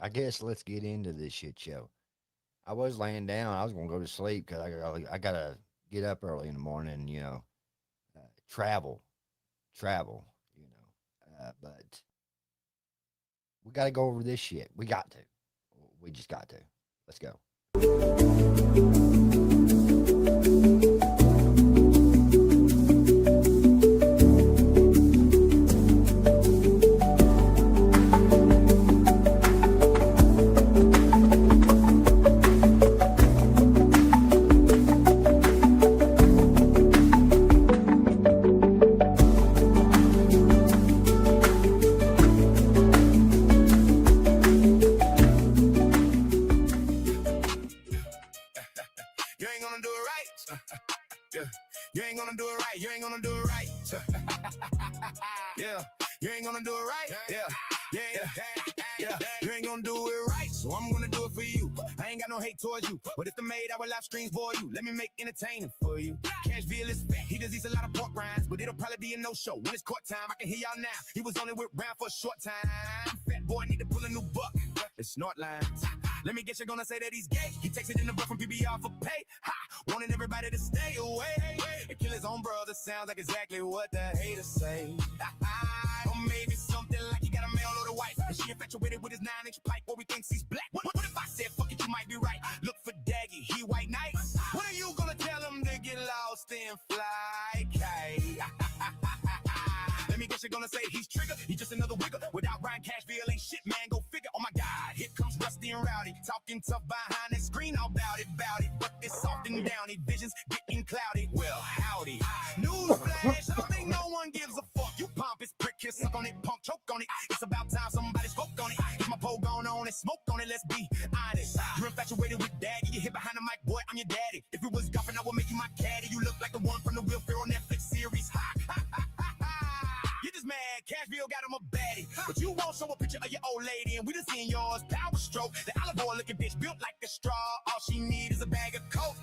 I guess let's get into this shit show. I was laying down. I was gonna go to sleep because I gotta get up early in the morning. Travel, travel. But we got to go over this shit. We got to. We just got to. Let's go. You ain't gonna do it right. Yeah. You ain't gonna do it right. You ain't gonna do it right. Yeah. You ain't gonna do it right. Yeah. Yeah. You ain't gonna do it right. So I'm gonna do it for you. I ain't got no hate towards you. But if the made our live streams for you, let me make entertaining for you. Cashville is fat. He just eats a lot of pork rinds, but it'll probably be a no-show. When it's court time, I can hear y'all now. He was only with Brown for a short time. Fat boy need to pull a new buck. It's snort lines. Let me guess, you're gonna say that he's gay. He takes it in the butt from PBR for pay. Ha! Wanting everybody to stay away. And kill his own brother sounds like exactly what the haters say. Or maybe something like he got a male or the wife, and she infatuated with his 9-inch pipe, or he thinks he's black. What if I said, fuck it, you might be right. Look for Daggy, he white knight. When are you gonna tell him to get lost in fly kite? Let me guess, you're gonna say he's trigger. He's just another wigger. Without Ryan Cashville ain't shit, man. Go figure. Oh my God, here comes Rusty and Rowdy, talking tough behind that screen. All about it. But this soft and downy visions getting cloudy. Well, howdy. Newsflash, I don't think no one gives a fuck. You pompous prick, here, suck on it, punk, choke on it. It's about time somebody spoke on it. Get my pole going on and smoke on it. Let's be honest. You're infatuated with Daggy. You hit behind the mic, boy. I'm your daddy. If it was golfing, I would make you my caddy. You look like the one from the Will Ferrell Netflix series. Ha ha ha ha ha. You just mad. Cashville got him a baddie, but you won't show a picture of your old lady, and we done seen yours. Power stroke, the olive oil looking bitch built like a straw. All she need is a bag of coke.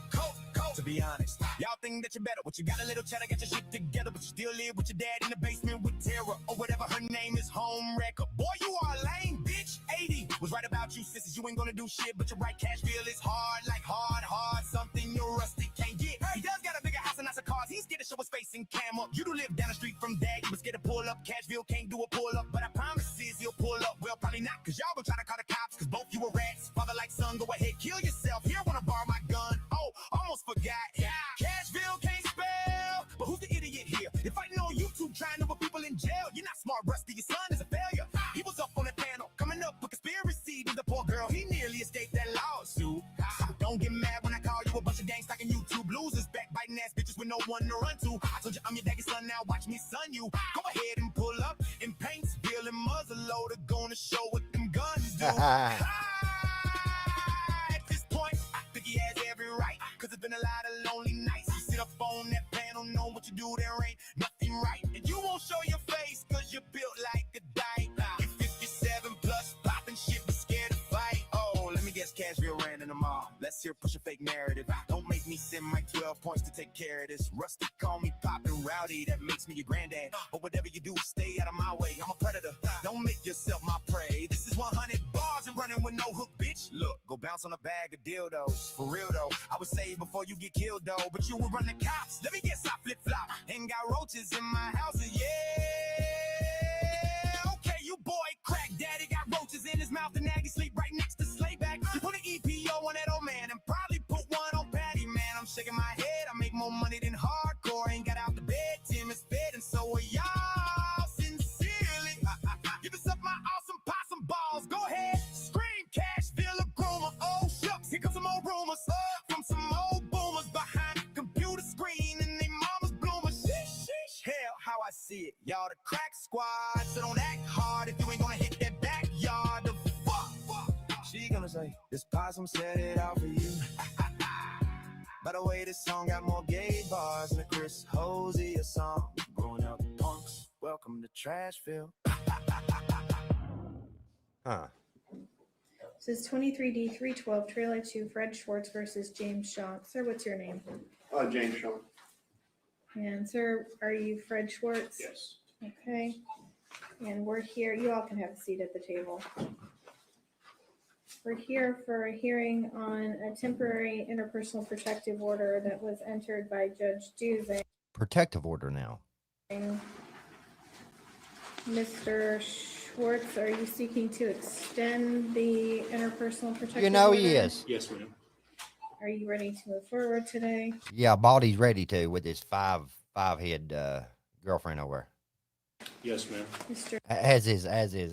To be honest, y'all think that you're better, but you got a little cheddar, got your shit together, but you still live with your dad in the basement with Tara, or whatever her name is, home wrecker. Boy, you are lame, bitch. 80 was right about you, sisters. You ain't gonna do shit, but you're right. Cashville is hard, like hard, something your rusty can't get. He does got a bigger house and nicer cars. He's scared to show his face in camera. You do live down the street from Dag, but scared to pull up. Cashville can't do a pull up, but I promise he'll pull up. Well, probably not, cause y'all gonna try to call the cops, cause both you were rats. Father like son, go ahead, kill yourself. Here, wanna borrow my gun. Oh, almost forgot. Cashville can't spell, but who's the idiot here? If fighting on YouTube trying to put people in jail, you're not smart, Rusty. Your son is a failure. He was up on the panel, coming up with conspiracy to the poor girl. He nearly escaped that lawsuit. Don't get mad when I call you a bunch of gang stalking YouTube losers, backbiting ass bitches with no one to run to. I told you I'm your daddy's son, now watch me son you. Go ahead and pull up in Paintsville and muzzleloader, gonna show what them guns do. At this point, I think he has every right, cause it's been a lot of lonely nights. You sit up on that panel, know what you do, there ain't nothing right. And you won't show your face, cause you're built like a dyke. You're 57 plus, popping shit, but scared to fight. Oh, let me guess, Cashville ran in the mall. Let's hear push a fake narrative. Don't make me send my 12 points to take care of this. Rusty call me poppin' rowdy, that makes me your granddad. But whatever you do, stay out of my way. I'm a predator, don't make yourself my prey. This is 100 bars and running with no hook, bitch. Look, go bounce on a bag of dildos. For real though, I would say before you get killed though, but you would run the cops. Let me guess, I flip flop. Ain't got roaches in my house, yeah. Okay, you boy crack daddy got roaches in his mouth and Aggie sleep right next to Slayback. Put an EPO on that old man and probably put one on Patty, man. I'm shaking my head, I make more money than hardcore. Ain't got out the bed, Tim is fed, and so are y'all. Sincerely, give us up my awesome possum balls. Go ahead, scream, Cashville a groomer. Oh shucks, here comes some more rumors from some old boomers behind the computer screen and they mama's bloomers. Hell, how I see it, y'all the crack squad. So don't act hard if you ain't gonna hit that backyard. The fuck she gonna say? This possum said it out for you. By the way, this song got more gay bars than a Chris Hosier song. Growing up punks, welcome to Trashville. Huh. This is 23D312, Trailer 2, Fred Schwartz versus James Shaw. Sir, what's your name? James Shaw. And sir, are you Fred Schwartz? Yes. Okay. And we're here. You all can have a seat at the table. We're here for a hearing on a temporary interpersonal protective order that was entered by Judge Duzing. Protective order now. Mr. Schwartz, are you seeking to extend the interpersonal protective You know order? he is. Yes, ma'am. Are you ready to move forward today? Yeah, Baldy's ready to with his five head girlfriend over. Yes, ma'am. Mr. As is.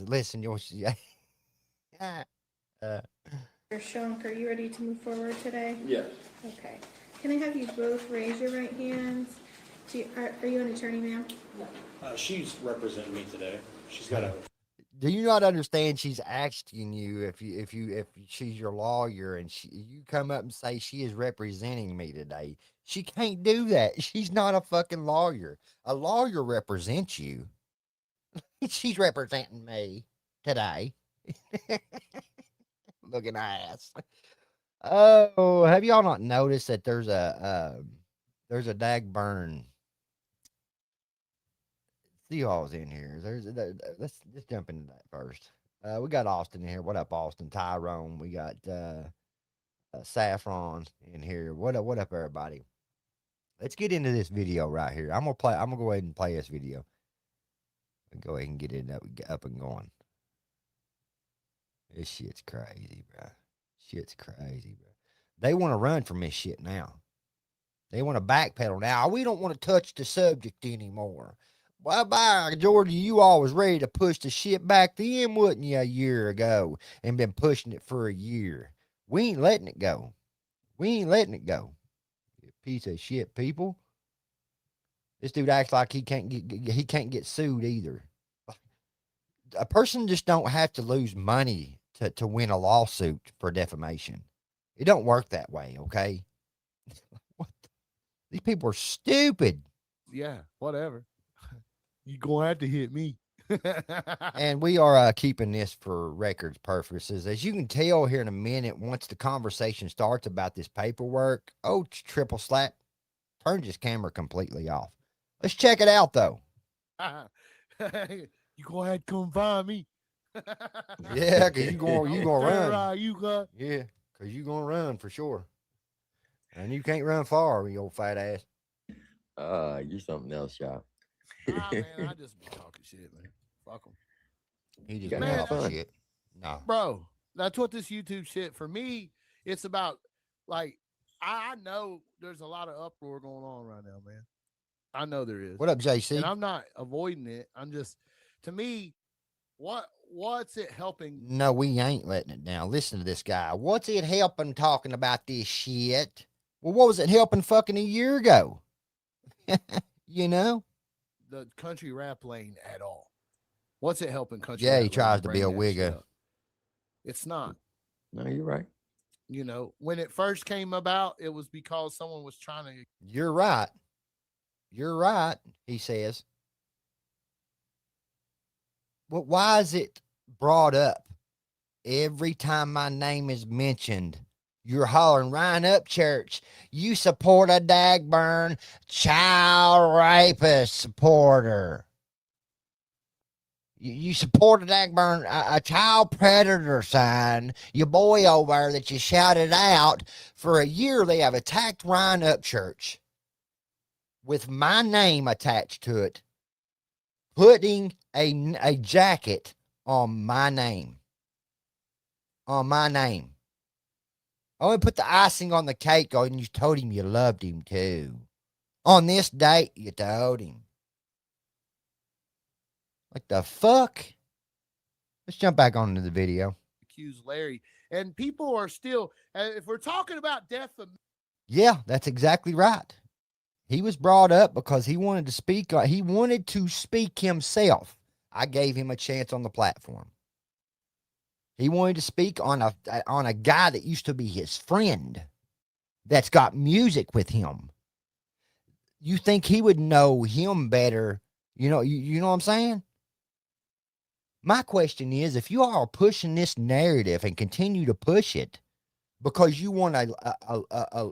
Listen, your Shunk, are you ready to move forward today? Yes. Okay. Can I have you both raise your right hands? Are you an attorney, ma'am? She's representing me today. She's got a. Do you not understand? She's asking you if she's your lawyer, and you come up and say she is representing me today. She can't do that. She's not a fucking lawyer. A lawyer represents you. She's representing me today. Looking ass. Oh, have y'all not noticed that there's a dag burn Seahawks in here? Let's just jump into that first. We got Austin in here. What up, Austin? Tyrone. We got Saffron in here. What up, everybody? Let's get into this video right here. I'm gonna go ahead and play this video. Go ahead and get it up and going. This shit's crazy, bro. Shit's crazy, bro. They want to run from this shit now. They want to backpedal now. We don't want to touch the subject anymore. Well, by Georgia, you all was ready to push the shit back then, wouldn't you, a year ago? And been pushing it for a year. We ain't letting it go. We ain't letting it go. You piece of shit, people. This dude acts like he can't get sued either. A person just don't have to lose money to win a lawsuit for defamation. It don't work that way, okay? What? These people are stupid. Yeah, whatever. You gonna have to hit me. And we are keeping this for records purposes. As you can tell here in a minute, once the conversation starts about this paperwork, triple slap, turns his camera completely off. Let's check it out, though. You gonna have to come find me. Yeah, because you gonna run. You got. Yeah, because you gonna run for sure. And you can't run far, you old fat ass. You're something else, y'all. Man, I just be talking shit, man. Fuck them. He just gotta been have talking fun. shit. No. Bro, that's what this YouTube shit, for me, it's about, like, I know there's a lot of uproar going on right now, man. I know there is. What up, JC? And I'm not avoiding it. I'm just, to me, what's it helping? No, we ain't letting it down. Listen to this guy. What's it helping talking about this shit? Well, what was it helping fucking a year ago? You know? The country rap lane at all. What's it helping country? Yeah, rap he tries lane to be a bring that shit wigger. up? It's not. No, you're right. You know, when it first came about, it was because someone was trying to. You're right. You're right, he says. Well, why is it brought up every time my name is mentioned? You're hollering, Ryan Up Church. You support a dagburn child rapist supporter. You support a dagburn, a child predator sign. Your boy over there that you shouted out for a year. They have attacked Ryan Up Church with my name attached to it, putting a jacket on my name. On my name. I only put the icing on the cake, and you told him you loved him too. On this date, you told him. Like the fuck? Let's jump back onto the video. Accuse Larry, and people are still. If we're talking about defamation, Yeah, that's exactly right. He was brought up because he wanted to speak. He wanted to speak himself. I gave him a chance on the platform. He wanted to speak on a guy that used to be his friend, that's got music with him. You think he would know him better? You know what I'm saying? My question is, if you are pushing this narrative and continue to push it because you want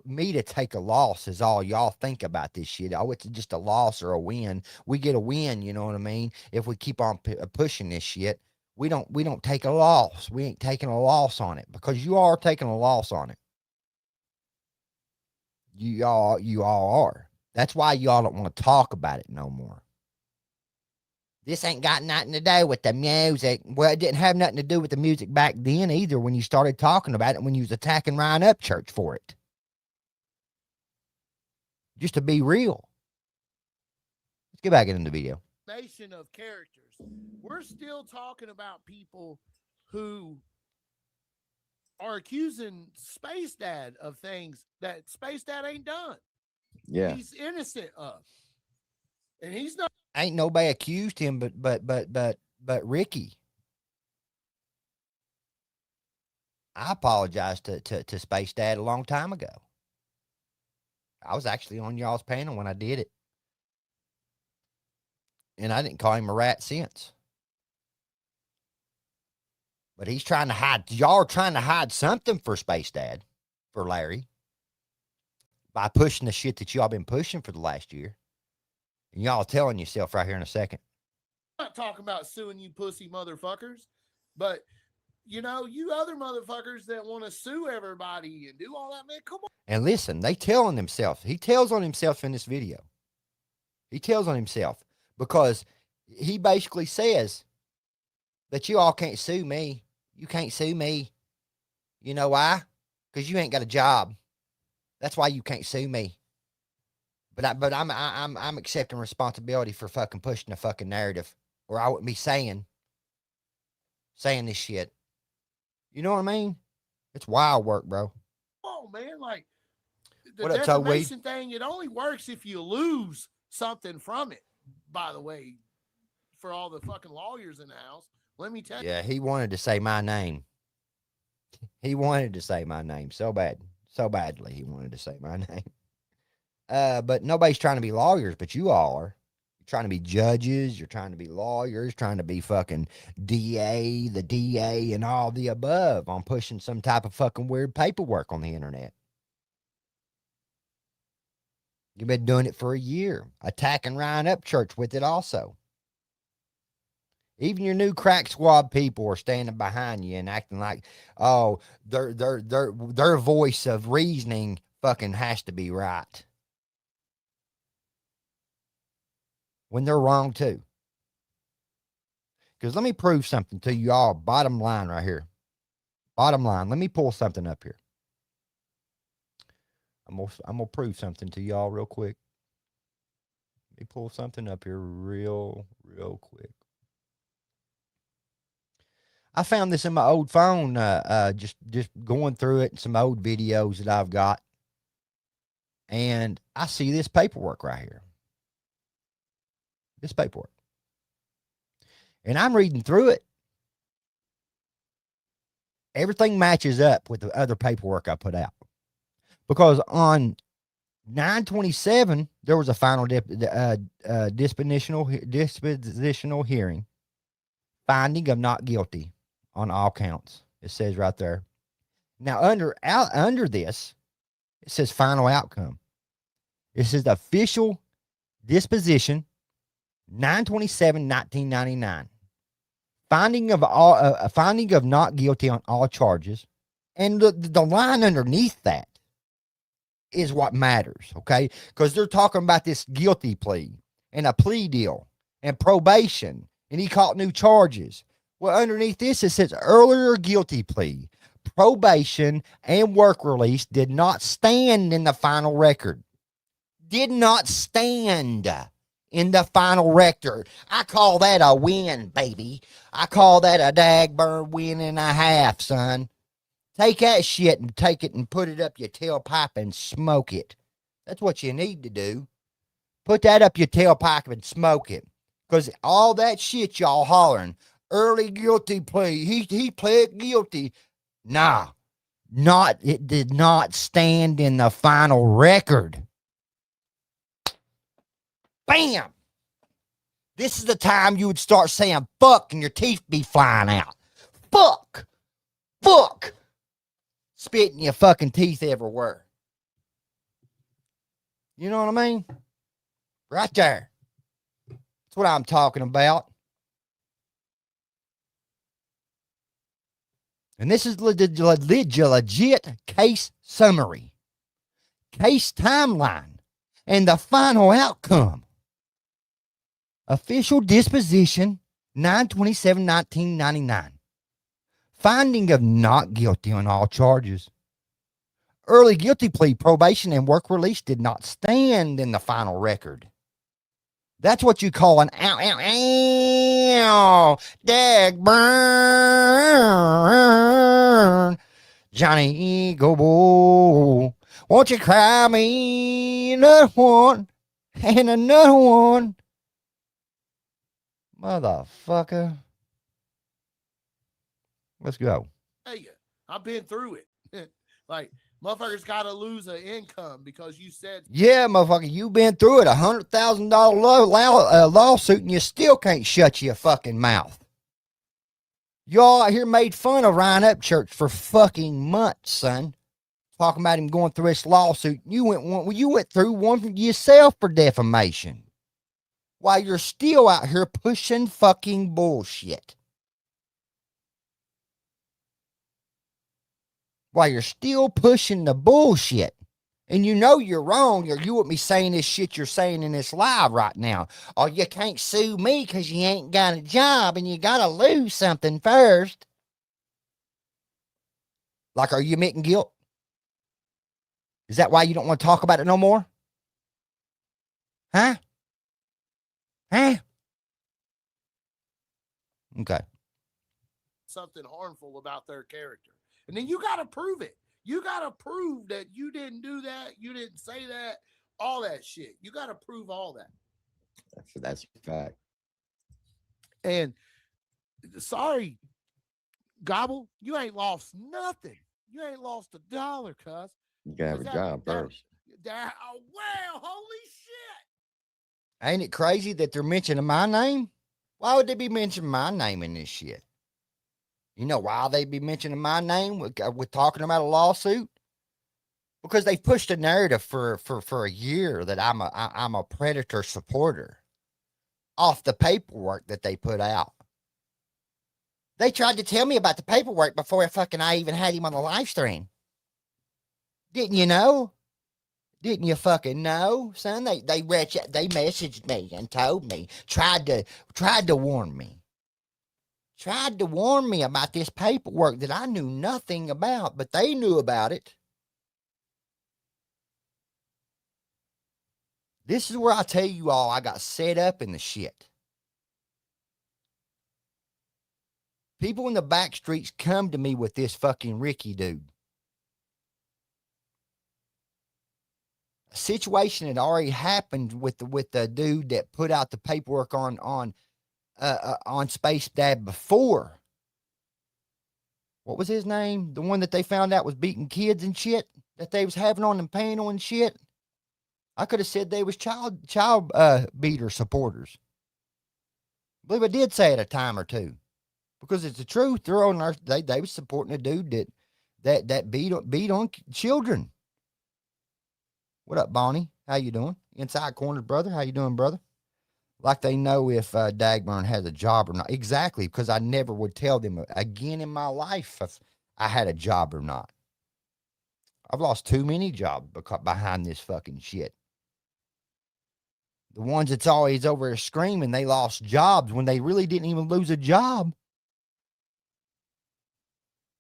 me to take a loss, is all y'all think about this shit. Oh, it's just a loss or a win. We get a win, you know what I mean? If we keep on pushing this shit, we don't take a loss. We ain't taking a loss on it because you are taking a loss on it. You all are. That's why y'all don't want to talk about it no more. This ain't got nothing to do with the music. Well, it didn't have nothing to do with the music back then either when you started talking about it when you was attacking Ryan Upchurch for it. Just to be real. Let's get back into the video. Nation of characters. We're still talking about people who are accusing Space Dad of things that Space Dad ain't done. Yeah. He's innocent of. And he's not. Ain't nobody accused him but Ricky. I apologized to Space Dad a long time ago. I was actually on y'all's panel when I did it. And I didn't call him a rat since. But he's trying to hide. Y'all are trying to hide something for Space Dad, for Larry, by pushing the shit that y'all been pushing for the last year. And y'all telling yourself right here in a second. I'm not talking about suing you pussy motherfuckers, but you know, you other motherfuckers that want to sue everybody and do all that, man, come on. And listen, they telling themselves. He tells on himself in this video. He tells on himself because he basically says that you all can't sue me. You can't sue me. You know why? Because you ain't got a job. That's why you can't sue me. But I'm accepting responsibility for fucking pushing the fucking narrative, or I wouldn't be saying this shit. You know what I mean? It's wild work, bro. Oh man, like the What up, Toe Weed? defamation thing, it only works if you lose something from it. By the way, for all the fucking lawyers in the house, let me tell you. Yeah, he wanted to say my name. He wanted to say my name so badly. He wanted to say my name. But nobody's trying to be lawyers, but you all are. You're trying to be judges. You're trying to be lawyers, trying to be fucking DA, the DA, and all the above on pushing some type of fucking weird paperwork on the internet. You've been doing it for a year, attacking Ryan Upchurch with it also. Even your new crack squad people are standing behind you and acting like, oh, their voice of reasoning fucking has to be right. When they're wrong too. Because let me prove something to you all. Bottom line right here. Bottom line. Let me pull something up here. I'm gonna prove something to y'all real quick. Let me pull something up here real quick. I found this in my old phone, just going through it, some old videos that I've got. And I see this paperwork right here. This paperwork. And I'm reading through it. Everything matches up with the other paperwork I put out. Because on 9/27, there was a final dispositional hearing. Finding of not guilty on all counts. It says right there. Now, under this, it says final outcome. It says the official disposition, 9/27/1999. Finding of not guilty on all charges, and the line underneath that is what matters, okay? Because they're talking about this guilty plea and a plea deal and probation, and he caught new charges. Well, underneath this, it says earlier guilty plea, probation, and work release did not stand in the final record. Did not stand in the final record. I call that a win, baby. I call that a dagburn win and a half, son. Take that shit and take it and put it up your tailpipe and smoke it. That's what you need to do. Put that up your tailpipe and smoke it. Because all that shit y'all hollering, early guilty plea, he pled guilty. Nah, it did not stand in the final record. Bam! This is the time you would start saying fuck and your teeth be flying out. Fuck! Fuck! Spitting your fucking teeth everywhere. You know what I mean? Right there. That's what I'm talking about. And this is legit case summary, case timeline, and the final outcome. Official disposition, 9/27/1999. Finding of not guilty on all charges. Early guilty plea, probation, and work release did not stand in the final record. That's what you call an ow, ow, ow, dag burn. Johnny Eagle Bull, won't you cry me another one and another one? Motherfucker. Let's go. Hey, I've been through it. Like, motherfuckers got to lose an income because you said. Yeah, motherfucker, you've been through it. $100,000 lawsuit and you still can't shut your fucking mouth. Y'all out here made fun of Ryan Upchurch for fucking months, son. Talking about him going through this lawsuit. You went through one yourself for defamation. While you're still out here pushing fucking bullshit. While you're still pushing the bullshit. And you know you're wrong, or you wouldn't be saying this shit you're saying in this live right now. Or you can't sue me because you ain't got a job and you got to lose something first. Like, are you admitting guilt? Is that why you don't want to talk about it no more? Huh? Huh? Okay. Something harmful about their character. And then you got to prove it. You got to prove that you didn't do that. You didn't say that. All that shit. You got to prove all that. That's a fact. And sorry, Gobble, you ain't lost nothing. You ain't lost $1, cuz. You can have a job first. Well, holy shit. Ain't it crazy that they're mentioning my name? Why would they be mentioning my name in this shit? You know why they be mentioning my name with talking about a lawsuit? Because they pushed a narrative for a year that I'm a predator supporter off the paperwork that they put out. They tried to tell me about the paperwork before I even had him on the live stream. Didn't you know? Didn't you fucking know, son? They messaged me and told me, tried to warn me. Tried to warn me about this paperwork that I knew nothing about, but they knew about it. This is where I tell you all I got set up in the shit. People in the back streets come to me with this fucking Ricky dude. A situation had already happened with the dude that put out the paperwork on Space Dad before. What was his name? The one that they found out was beating kids and shit that they was having on the panel and shit. I could have said they was child beater supporters. I believe I did say it a time or two because it's the truth. They're on our, they was supporting a dude that beat on children. What up, Bonnie? How you doing? Inside Corners, brother. How you doing, brother? Like they know if Dagburn has a job or not. Exactly, because I never would tell them again in my life if I had a job or not. I've lost too many jobs behind this fucking shit. The ones that's always over there screaming they lost jobs when they really didn't even lose a job.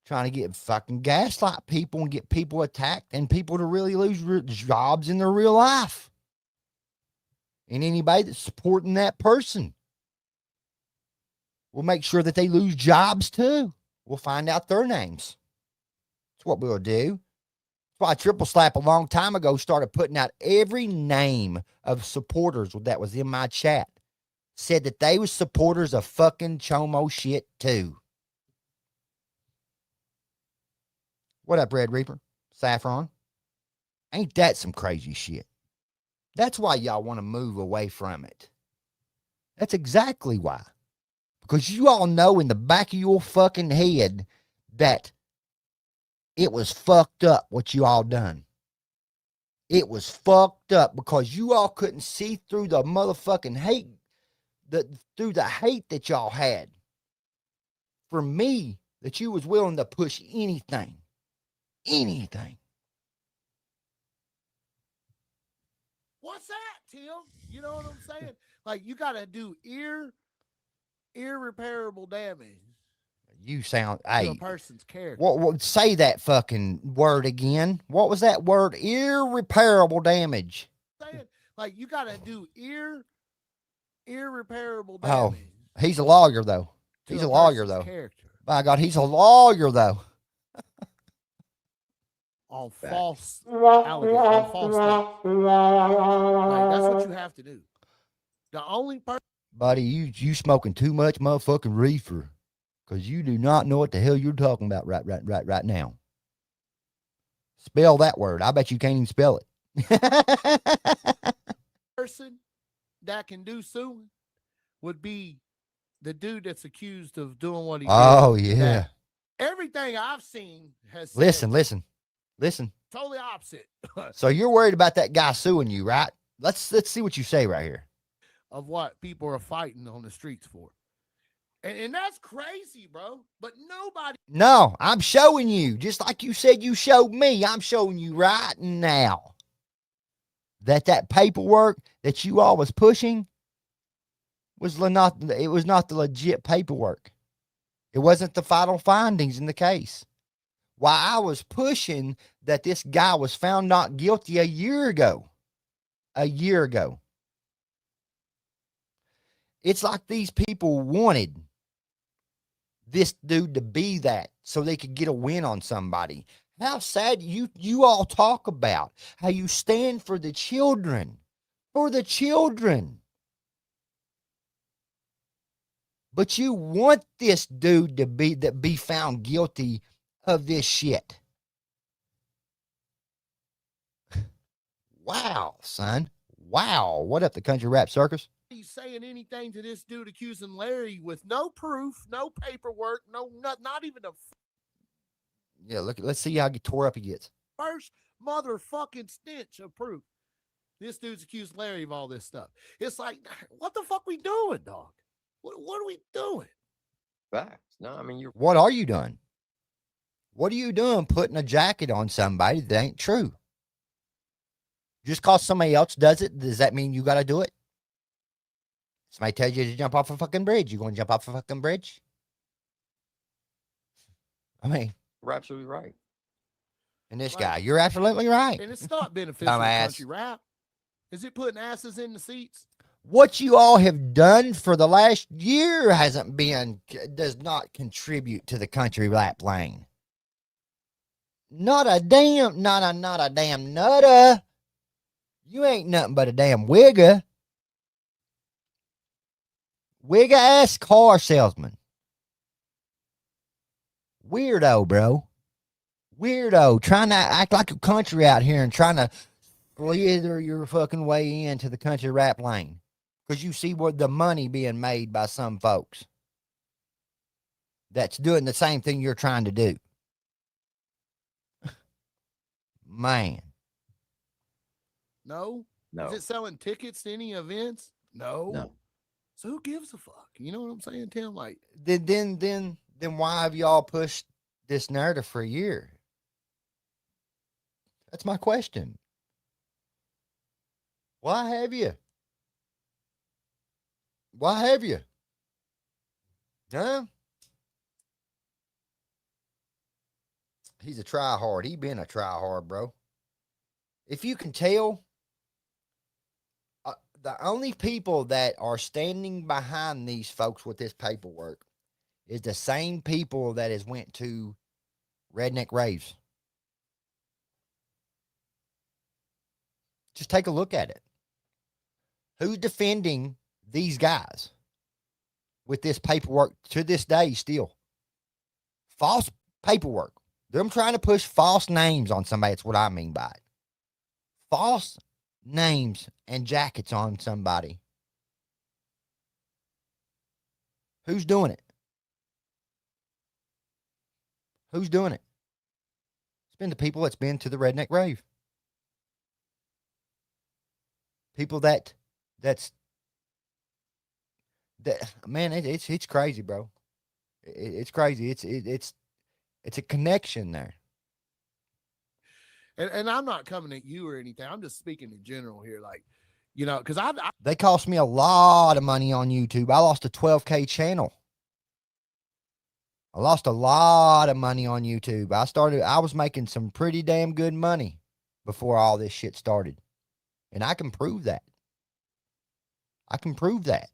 Trying to get fucking gaslight people and get people attacked and people to really lose jobs in their real life. And anybody that's supporting that person, we'll make sure that they lose jobs too. We'll find out their names. That's what we'll do. That's why Triple Slap a long time ago started putting out every name of supporters that was in my chat. Said that they was supporters of fucking Chomo shit too. What up, Red Reaper? Saffron? Ain't that some crazy shit? That's why y'all want to move away from it. That's exactly why. Because you all know in the back of your fucking head that it was fucked up what you all done. It was fucked up because you all couldn't see through the motherfucking hate, through the hate that y'all had for me that you was willing to push anything. Anything. What's that, Tim? You know what I'm saying? Like you got to do irreparable damage You sound, to a hey, person's character. what, say that fucking word again. What was that word? Irreparable damage. Saying like you got to do irreparable Oh, damage he's a lawyer, though. to He's a a lawyer, person's though. character By God, he's a lawyer, though. on Facts. false allegations, on false things. Like that's what you have to do. The only person Buddy, you smoking too much motherfucking reefer. Because you do not know what the hell you're talking about right now. Spell that word. I bet you can't even spell it. that can do suing would be the dude that's accused of doing what he Oh, did. yeah. That everything I've seen has said Listen. totally opposite So you're worried about that guy suing you, right? Let's see what you say right here. of what people are fighting on the streets for. And that's crazy, bro. But nobody. No, I'm showing you. Just like you said you showed me, I'm showing you right now that paperwork that you all was pushing was not the legit paperwork. It wasn't the final findings in the case. While I was pushing that this guy was found not guilty a year ago. It's like these people wanted this dude to be that so they could get a win on somebody. How sad you all talk about how you stand for the children. But you want this dude to be found guilty of this shit. Wow, son. Wow. What up, the country rap circus? He's saying anything to this dude accusing Larry with no proof, no paperwork, not even a Yeah, let's see how tore up he gets. first motherfucking stench of proof. This dude's accused Larry of all this stuff. It's like, what the fuck we doing, dog? What are we doing? Facts. No, I mean you're What are you doing? What are you doing putting a jacket on somebody that ain't true? Just cause somebody else does it, does that mean you got to do it? Somebody tells you to jump off a fucking bridge. You going to jump off a fucking bridge? I mean, you're absolutely right. and this guy, you're absolutely right. And it's not beneficial to Dumbass. country rap. Is it putting asses in the seats? What you all have done for the last year does not contribute to the country rap lane. Not a damn nutter. You ain't nothing but a damn wigger. Wigger ass car salesman. Weirdo, bro. Weirdo. Trying to act like a country out here and trying to slither your fucking way into the country rap lane. Because you see what the money being made by some folks that's doing the same thing you're trying to do. Man. No. No. Is it selling tickets to any events? No. No. So who gives a fuck? You know what I'm saying, Tim? Like, Then why have y'all pushed this narrative for a year? That's my question. Why have you? Why have you? Huh? He's a try hard. He been a try hard, bro. If you can tell, the only people that are standing behind these folks with this paperwork is the same people that has went to redneck raves. Just take a look at it. Who's defending these guys with this paperwork to this day still? False paperwork. Them trying to push false names on somebody. That's what I mean by it. False names and jackets on somebody. Who's doing it? Who's doing it? It's been the people that's been to the redneck rave. People that man, it's crazy, bro. It's crazy. It's a connection there. And I'm not coming at you or anything. I'm just speaking in general here. Like, you know, because I They cost me a lot of money on YouTube. I lost a 12K channel. I lost a lot of money on YouTube. I was making some pretty damn good money before all this shit started. And I can prove that. I can prove that.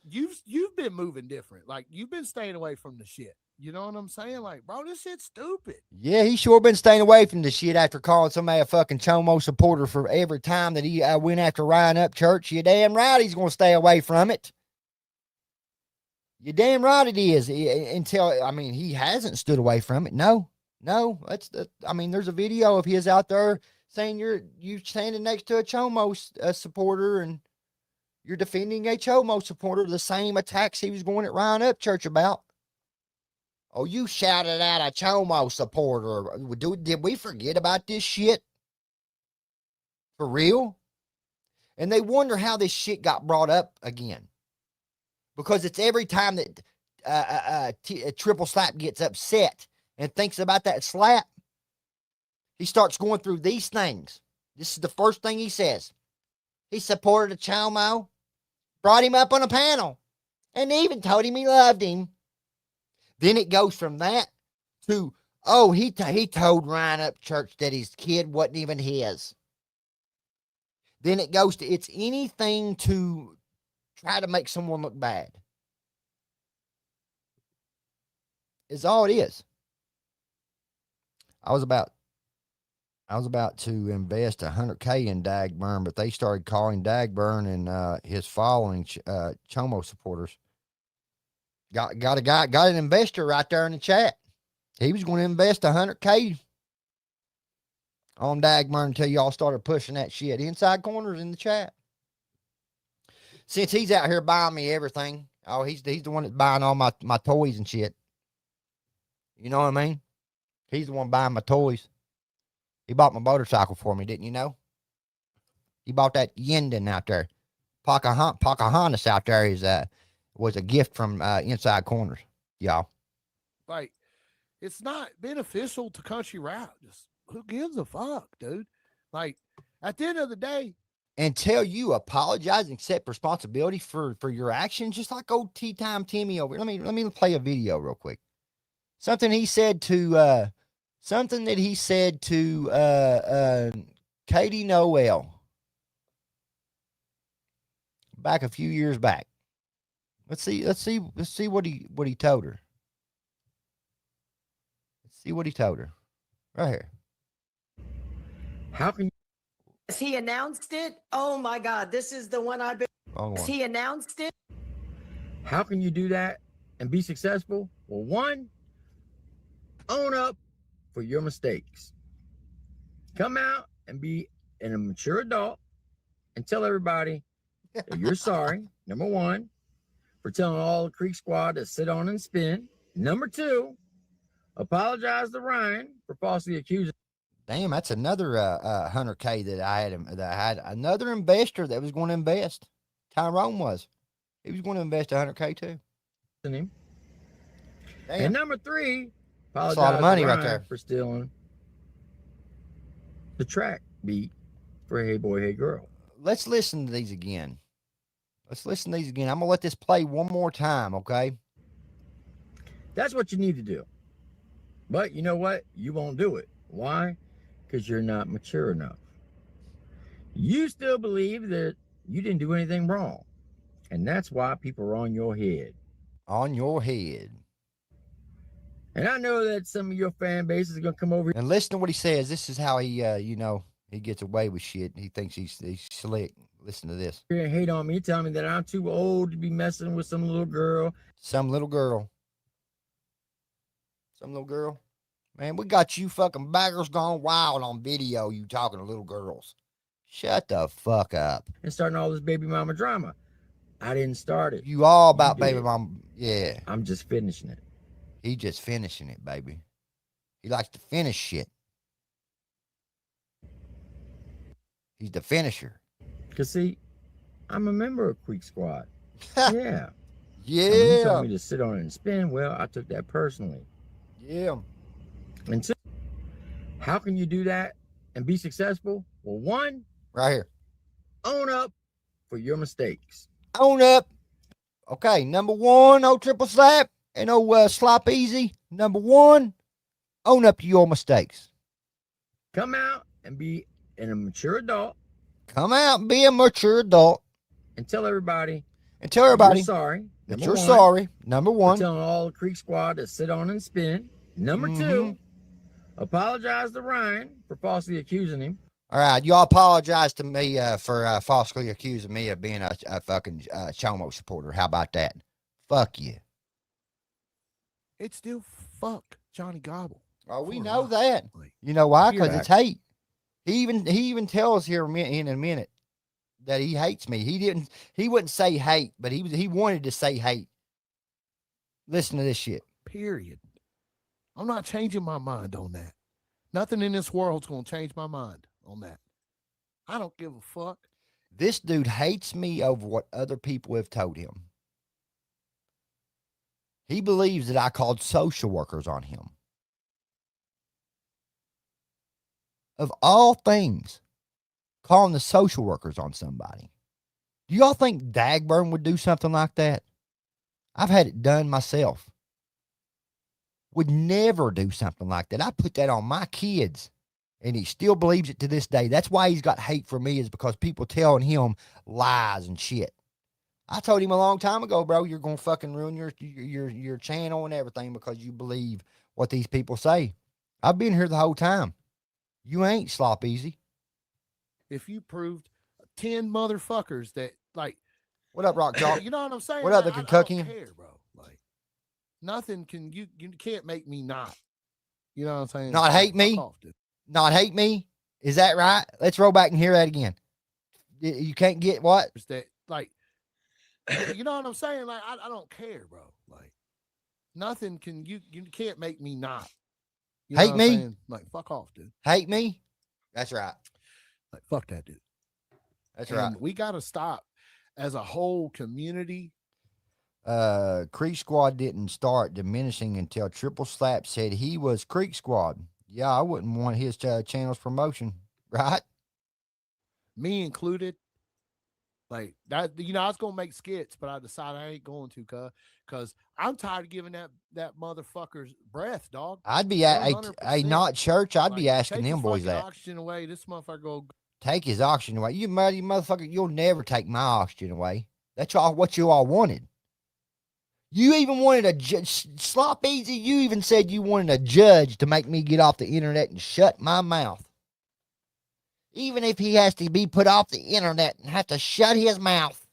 you've been moving different. Like, you've been staying away from the shit. You know what I'm saying? Like, bro, this shit's stupid. Yeah, he sure been staying away from the shit after calling somebody a fucking Chomo supporter for every time that he went after Ryan Upchurch. You damn right he's going to stay away from it. You damn right it is. He hasn't stood away from it. No. There's a video of his out there saying you standing next to a Chomo supporter and you're defending a Chomo supporter, the same attacks he was going at Ryan Upchurch about. Oh, you shouted out a Chomo supporter. Did we forget about this shit? For real? And they wonder how this shit got brought up again. Because it's every time that Triple Slap gets upset and thinks about that slap, he starts going through these things. This is the first thing he says. He supported a Chomo, brought him up on a panel, and even told him he loved him. Then it goes from that to, oh, he told Ryan Upchurch that his kid wasn't even his. Then it goes to, it's anything to try to make someone look bad. Is all it is. I was about to invest $100K in Dagburn, but they started calling Dagburn and his following Chomo supporters. Got an investor right there in the chat. He was going to invest $100K on Dagburn until y'all started pushing that shit. Inside Corners in the chat. Since he's out here buying me everything. Oh, he's the one that's buying all my toys and shit. You know what I mean? He's the one buying my toys. He bought my motorcycle for me, didn't you know? He bought that Yinden out there. Pocahontas out there was a gift from Inside Corners, y'all. Like, it's not beneficial to country rap. Just who gives a fuck, dude? Like, at the end of the day, until you apologize and accept responsibility for your actions, just like old Tea Time Timmy over. Let me play a video real quick. Something that he said to Katie Noel back a few years back. Let's see what he told her. Let's see what he told her. Right here. How can he announced it? Oh my God, this is the one I've been. He announced it. How can you do that and be successful? Well, one, own up for your mistakes. Come out and be a mature adult and tell everybody that you're sorry. Number one, for telling all the Creek Squad to sit on and spin. Number two, apologize to Ryan for falsely accusing. Damn, that's another $100K that I had another investor that was going to invest. Tyrone was. He was going to invest $100K too. Him. And number three, apologize that's a lot of money to Ryan right there for stealing the track beat for Hey Boy, Hey Girl. Let's listen to these again. I'm going to let this play one more time, okay? That's what you need to do. But you know what? You won't do it. Why? Because you're not mature enough. You still believe that you didn't do anything wrong. And that's why people are on your head. On your head. And I know that some of your fan base is going to come over. And listen to what he says. This is how he, he gets away with shit. He thinks he's slick. Listen to this. Here and hate on me, tell me that I'm too old to be messing with some little girl. Some little girl. Man, we got you fucking baggers gone wild on video, you talking to little girls. Shut the fuck up. And starting all this baby mama drama. I didn't start it. You all about baby mama. Yeah. I'm just finishing it. He just finishing it, baby. He likes to finish shit. He's the finisher. Because, see, I'm a member of Creek Squad. Yeah. And when you Yeah. told me to sit on it and spin, well, I took that personally. Yeah. And two, how can you do that and be successful? Well, one, Right here. own up for your mistakes. Own up. Okay, number one, no triple slap and no slop easy. Number one, own up to your mistakes. Come out and be a mature adult Come out and be a mature adult and tell everybody and tell everybody you're sorry. that Number you're one, sorry. Number for one. telling all the Creek Squad to sit on and spin. Number two, apologize to Ryan for falsely accusing him. All right, y'all apologize to me for falsely accusing me of being a fucking Chomo supporter. How about that? Fuck you. It's still fuck Johnny Gobble. Oh, we For know life. that. Like, You know why? hear Because that. it's hate. He even tells here in a minute that he hates me. He wouldn't say hate, but he wanted to say hate. Listen to this shit. period. I'm not changing my mind on that. Nothing in this world's gonna change my mind on that. I don't give a fuck. This dude hates me over what other people have told him. He believes that I called social workers on him. Of all things, calling the social workers on somebody. Do y'all think Dagburn would do something like that? I've had it done myself. Would never do something like that. I put that on my kids, and he still believes it to this day. That's why he's got hate for me, is because people telling him lies and shit. I told him a long time ago, bro, you're gonna fucking ruin your channel and everything because you believe what these people say. I've been here the whole time. You ain't slop easy. If you proved 10 motherfuckers that like, What up, Rock Chalk? you know what I'm saying? What up, Like, the I Kentuckian? don't care, bro. Like, nothing can you can't make me not. You know what I'm saying? Not Like, hate me? fuck off, dude. Not hate me? Is that right? Let's roll back and hear that again. You can't get what? It's that like, you know what I'm saying? Like, I don't care, bro. Like, nothing can you can't make me not. You know Hate what I'm me? saying? Like, fuck off, dude. Hate me? That's right. Like, fuck that dude. That's And right. we got to stop as a whole community. Creek Squad didn't start diminishing until Triple Slap said he was Creek Squad. Yeah, I wouldn't want his channel's promotion, right? Me included. Like that, you know, I was gonna make skits, but I decided I ain't going to, cause I'm tired of giving that motherfucker's breath, dog. I'd be at a 100%. not church. I'd be Like, asking take them his boys fucking that. oxygen away. This motherfucker go. Take his oxygen away. You motherfucker, you'll never take my oxygen away. That's all what you all wanted. You even wanted a judge, slop easy. You even said you wanted a judge to make me get off the internet and shut my mouth. Even if he has to be put off the internet and have to shut his mouth.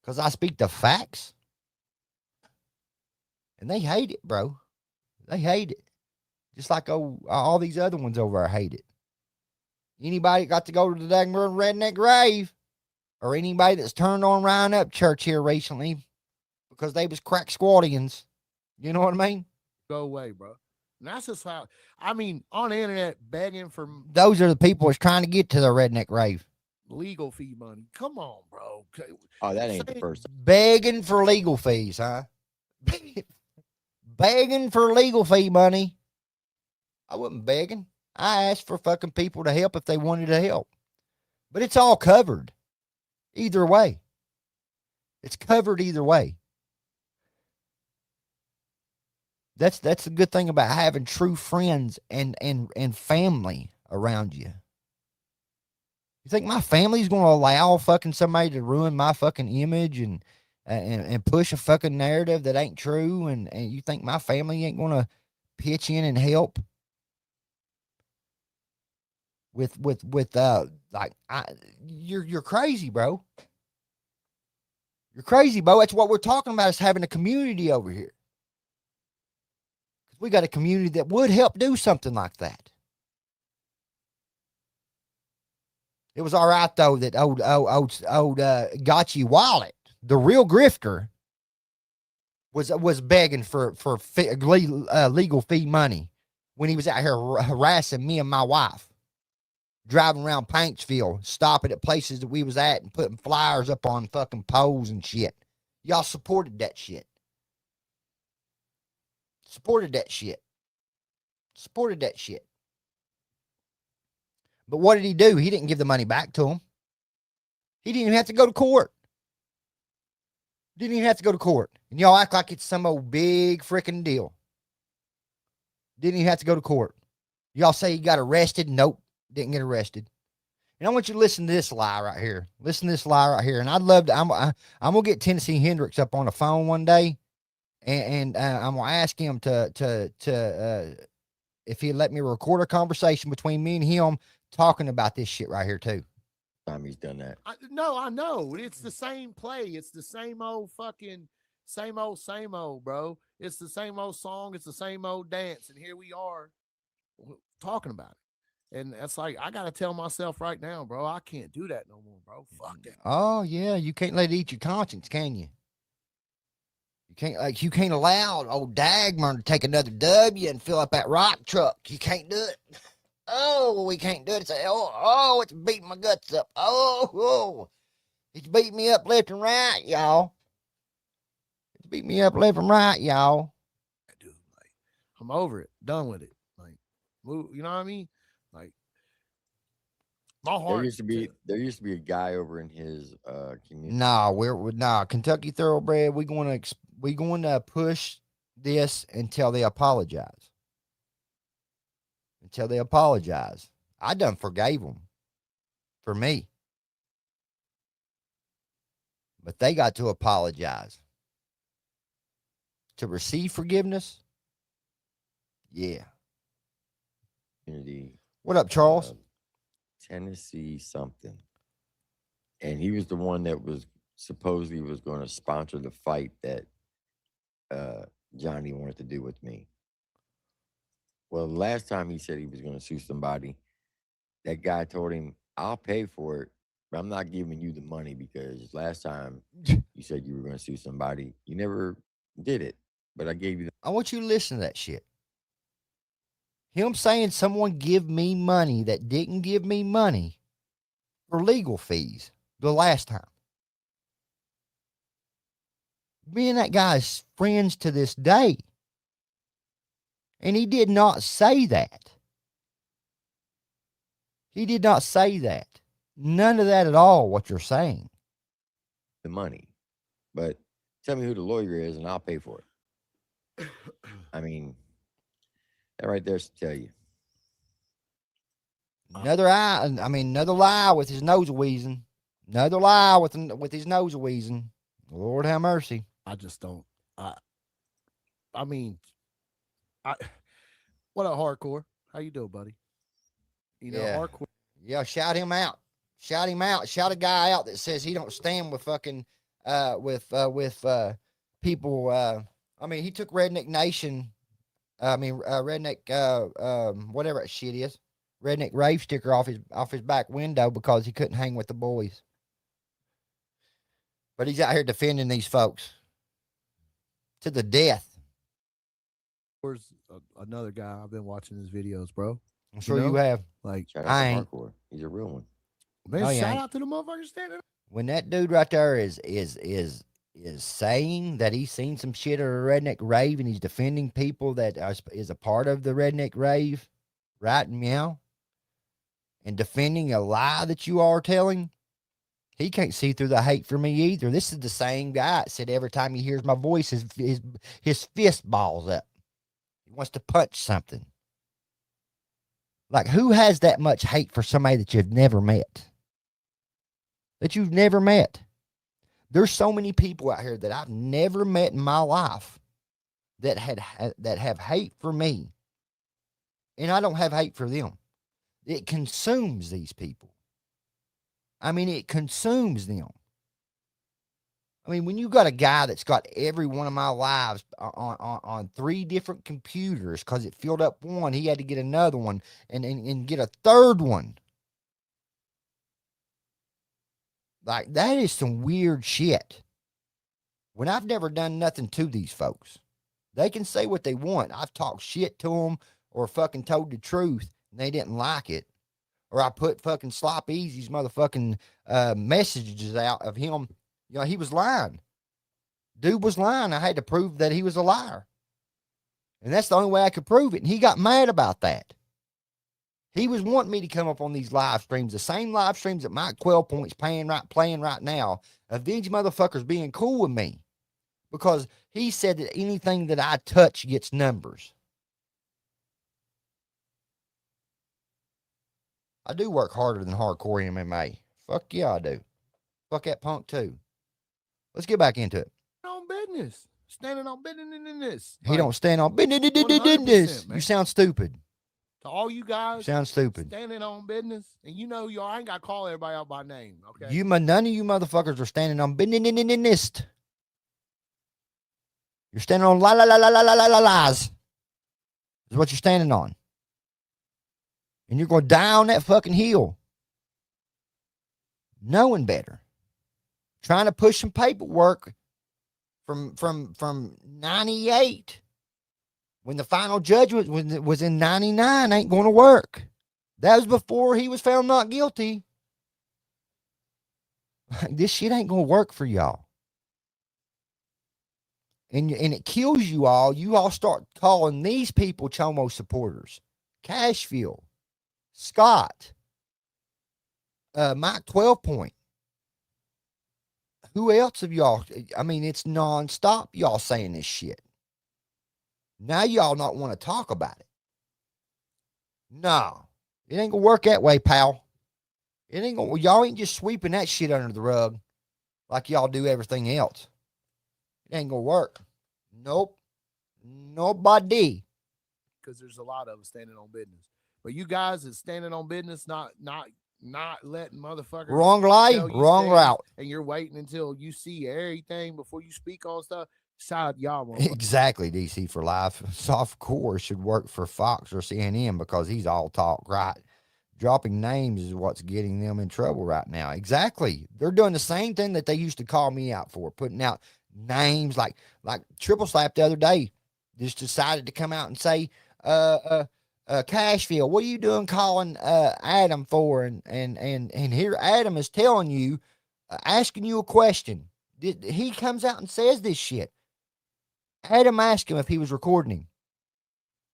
Because I speak the facts. And they hate it, bro. They hate it. Just like all these other ones over there hate it. Anybody got to go to the dang redneck grave, or anybody that's turned on Ryan Up Church here recently because they was crack squattians. You know what I mean? Go away, bro. And that's just how. I mean, on the internet, begging for Those are the people that's trying to get to the redneck grave. legal fee money. Come on, bro. Oh, that ain't the first. Begging for legal fees, huh? Begging for legal fee money. I wasn't begging. I asked for fucking people to help if they wanted to help. But it's all covered. Either way. It's covered either way. That's the good thing about having true friends and family around you. You think my family's going to allow fucking somebody to ruin my fucking image and push a fucking narrative that ain't true, and you think my family ain't going to pitch in and help with you're crazy, bro. You're crazy, bro. That's what we're talking about, is having a community over here. We got a community that would help do something like that. It was all right though that old Gotchi Wallet, the real grifter, was begging for legal fee money when he was out here harassing me and my wife, driving around Paintsville, stopping at places that we was at and putting flyers up on fucking poles and shit. Y'all supported that shit. Supported that shit. Supported that shit. But what did he do? He didn't give the money back to him. He didn't even have to go to court. Didn't even have to go to court. And y'all act like it's some old big freaking deal. Didn't even have to go to court. Y'all say he got arrested. Nope. Didn't get arrested. And I want you to listen to this lie right here. Listen to this lie right here. And I'd love to, I'm going to get Tennessee Hendricks up on the phone one day. And I'm going to ask him if he'd let me record a conversation between me and him talking about this shit right here too. Time he's done that. No, I know. It's the same play. It's the same old fucking, same old, bro. It's the same old song. It's the same old dance. And here we are talking about it. And that's like, I got to tell myself right now, bro, I can't do that no more, bro. Fuck that. Oh, yeah. You can't let it eat your conscience, can you? You can't allow old Dagmar to take another W and fill up that rock truck. You can't do it. Oh, we can't do it. It's it's beating my guts up. Oh, it's beating me up left and right, y'all. It's beating me up left and right, y'all. Dude, like, I'm over it. Done with it. Like, move, you know what I mean? Like, my heart. There used to be a guy over in his community. Nah, Kentucky Thoroughbred. We going to push this until they apologize. Until they apologize. I done forgave them for me. But they got to apologize. To receive forgiveness? Yeah. Community. What up, Charles? Tennessee something. And he was the one that was supposedly was going to sponsor the fight that Johnny wanted to do with me. Well, last time he said he was going to sue somebody, that guy told him, I'll pay for it, but I'm not giving you the money because last time you said you were going to sue somebody. You never did it, but I gave you I want you to listen to that shit. Him saying someone give me money that didn't give me money for legal fees the last time. Me and that guy's friends to this day. And he did not say that. He did not say that. None of that at all, what you're saying. the money, but tell me who the lawyer is and I'll pay for it. I mean, that right there should tell you. Another lie with his nose wheezing. Another lie with his nose wheezing. Lord have mercy. I just don't. I mean, what a hardcore. How you doing, buddy? You know, Yeah. hardcore. Yeah, shout him out. Shout him out. Shout a guy out that says he don't stand with fucking people. I mean, he took Redneck Nation. Redneck whatever that shit is. Redneck Rave sticker off his back window because he couldn't hang with the boys. But he's out here defending these folks to the death. There's another guy. I've been watching his videos, bro. I'm sure you have. Like, Shout I out to ain't. Hardcore. He's a real one. man, No, you shout ain't. out to the motherfuckers standing up. When that dude right there is saying that he's seen some shit at a redneck rave and he's defending people that is a part of the redneck rave, right? Meow. And defending a lie that you are telling, he can't see through the hate for me either. This is the same guy that said every time he hears my voice, his fist balls up. He wants to punch something. Like, who has that much hate for somebody that you've never met? That you've never met. There's so many people out here that I've never met in my life that have hate for me. And I don't have hate for them. It consumes these people. I mean, it consumes them. I mean, when you got a guy that's got every one of my lives on 3 different computers because it filled up one, he had to get another one and get a third one. Like, that is some weird shit. When I've never done nothing to these folks, they can say what they want. I've talked shit to them or fucking told the truth and they didn't like it. Or I put fucking Slop Easy's motherfucking messages out of him. You know, he was lying. Dude was lying. I had to prove that he was a liar. And that's the only way I could prove it. And he got mad about that. He was wanting me to come up on these live streams, the same live streams that Mike 12 Point's playing right now, of these motherfuckers being cool with me. Because he said that anything that I touch gets numbers. I do work harder than hardcore MMA. Fuck yeah, I do. Fuck that punk too. Let's get back into it. On business. Standing on business. He don't stand on business. 100%, You sound stupid. To all you guys, You sound stupid. standing on business, and you know y'all, I ain't got to call everybody out by name, okay? None of you motherfuckers are standing on business. You're standing on lies. Is what you're standing on. And you're going to die on that fucking hill. Knowing better. Trying to push some paperwork from 98 when the final judgment was in 99 ain't going to work. That was before he was found not guilty. This shit ain't going to work for y'all. And it kills you all. You all start calling these people Chomo supporters. Cashfield, Scott, Mike 12 Point. Who else have y'all? I mean, it's nonstop y'all saying this shit. Now y'all not want to talk about it. No, it ain't gonna work that way, pal. It ain't gonna. Y'all ain't just sweeping that shit under the rug like y'all do everything else. It ain't gonna work. Nope. Nobody. Because there's a lot of us standing on business. But you guys is standing on business, not letting motherfuckers. Wrong lie, wrong route. And you're waiting until you see everything before you speak on stuff. Side y'all. Exactly, DC for life. Softcore should work for Fox or CNN because he's all talk, right? Dropping names is what's getting them in trouble right now. Exactly. They're doing the same thing that they used to call me out for, putting out names like Triple Slap the other day just decided to come out and say, Cashfield, what are you doing calling Adam for? And here Adam is telling you, asking you a question. He comes out and says this shit. Adam asked him if he was recording him.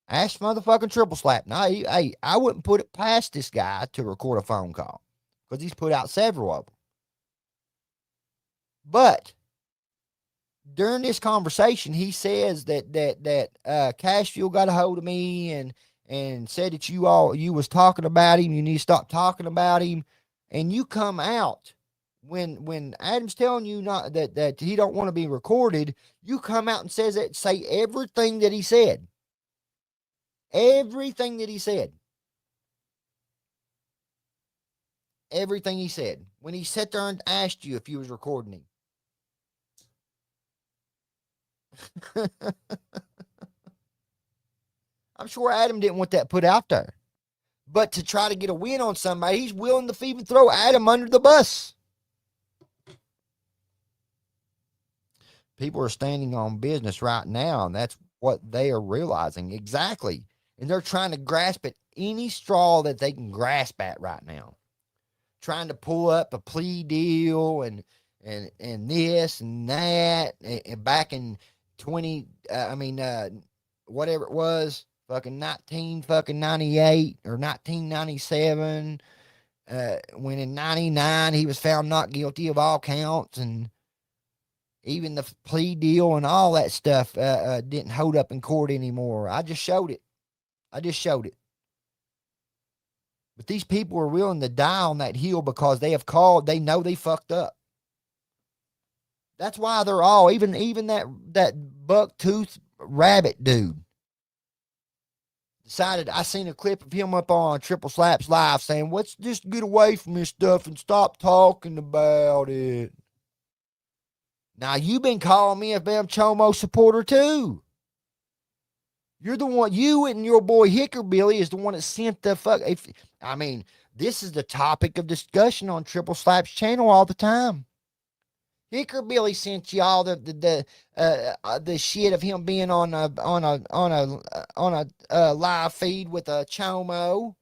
Asked motherfucking Triple Slap. No, I wouldn't put it past this guy to record a phone call because he's put out several of them. But during this conversation, he says that Cashfield got a hold of me and said that you was talking about him. You need to stop talking about him. And you come out when Adam's telling you not that he don't want to be recorded. You come out and say everything that he said. Everything that he said. Everything he said. When he sat there and asked you if you was recording him. I'm sure Adam didn't want that put out there. But to try to get a win on somebody, he's willing to even throw Adam under the bus. People are standing on business right now, and that's what they are realizing. Exactly. And they're trying to grasp at any straw that they can grasp at right now. Trying to pull up a plea deal and this and that. And back in whatever it was, fucking 1998 or 1997, when in 99 he was found not guilty of all counts, and even the plea deal and all that stuff didn't hold up in court anymore. I just showed it. But these people are willing to die on that hill because they know they fucked up. That's why they're all, even that buck-tooth rabbit dude decided. I seen a clip of him up on Triple Slap's live saying, let's just get away from this stuff and stop talking about it. Now, you've been calling me a damn Chomo supporter too. You're the one, you and your boy Hickerbilly is the one that sent the fuck. This is the topic of discussion on Triple Slap's channel all the time. Hickerbilly sent you all the shit of him being on a live feed with a Chomo.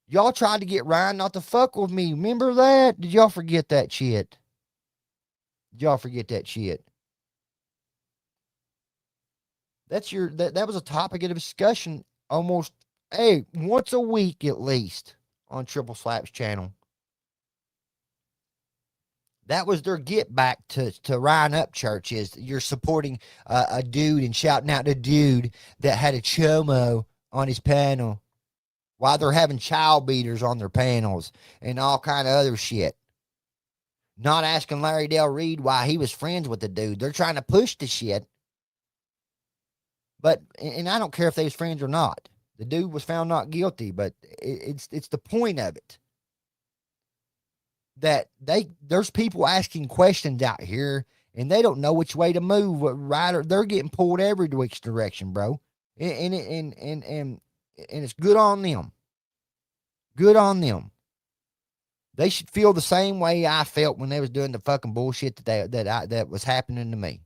Y'all tried to get Ryan not to fuck with me. Remember that? Did y'all forget that shit? Did y'all forget that shit? That was a topic of discussion almost once a week at least on Triple Slap's channel. That was their get back to Ryan Upchurch, is you're supporting a dude and shouting out the dude that had a chomo on his panel while they're having child beaters on their panels and all kind of other shit. Not asking Larry Del Reed why he was friends with the dude. They're trying to push the shit. But, and I don't care if they was friends or not. The dude was found not guilty, but it's the point of it. That there's people asking questions out here and they don't know which way to move. Right, or they're getting pulled every which direction, bro. And it's good on them. Good on them. They should feel the same way I felt when they was doing the fucking bullshit that was happening to me.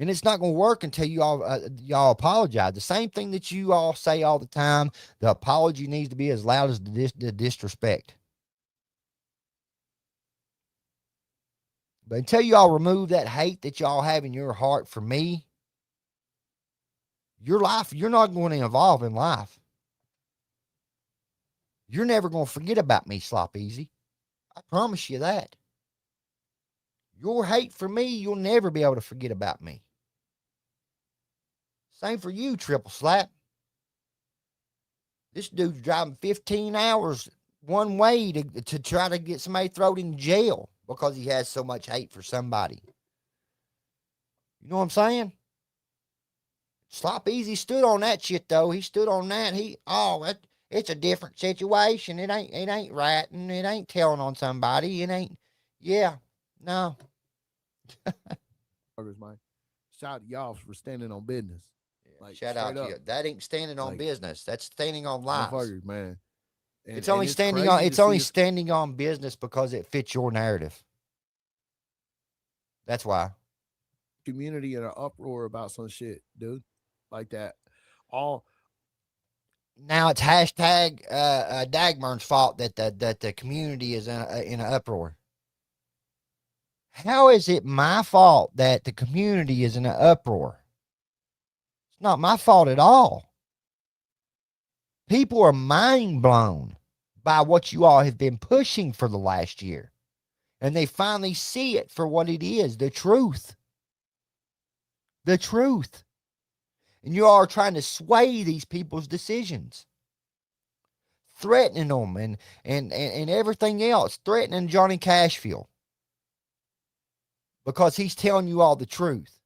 And it's not going to work until y'all apologize. The same thing that you all say all the time. The apology needs to be as loud as the disrespect. But until y'all remove that hate that y'all have in your heart for me, your life, you're not going to evolve in life. You're never going to forget about me, Slop Easy. I promise you that. Your hate for me, you'll never be able to forget about me. Same for you, Triple Slap. This dude's driving 15 hours one way to try to get somebody thrown in jail because he has so much hate for somebody. You know what I'm saying? Slop Easy stood on that shit, though. He stood on that. It's a different situation. It ain't ratting. It ain't telling on somebody. It ain't. Yeah, no. Shout out to y'all for standing on business. Like, shout out to you. That ain't standing on business. That's standing on lives, man. And, it's only standing on. It's only standing on business because it fits your narrative. That's why. Community in an uproar about some shit, dude, like that. Now it's hashtag Dagmern's fault that the community is in an uproar. How is it my fault that the community is in an uproar? It's not my fault at all. People are mind blown by what you all have been pushing for the last year. And they finally see it for what it is, the truth. The truth. And you all are trying to sway these people's decisions. Threatening them and everything else. Threatening Johnny Cashfield. Because he's telling you all the truth.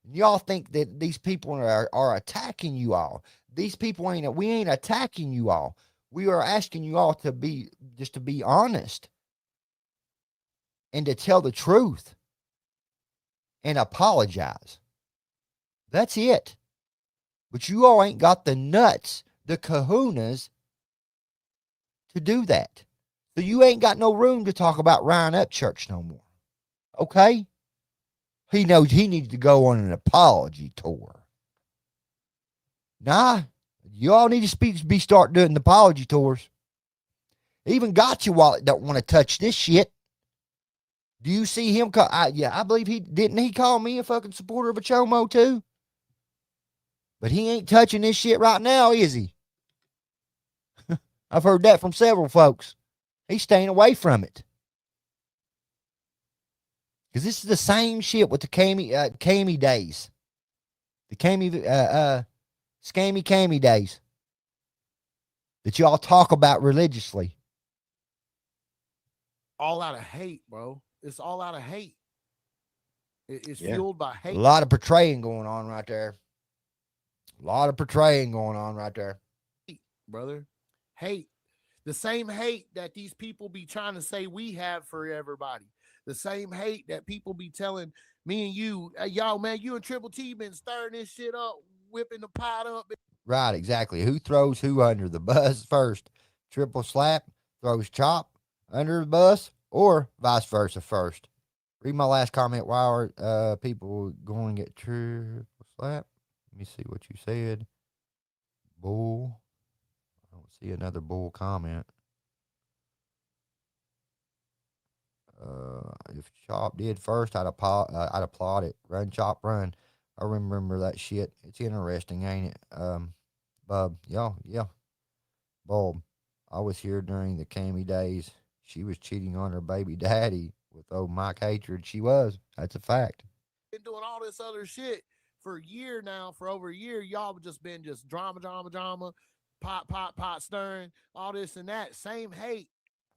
And y'all think that these people are attacking you all. These people we ain't attacking you all. We are asking you all to be honest. And to tell the truth. And apologize. That's it. But you all ain't got the nuts, the kahunas, to do that. So you ain't got no room to talk about Ryan Upchurch no more. Okay? He knows he needs to go on an apology tour. Nah, you all need to start doing the apology tours. Even Gotcha Wallet don't want to touch this shit. Do you see him? I believe he call me a fucking supporter of a chomo too? But he ain't touching this shit right now, is he? I've heard that from several folks. He's staying away from it. Because this is the same shit with the Kami days. The scammy Kami days. That y'all talk about religiously. All out of hate, bro. It's all out of hate. It's fueled by hate. A lot of portraying going on right there. Brother. Hate. The same hate that these people be trying to say we have for everybody. The same hate that people be telling me and you, y'all, man, you and Triple T been stirring this shit up, whipping the pot up. Right, exactly. Who throws who under the bus first? Triple Slap throws Chop under the bus, or vice versa first. Read my last comment. Why are people going at Triple Slap? Let me see what you said. Bull. I don't see another bull comment. If Chop did first, I'd applaud it. Run, Chop, run. I remember that shit. It's interesting, ain't it? Bub, yeah. Bulb. I was here during the Cammy days. She was cheating on her baby daddy with old Mike Hatred. She was. That's a fact. Been doing all this other shit for a year now, for over a year. Y'all have just been just drama, pot stirring, all this and that. Same hate.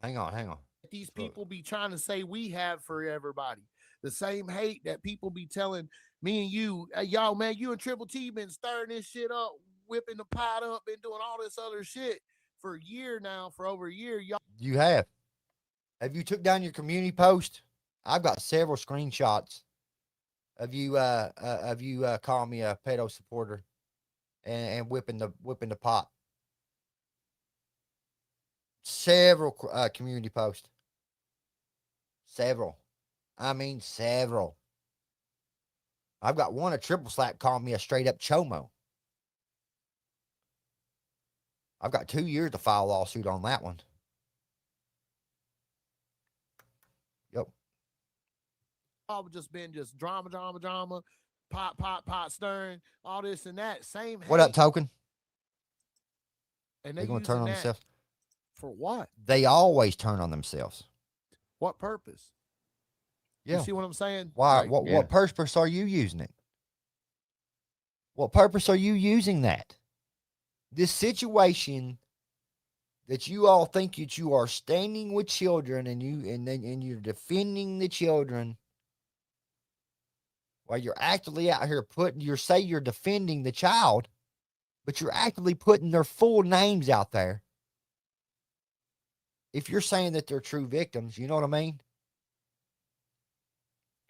Hang on. These people be trying to say we have for everybody. The same hate that people be telling me and you, hey, y'all, man, you and Triple T been stirring this shit up, whipping the pot up, been doing all this other shit for a year now, for over a year. Y'all, You have. Have you took down your community post? I've got several screenshots of you calling me a pedo supporter and whipping the pot. Several community posts. Several. I mean several. I've got one, a triple slap, calling me a straight up chomo. I've got 2 years to file a lawsuit on that one. Yep. I've just been just drama, pot stirring, all this and that. Same hate. What up, Token? And they're going to turn on themselves. For what? They always turn on themselves. What purpose? Yeah. You see what I'm saying? Why? Like, what purpose are you using it? What purpose are you using that? This situation that you all think that you are standing with children and you're defending the children while you're actively out here you say you're defending the child, but you're actively putting their full names out there. If you're saying that they're true victims, you know what I mean?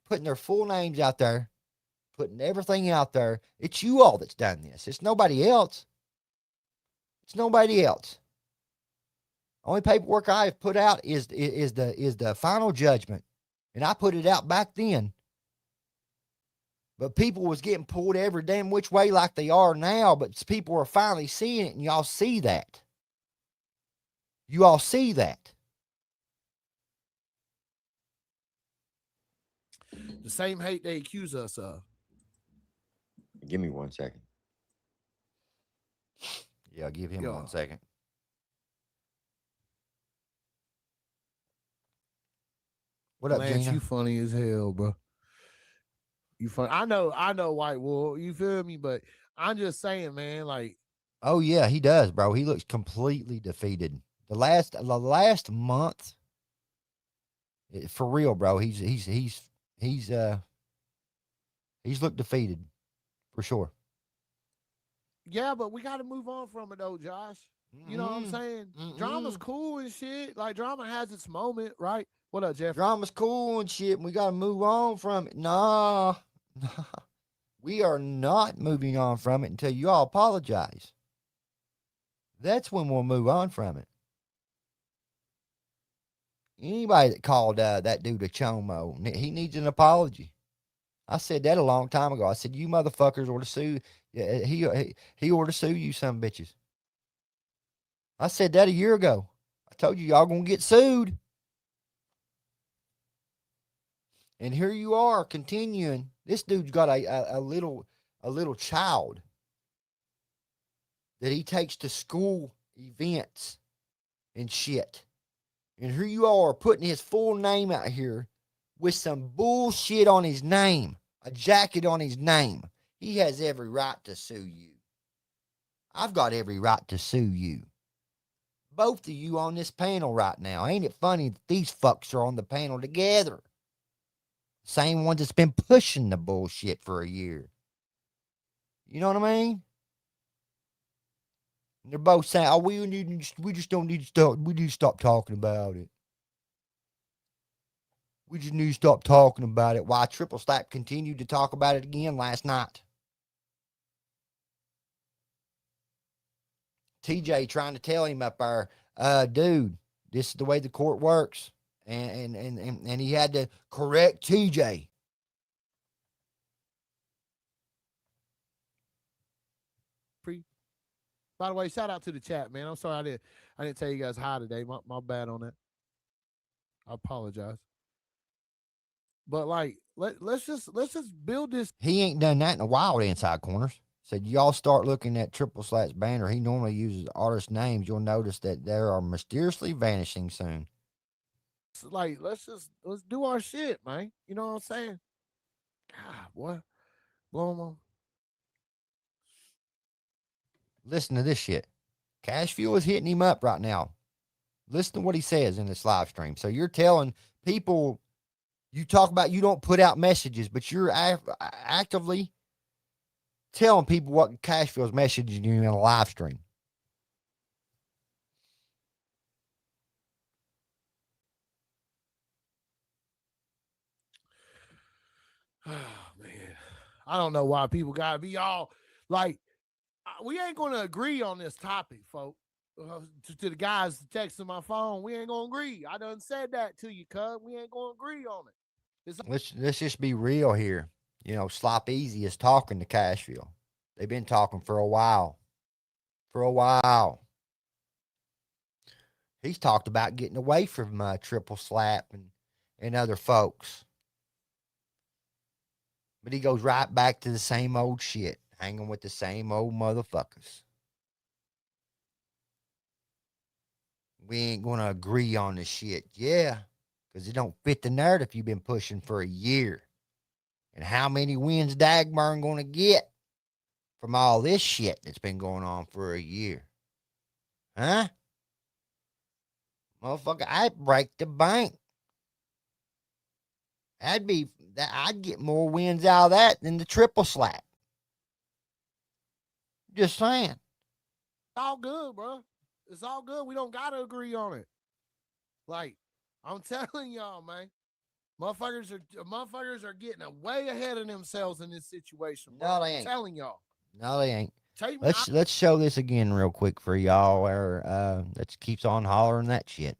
Putting their full names out there, putting everything out there. It's you all that's done this. It's nobody else. It's nobody else. Only paperwork I have put out is the final judgment, and I put it out back then. But people was getting pulled every damn which way like they are now. But people are finally seeing it, and y'all see that. You all see that. The same hate they accuse us of. Give me 1 second. Yeah, give him 1 second. What up, Lance, Gina? you funny as hell, bro. You funny. I know, White Wolf. You feel me? But I'm just saying, man, like. Oh yeah, he does, bro. He looks completely defeated. The last month, for real, bro. He's looked defeated, for sure. Yeah, but we got to move on from it, though, Josh. You know what I'm saying? Drama's cool and shit. Like, drama has its moment, right? What up, Jeff? Drama's cool and shit. And we got to move on from it. Nah. We are not moving on from it until you all apologize. That's when we'll move on from it. Anybody that called that dude a chomo, he needs an apology. I said that a long time ago. I said, you motherfuckers ought to sue. Yeah, he ought to sue you some bitches. I said that a year ago. I told you y'all gonna get sued. And here you are continuing. This dude's got a little child that he takes to school events and shit. And here you are putting his full name out here with some bullshit on his name, a jacket on his name. He has every right to sue you. I've got every right to sue you. Both of you on this panel right now. Ain't it funny that these fucks are on the panel together? Same ones that's been pushing the bullshit for a year. You know what I mean? And they're both saying, "Oh, we just don't need to stop. We need to stop talking about it. We just need to stop talking about it." Why Triple Slap continued to talk about it again last night. TJ trying to tell him up there, dude, this is the way the court works. And he had to correct TJ. By the way, shout out to the chat, man. I'm sorry I didn't tell you guys hi today. My bad on that. I apologize. But like, let's just build this. He ain't done that in a while with Inside Corners. Said y'all start looking at Triple Slats banner. He normally uses artist names. You'll notice that they are mysteriously vanishing soon. Like, let's do our shit, man. You know what I'm saying? God, boy, blow 'em on. Listen to this shit. Cash Fuel is hitting him up right now. Listen to what he says in this live stream. So you're telling people, you talk about you don't put out messages, but you're actively telling people what Cash Fuel's messaging you in a live stream. Oh, man. I don't know why people got to be all like, we ain't going to agree on this topic, folks. To the guys texting my phone, we ain't going to agree. I done said that to you, cuz. We ain't going to agree on it. Let's just be real here. You know, Slop Easy is talking to Cash Fuel. They've been talking for a while. He's talked about getting away from Triple Slap and other folks. But he goes right back to the same old shit, hanging with the same old motherfuckers. We ain't going to agree on this shit. Yeah, because it don't fit the narrative you've been pushing for a year. And how many wins Dagburn going to get from all this shit that's been going on for a year? Huh? Motherfucker, I'd break the bank. I'd get more wins out of that than the Triple Slap. Just saying. It's all good, bro. It's all good. We don't gotta agree on it. Like, I'm telling y'all, man. Motherfuckers are getting way ahead of themselves in this situation, bro. No, they ain't. I'm telling y'all. No, they ain't. Let's show this again real quick for y'all that keeps on hollering that shit.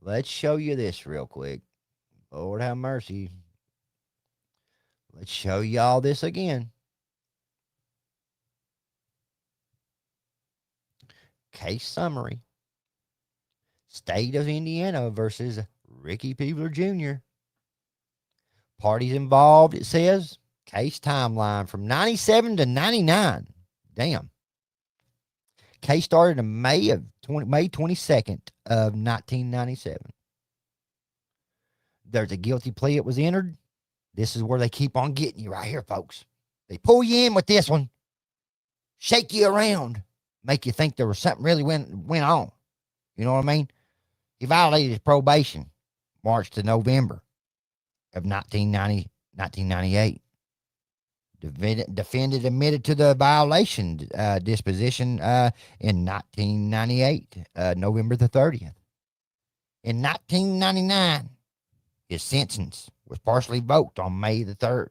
Let's show you this real quick. Lord have mercy. Let's show y'all this again. Case summary. State of Indiana versus Ricky Peebler Jr. Parties involved, it says. Case timeline from 97 to 99. Damn. Case started in May 22nd of 1997. There's a guilty plea that was entered. This is where they keep on getting you right here, folks. They pull you in with this one, shake you around, make you think there was something really went on. You know what I mean? He violated his probation March to November of 1998. Defendant admitted to the violation disposition in 1998, November the 30th. In 1999, his sentence was partially revoked on May the 3rd.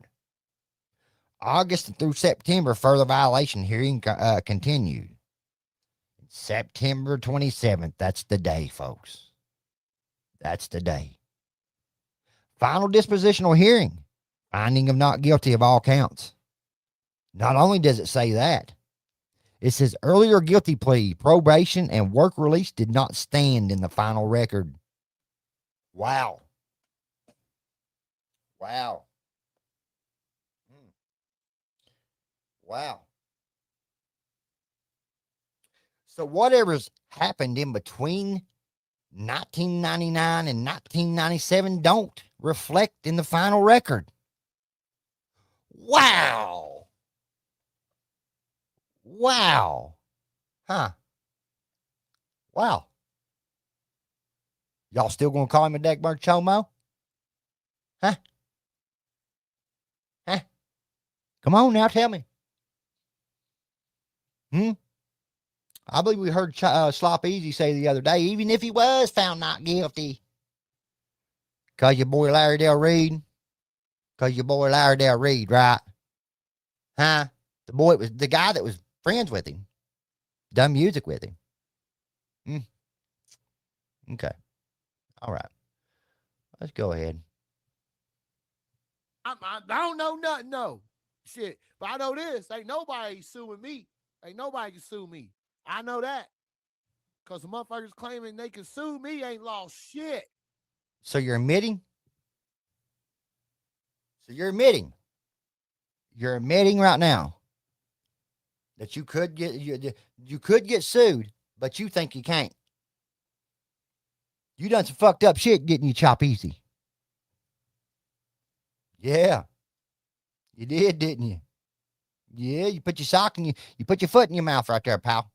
August through September, further violation hearing continued. September 27th, that's the day, folks. That's the day. Final dispositional hearing, finding of not guilty of all counts. Not only does it say that, it says earlier guilty plea, probation, and work release did not stand in the final record. Wow. Wow. Wow. So whatever's happened in between 1999 and 1997 don't reflect in the final record. Wow. Wow. Huh. Wow. Y'all still gonna call him a Dagburn Chomo? Huh? Huh? Come on now, tell me. I believe we heard Slop Easy say the other day, even if he was found not guilty, cause your boy Larry Del Reed, right? Huh? The guy that was friends with him, done music with him. Okay. All right. Let's go ahead. I don't know nothing, no. Shit. But I know this. Ain't nobody suing me. Ain't nobody can sue me. I know that. Because the motherfuckers claiming they can sue me ain't lost shit. So you're admitting? So you're admitting right now that you could get sued, but you think you can't. You done some fucked up shit getting you chop easy. Yeah, you did, didn't you? Yeah, you put your sock in you put your foot in your mouth right there, pal.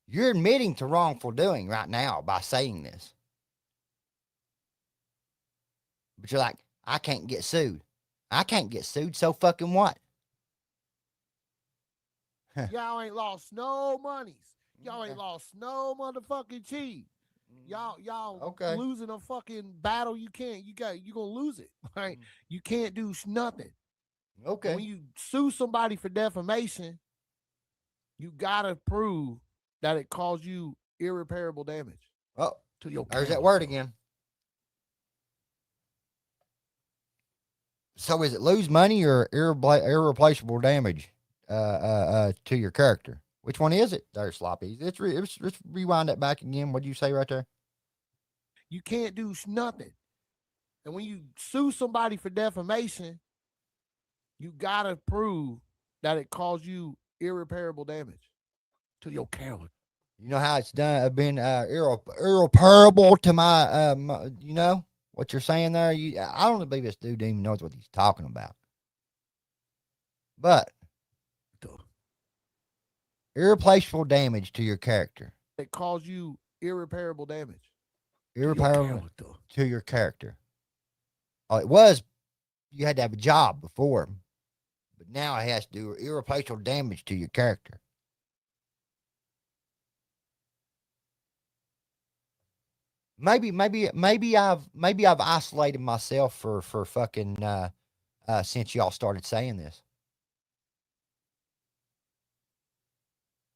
You're admitting to wrongful doing right now by saying this. But you're like, I can't get sued. I can't get sued, so fucking what? Y'all ain't lost no monies. Y'all ain't lost no motherfucking cheese. Y'all okay. losing a fucking battle. You gonna lose it. Right? You can't do nothing. Okay. And when you sue somebody for defamation, you gotta prove that it caused you irreparable damage. Oh, to your there's that word again. So is it lose money or irreplaceable damage to your character? Which one is it? There, Sloppy. Let's rewind that back again. What did you say right there? You can't do nothing. And when you sue somebody for defamation, you gotta prove that it caused you irreparable damage to your character. You know how it's done, been irreparable to my, you know what you're saying there? I don't believe this dude even knows what he's talking about. But irreplaceable damage to your character. It caused you irreparable damage. Irreparable to your character. Oh, it was, you had to have a job before, but now it has to do irreplaceable damage to your character. Maybe I've isolated myself for fucking since y'all started saying this.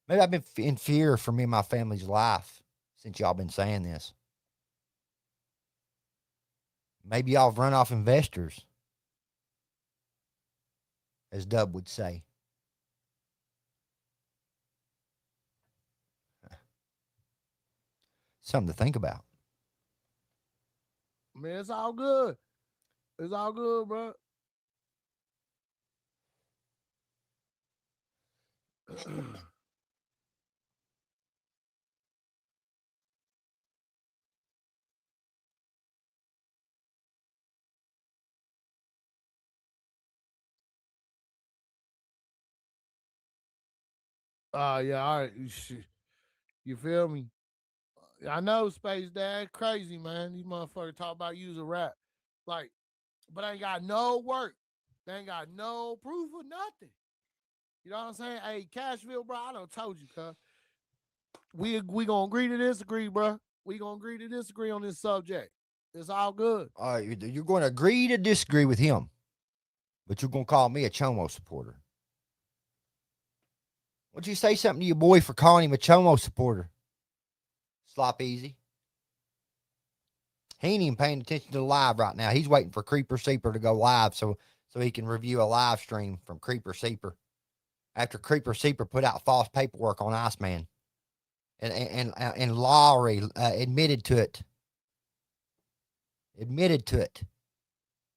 Maybe I've been in fear for me and my family's life since y'all been saying this. Maybe y'all have run off investors, as Dub would say. Something to think about. Man, it's all good. It's all good, bro. Yeah, all right. You feel me? I know, Space Dad, crazy, man. These motherfuckers talk about using rap. Like, but ain't got no work. They ain't got no proof or nothing. You know what I'm saying? Hey, Cashville, bro, I done told you, cuz. We gonna agree to disagree, bro. We gonna agree to disagree on this subject. It's all good. All right, you're going to agree to disagree with him, but you're going to call me a Chomo supporter. What'd you say something to your boy for calling him a Chomo supporter? Slop easy. He ain't even paying attention to the live right now. He's waiting for Creeper Seeper to go live so he can review a live stream from Creeper Seeper after Creeper Seeper put out false paperwork on Iceman. And Lowry admitted to it.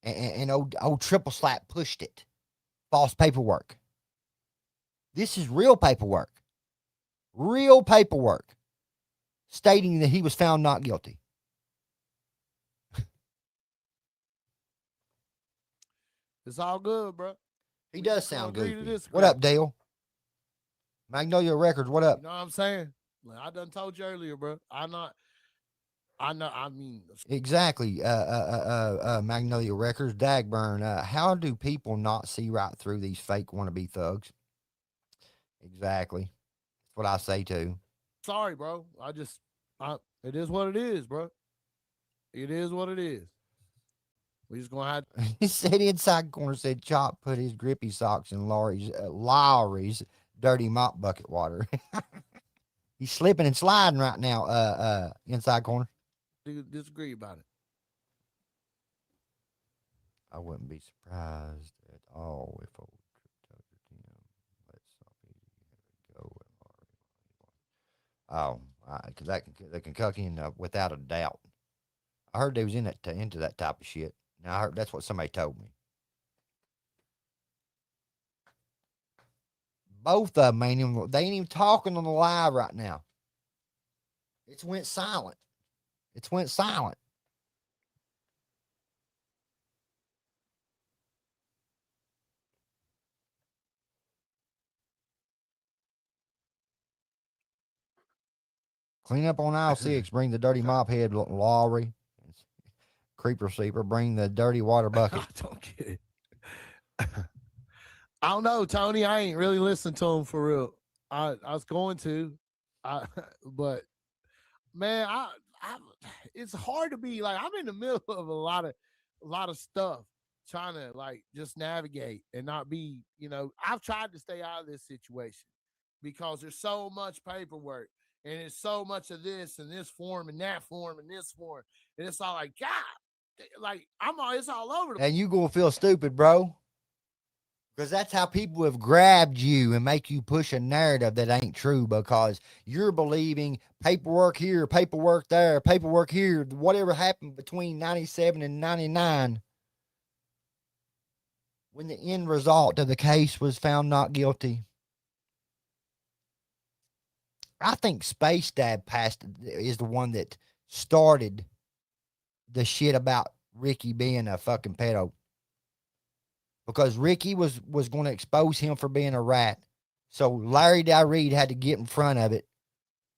And old Triple Slap pushed it. False paperwork. This is real paperwork. Real paperwork stating that he was found not guilty. It's all good, bro. He does sound good. What up, Dale? Magnolia Records, what up? You know what I'm saying? Like I done told you earlier, bro. I mean exactly. Magnolia Records, Dagburn. How do people not see right through these fake wannabe thugs? Exactly. That's what I say too. Sorry, bro. It is what it is, bro. It is what it is. We just gonna have. He said inside corner said Chop put his grippy socks in Lowry's dirty mop bucket water. He's slipping and sliding right now. Inside corner. Disagree about it. I wouldn't be surprised at all if old Trip Tucker let something go. Oh, because that Kentuckian, without a doubt. I heard they was into that type of shit. I heard that's what somebody told me. Both of them they ain't even talking on the live right now. It's went silent. It's went silent. Clean up on aisle 6. Bring the dirty mop head, Lowry. Creeper Sleeper. Bring the dirty water bucket. I don't get it. I don't know, Tony. I ain't really listened to him for real. I was going to, but man, it's hard to be like, I'm in the middle of a lot of stuff, trying to like just navigate and not be, I've tried to stay out of this situation because there's so much paperwork and it's so much of this and this form and that form and this form, and it's all like, God, like it's all over. And you gonna feel stupid, bro. Because that's how people have grabbed you and make you push a narrative that ain't true, because you're believing paperwork here, paperwork there, paperwork here, whatever happened between 97 and 99 when the end result of the case was found not guilty. I think Space Dad is the one that started the shit about Ricky being a fucking pedo. Because Ricky was going to expose him for being a rat. So Larry Reed had to get in front of it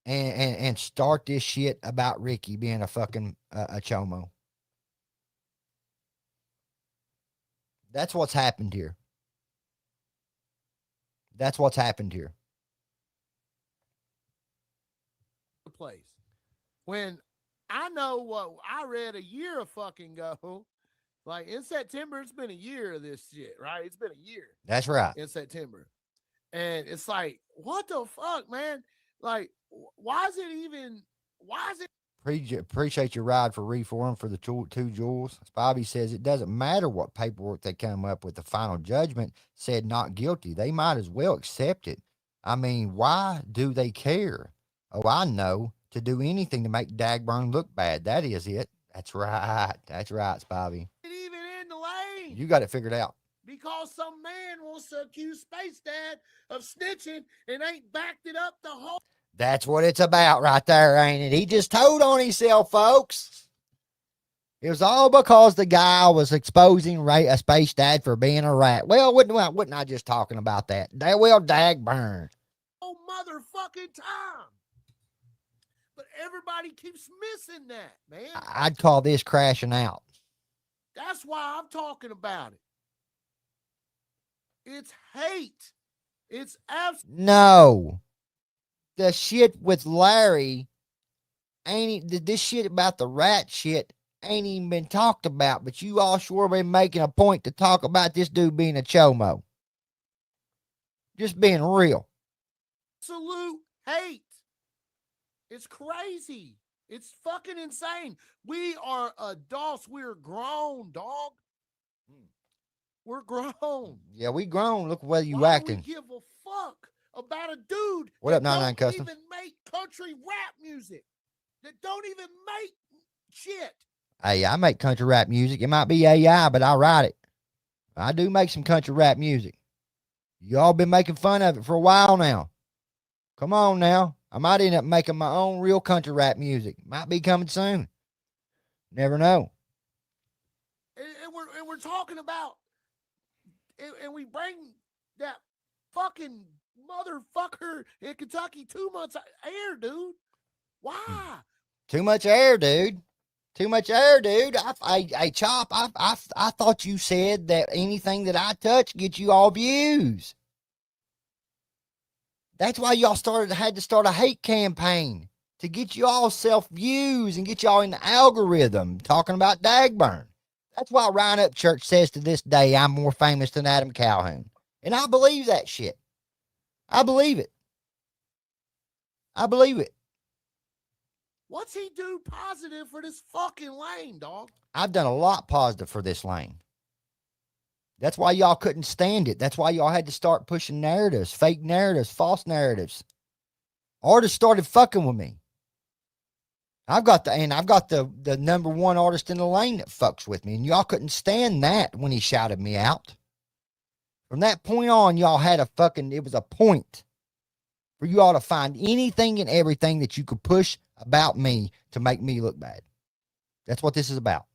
and start this shit about Ricky being a fucking a chomo. That's what's happened here. That's what's happened here. Place. When I know what I read a year of fucking go, like in September, it's been a year of this shit, right? It's been a year. That's right. In September. And it's like, what the fuck, man? Like, why is it? Appreciate your ride for Reform for the 2 jewels. Bobby says it doesn't matter what paperwork they come up with. The final judgment said not guilty. They might as well accept it. I mean, why do they care? Oh, I know. To do anything to make Dagburn look bad. That is it. That's right. That's right, Bobby. Even in the lane. You got it figured out. Because some man wants to accuse Space Dad of snitching and ain't backed it up the whole. That's what it's about right there, ain't it? He just told on himself, folks. It was all because the guy was exposing a Space Dad for being a rat. Well, wasn't I just talking about that? Well, Dagburn. Oh, motherfucking time. But everybody keeps missing that, man. I'd call this crashing out. That's why I'm talking about it. It's hate. It's no. The shit with Larry this shit about the rat shit ain't even been talked about, but you all sure been making a point to talk about this dude being a chomo. Just being real. Absolute hate. It's crazy. It's fucking insane. We are adults. We're grown, dog. We're grown. Yeah, we grown. Look whether you Why acting. Do we give a fuck about a dude what up, 99 Custom? That don't even make country rap music. That don't even make shit. Hey, I make country rap music. It might be AI, but I write it. I do make some country rap music. Y'all been making fun of it for a while now. Come on now. I might end up making my own real country rap music. Might be coming soon. Never know. And we're talking about, and we bring that fucking motherfucker in Kentucky 2 months air, dude. Why? Too much air, dude. Too much air, dude. I Chop, I thought you said that anything that I touch gets you all views. That's why y'all had to start a hate campaign to get you all self-views and get y'all in the algorithm talking about Dagburn. That's why Ryan Upchurch says to this day, I'm more famous than Adam Calhoun. And I believe that shit. I believe it. I believe it. What's he do positive for this fucking lane, dog? I've done a lot positive for this lane. That's why y'all couldn't stand it. That's why y'all had to start pushing narratives, fake narratives, false narratives. Artists started fucking with me. I've got the number one artist in the lane that fucks with me, and y'all couldn't stand that when he shouted me out. From that point on, y'all had it was a point for you all to find anything and everything that you could push about me to make me look bad. That's what this is about.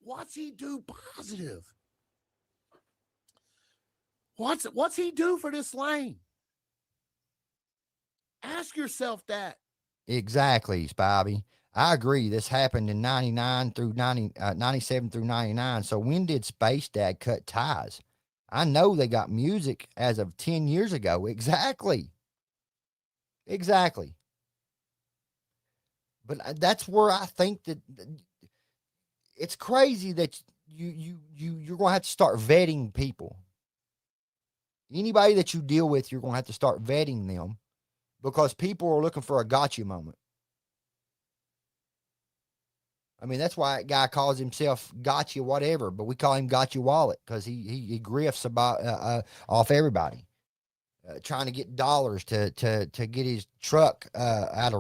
What's he do positive? What's he do for this lane? Ask yourself that. Exactly, Spivey. I agree. This happened in 99 through 97 through 99. So when did Space Dad cut ties? I know they got music as of 10 years ago. Exactly. But that's where I think that it's crazy that you're going to have to start vetting people. Anybody that you deal with, you're going to have to start vetting them because people are looking for a gotcha moment. I mean, that's why that guy calls himself Gotcha whatever, but we call him Gotcha Wallet because he grifts about off everybody, trying to get dollars to get his truck out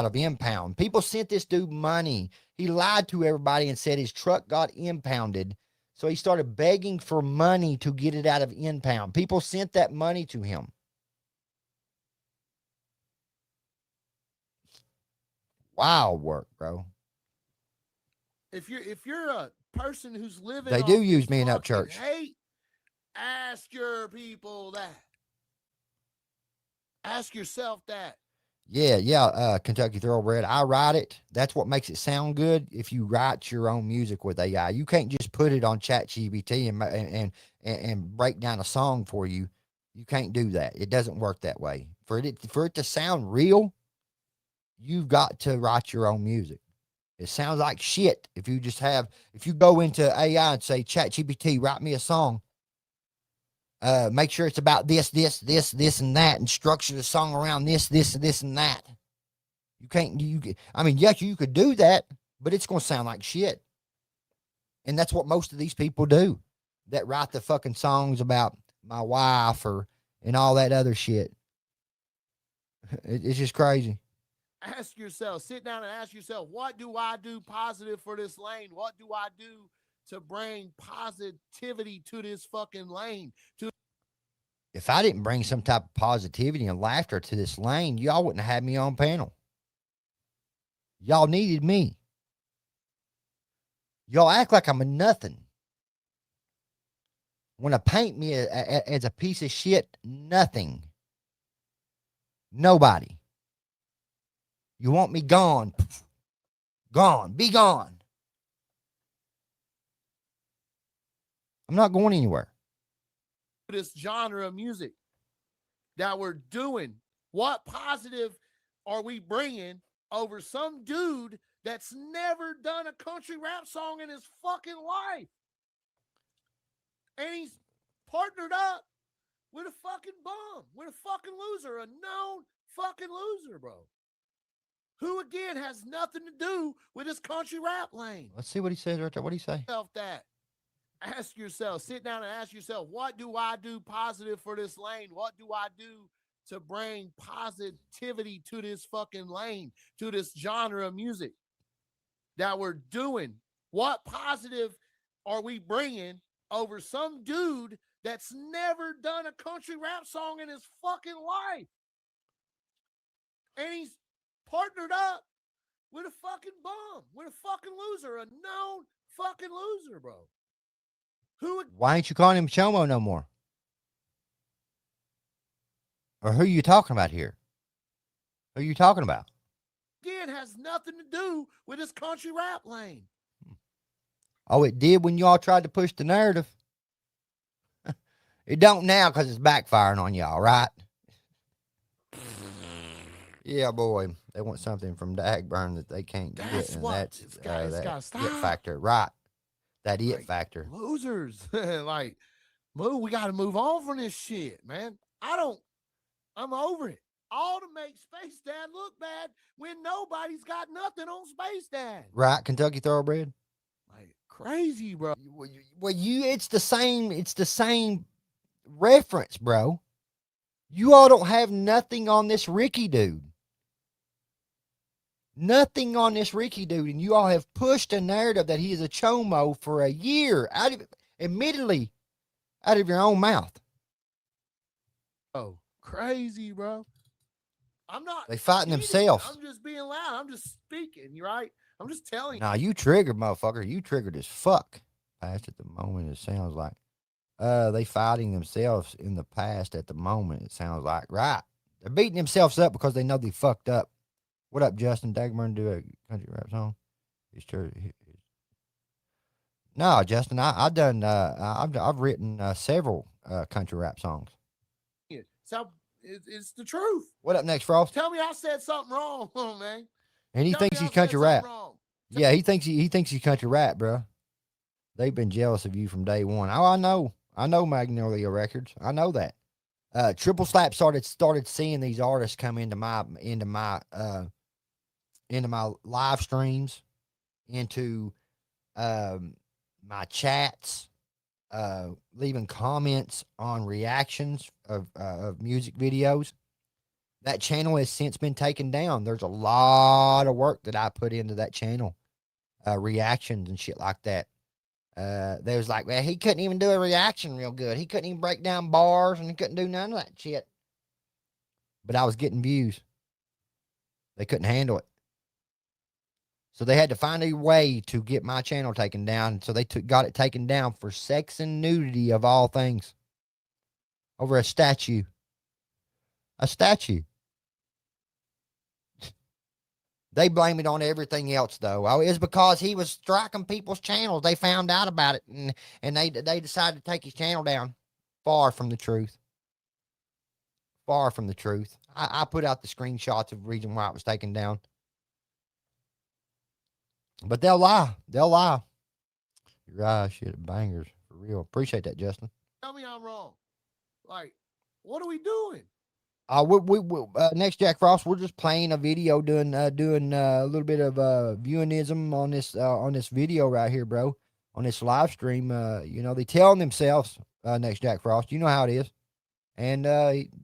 of impound. People sent this dude money. He lied to everybody and said his truck got impounded, so he started begging for money to get it out of impound. People sent that money to him. Wild work, bro. If you're a person who's living, they do use me in up church. Hate, ask your people that. Ask yourself that. Yeah. Kentucky Thoroughbred. I write it. That's what makes it sound good. If you write your own music with AI, you can't just put it on ChatGPT and break down a song for you. You can't do that. It doesn't work that way. For it to sound real, you've got to write your own music. It sounds like shit if you go into AI and say, ChatGPT, write me a song. Make sure it's about this, and that, and structure the song around this, and that. Yes, you could do that, but it's going to sound like shit. And that's what most of these people do that write the fucking songs about my wife and all that other shit. It's just crazy. Ask yourself, sit down and ask yourself, what do I do positive for this lane? What do I do to bring positivity to this fucking lane? If I didn't bring some type of positivity and laughter to this lane, y'all wouldn't have had me on panel. Y'all needed me. Y'all act like I'm a nothing. Want to paint me as a piece of shit? Nothing. Nobody. You want me gone? Gone. Be gone. I'm not going anywhere. This genre of music that we're doing, what positive are we bringing over some dude that's never done a country rap song in his fucking life? And he's partnered up with a fucking bum, with a fucking loser, a known fucking loser, bro. Who again has nothing to do with his country rap lane. Let's see what he says right there. What do you say? That. Ask yourself, sit down and ask yourself, what do I do positive for this lane? What do I do to bring positivity to this fucking lane, to this genre of music that we're doing? What positive are we bringing over some dude that's never done a country rap song in his fucking life? And he's partnered up with a fucking bum, with a fucking loser, a known fucking loser, bro. Why ain't you calling him Chomo no more? Or who are you talking about here? Who are you talking about? Again, has nothing to do with this country rap lane. Oh, it did when y'all tried to push the narrative. It don't now because it's backfiring on y'all, right? Yeah, boy. They want something from Dagburn that they can't get. And that's that it factor, right? That it factor. Losers. Like, we got to move on from this shit, man. I'm over it. All to make Space Dad look bad when nobody's got nothing on Space Dad. Right, Kentucky Thoroughbred? Like, crazy, bro. Well, it's the same reference, bro. You all don't have nothing on this Ricky dude. Nothing on this Ricky dude, and you all have pushed a narrative that he is a chomo for a year, admittedly, out of your own mouth. Oh, crazy, bro. I'm not. They fighting cheating. themselves. I'm just being loud. I'm just speaking. You right? I'm just telling you. Nah, you triggered, motherfucker. You triggered as fuck. Past at the moment, it sounds like. They fighting themselves in the past at the moment, it sounds like. Right. They're beating themselves up because they know they fucked up. What up, Justin? Dagmar do a country rap song? It's true. No, Justin, I've done. I've written several country rap songs. It's the truth. What up next, Frost? Tell me I said something wrong, man. And he thinks he's country rap. Yeah, he thinks he's country rap, bro. They've been jealous of you from day one. Oh, I know Magnolia Records. I know that. Triple Slap started seeing these artists come into my live streams, into my chats, leaving comments on reactions of music videos. That channel has since been taken down. There's a lot of work that I put into that channel, reactions and shit like that. They was like, well, he couldn't even do a reaction real good. He couldn't even break down bars, and he couldn't do none of that shit. But I was getting views. They couldn't handle it. So they had to find a way to get my channel taken down. So they got it taken down for sex and nudity of all things. Over a statue. A statue. They blame it on everything else, though. Oh, it's because he was striking people's channels. They found out about it, and they decided to take his channel down. Far from the truth. Far from the truth. I put out the screenshots of the reason why it was taken down. But they'll lie. They'll lie. You're right. Shit, bangers. For real. Appreciate that, Justin. Tell me I'm wrong. Like, what are we doing? Next Jack Frost, we're just playing a video, doing a little bit of viewingism on this video right here, bro. On this live stream, they telling themselves, next Jack Frost, you know how it is, and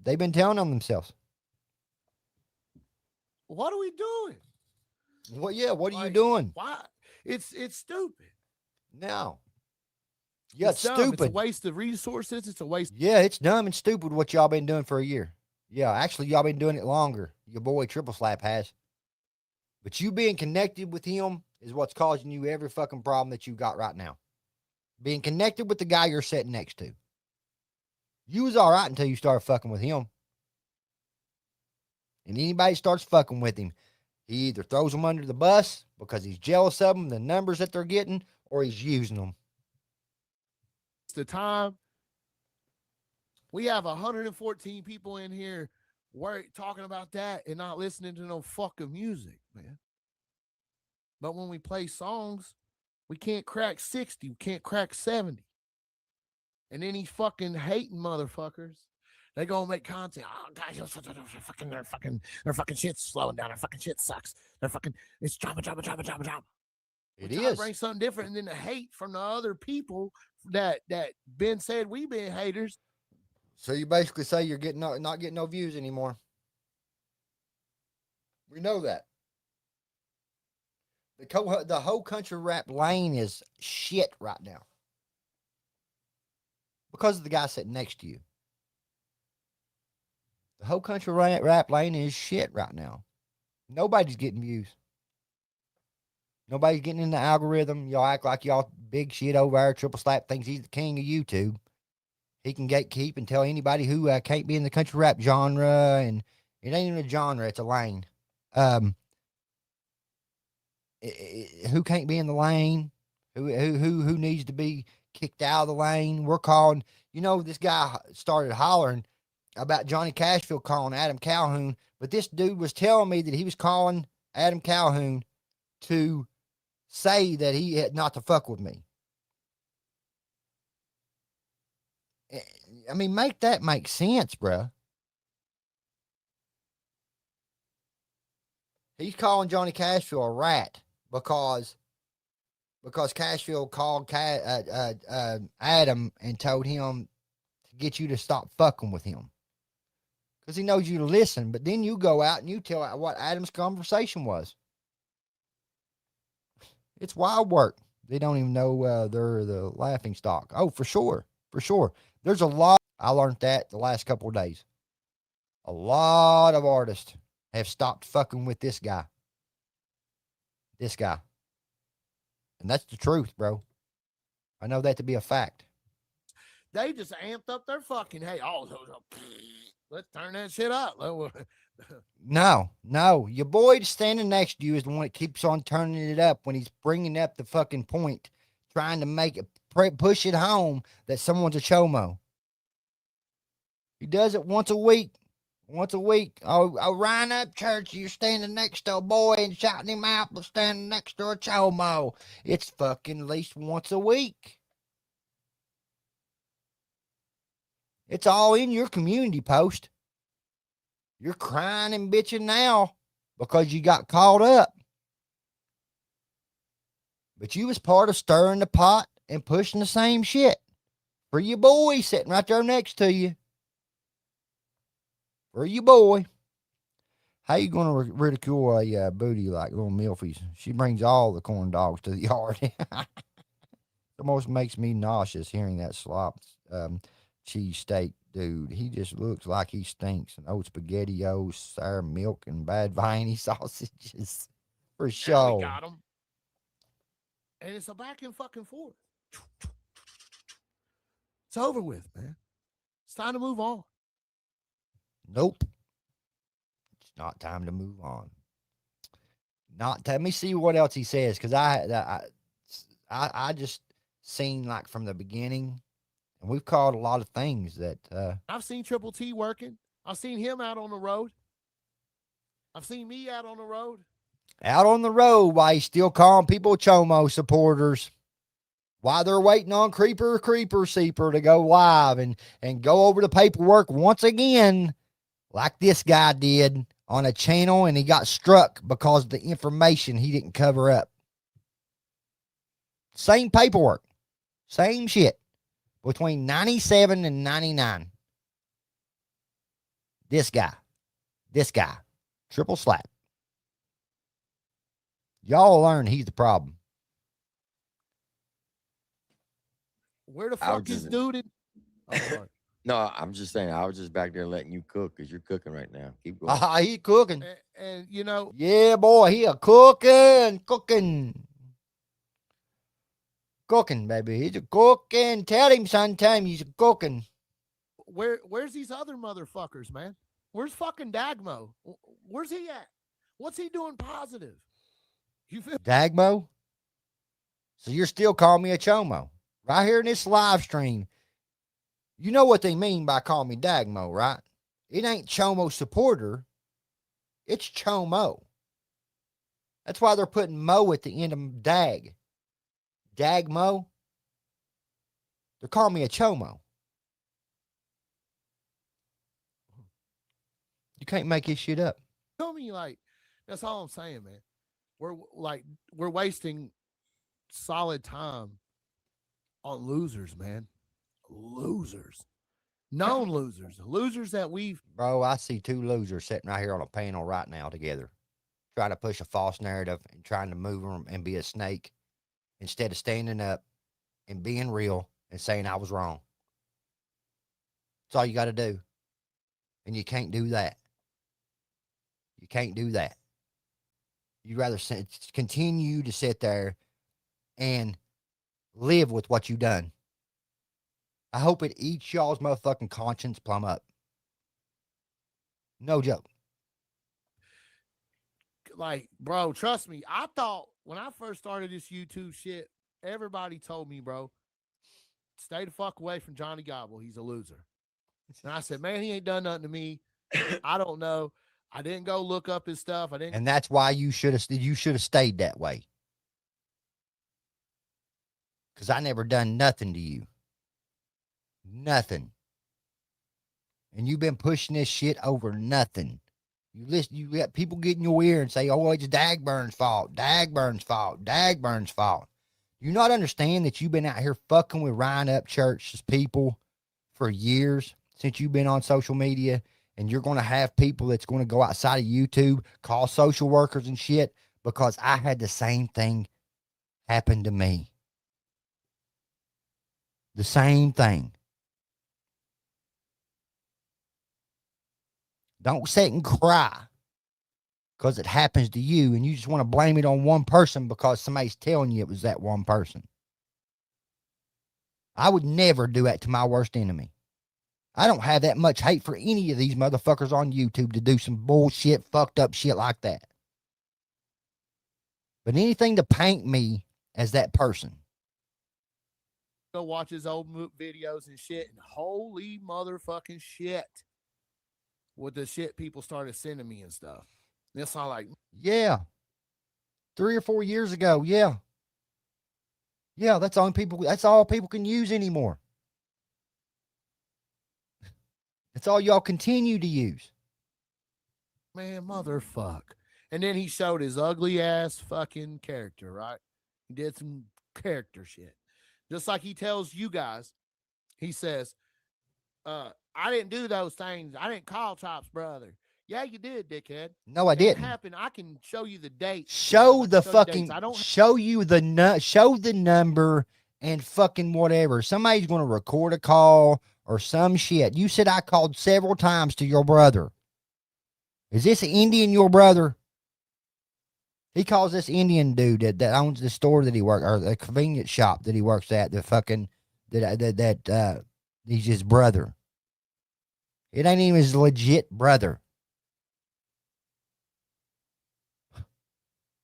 they've been telling on themselves. What are we doing? Well, yeah, what are you doing? Why? It's stupid. No. Yeah, it's dumb. stupid. It's a waste of resources. It's a waste. Yeah, it's dumb and stupid what y'all been doing for a year. Yeah, actually, y'all been doing it longer. Your boy Triple Slap has. But you being connected with him is what's causing you every fucking problem that you got right now. Being connected with the guy you're sitting next to. You was all right until you started fucking with him. And anybody starts fucking with him, he either throws them under the bus because he's jealous of them, the numbers that they're getting, or he's using them. It's the time. We have 114 people in here talking about that and not listening to no fucking music, man. But when we play songs, we can't crack 60. We can't crack 70. And then these fucking hating motherfuckers, they gonna make content. Oh, guys, their fucking shit's slowing down. Their fucking shit sucks. It's drama. It is. Bring something different, and then the hate from the other people that Ben said we been haters. So you basically say you're not getting no views anymore. We know that. The whole country rap lane is shit right now. Because of the guy sitting next to you. The whole country rap lane is shit right now. Nobody's getting views. Nobody's getting in the algorithm. Y'all act like y'all big shit over there. Triple Slap thinks he's the king of YouTube. He can gatekeep and tell anybody who can't be in the country rap genre, and it ain't even a genre; it's a lane. Who can't be in the lane? Who needs to be kicked out of the lane? We're calling. This guy started hollering about Johnny Cashville calling Adam Calhoun, but this dude was telling me that he was calling Adam Calhoun to say that he had not to fuck with me. I mean, make that make sense, bruh. He's calling Johnny Cashville a rat because Cashville called Adam and told him to get you to stop fucking with him. Because he knows you to listen, but then you go out and you tell what Adam's conversation was. It's wild work. They don't even know they're the laughing stock. Oh, for sure. For sure. There's a lot. I learned that the last couple of days. A lot of artists have stopped fucking with this guy. This guy. And that's the truth, bro. I know that to be a fact. They just amped up their fucking, hey, let's turn that shit up. No. Your boy standing next to you is the one that keeps on turning it up when he's bringing up the fucking point, trying to make it, push it home that someone's a chomo. He does it once a week. Once a week. Oh, Ryan up church, you're standing next to a boy and shouting him out for standing next to a chomo. It's fucking at least once a week. It's all in your community post. You're crying and bitching now because you got caught up. But you was part of stirring the pot and pushing the same shit for your boy sitting right there next to you. For your boy. How you going to ridicule a booty like little Milfie's? She brings all the corn dogs to the yard. It almost makes me nauseous hearing that slop cheese steak dude. He just looks like he stinks. And old SpaghettiOs, sour milk, and bad viney sausages. For sure. We got him. And it's a back and fucking forth. It's over with, man. It's time to move on. Nope. It's not time to move on. Let me see what else he says, because I just seen like from the beginning, and we've called a lot of things that I've seen Triple T working. I've seen him out on the road. I've seen me out on the road. Out on the road, why he's still calling people Chomo supporters. Why they're waiting on Creeper Seeper to go live and go over the paperwork once again, like this guy did on a channel, and he got struck because of the information he didn't cover up. Same paperwork. Same shit. Between 97 and 99. This guy. Triple slap. Y'all learn he's the problem. Where the fuck is dude? No, I'm just saying, I was just back there letting you cook because you're cooking right now. Keep going. He cooking. And you know. Yeah, boy, he a cooking. Cooking, baby. He's a cooking. Tell him sometime he's a cooking. Where's these other motherfuckers, man? Where's fucking Dagmo? Where's he at? What's he doing positive? You feel Dagmo? So you're still calling me a chomo? Right here in this live stream. You know what they mean by calling me Dagmo, right? It ain't chomo supporter. It's chomo. That's why they're putting mo at the end of dag. Dagmo. They're calling me a chomo. You can't make this shit up. Tell me, like, that's all I'm saying, man. We're wasting solid time on losers, man. Losers. Known losers. Losers that we've... Bro, I see two losers sitting right here on a panel right now together, trying to push a false narrative and trying to move them and be a snake instead of standing up and being real and saying I was wrong. That's all you got to do. And you can't do that. You can't do that. You'd rather continue to sit there and live with what you've done. I hope it eats y'all's motherfucking conscience plumb up. No joke. Like, bro, trust me. I thought when I first started this YouTube shit, everybody told me, bro, stay the fuck away from Johnny Gobble. He's a loser. And I said, man, he ain't done nothing to me. I don't know. I didn't go look up his stuff. And that's why you should have stayed that way. Because I never done nothing to you. Nothing. And you've been pushing this shit over nothing. You got people get in your ear and say, oh, it's Dagburn's fault. Dagburn's fault. You not understand that you've been out here fucking with Ryan Upchurch's people for years since you've been on social media, and you're going to have people that's going to go outside of YouTube, call social workers and shit, because I had the same thing happened to me. The same thing. Don't sit and cry because it happens to you and you just want to blame it on one person because somebody's telling you it was that one person. I would never do that to my worst enemy. I don't have that much hate for any of these motherfuckers on YouTube to do some bullshit, fucked up shit like that. But anything to paint me as that person. Go watch his old videos and shit, and holy motherfucking shit. With the shit people started sending me and stuff. It's all like, yeah, 3 or 4 years ago, yeah, that's all people can use anymore. That's all y'all continue to use. Man, motherfuck. And then he showed his ugly ass fucking character, right? He did some character shit. Just like he tells you guys, he says, I didn't do those things. I didn't call Chop's brother. Yeah, you did, dickhead. No, I didn't. It happened. I can show you the date. Show the fucking. Show the number and fucking whatever. Somebody's going to record a call or some shit. You said I called several times to your brother. Is this an Indian your brother? He calls this Indian dude that owns the store that he works, or the convenience shop that he works at, the fucking that he's his brother. It ain't even his legit brother.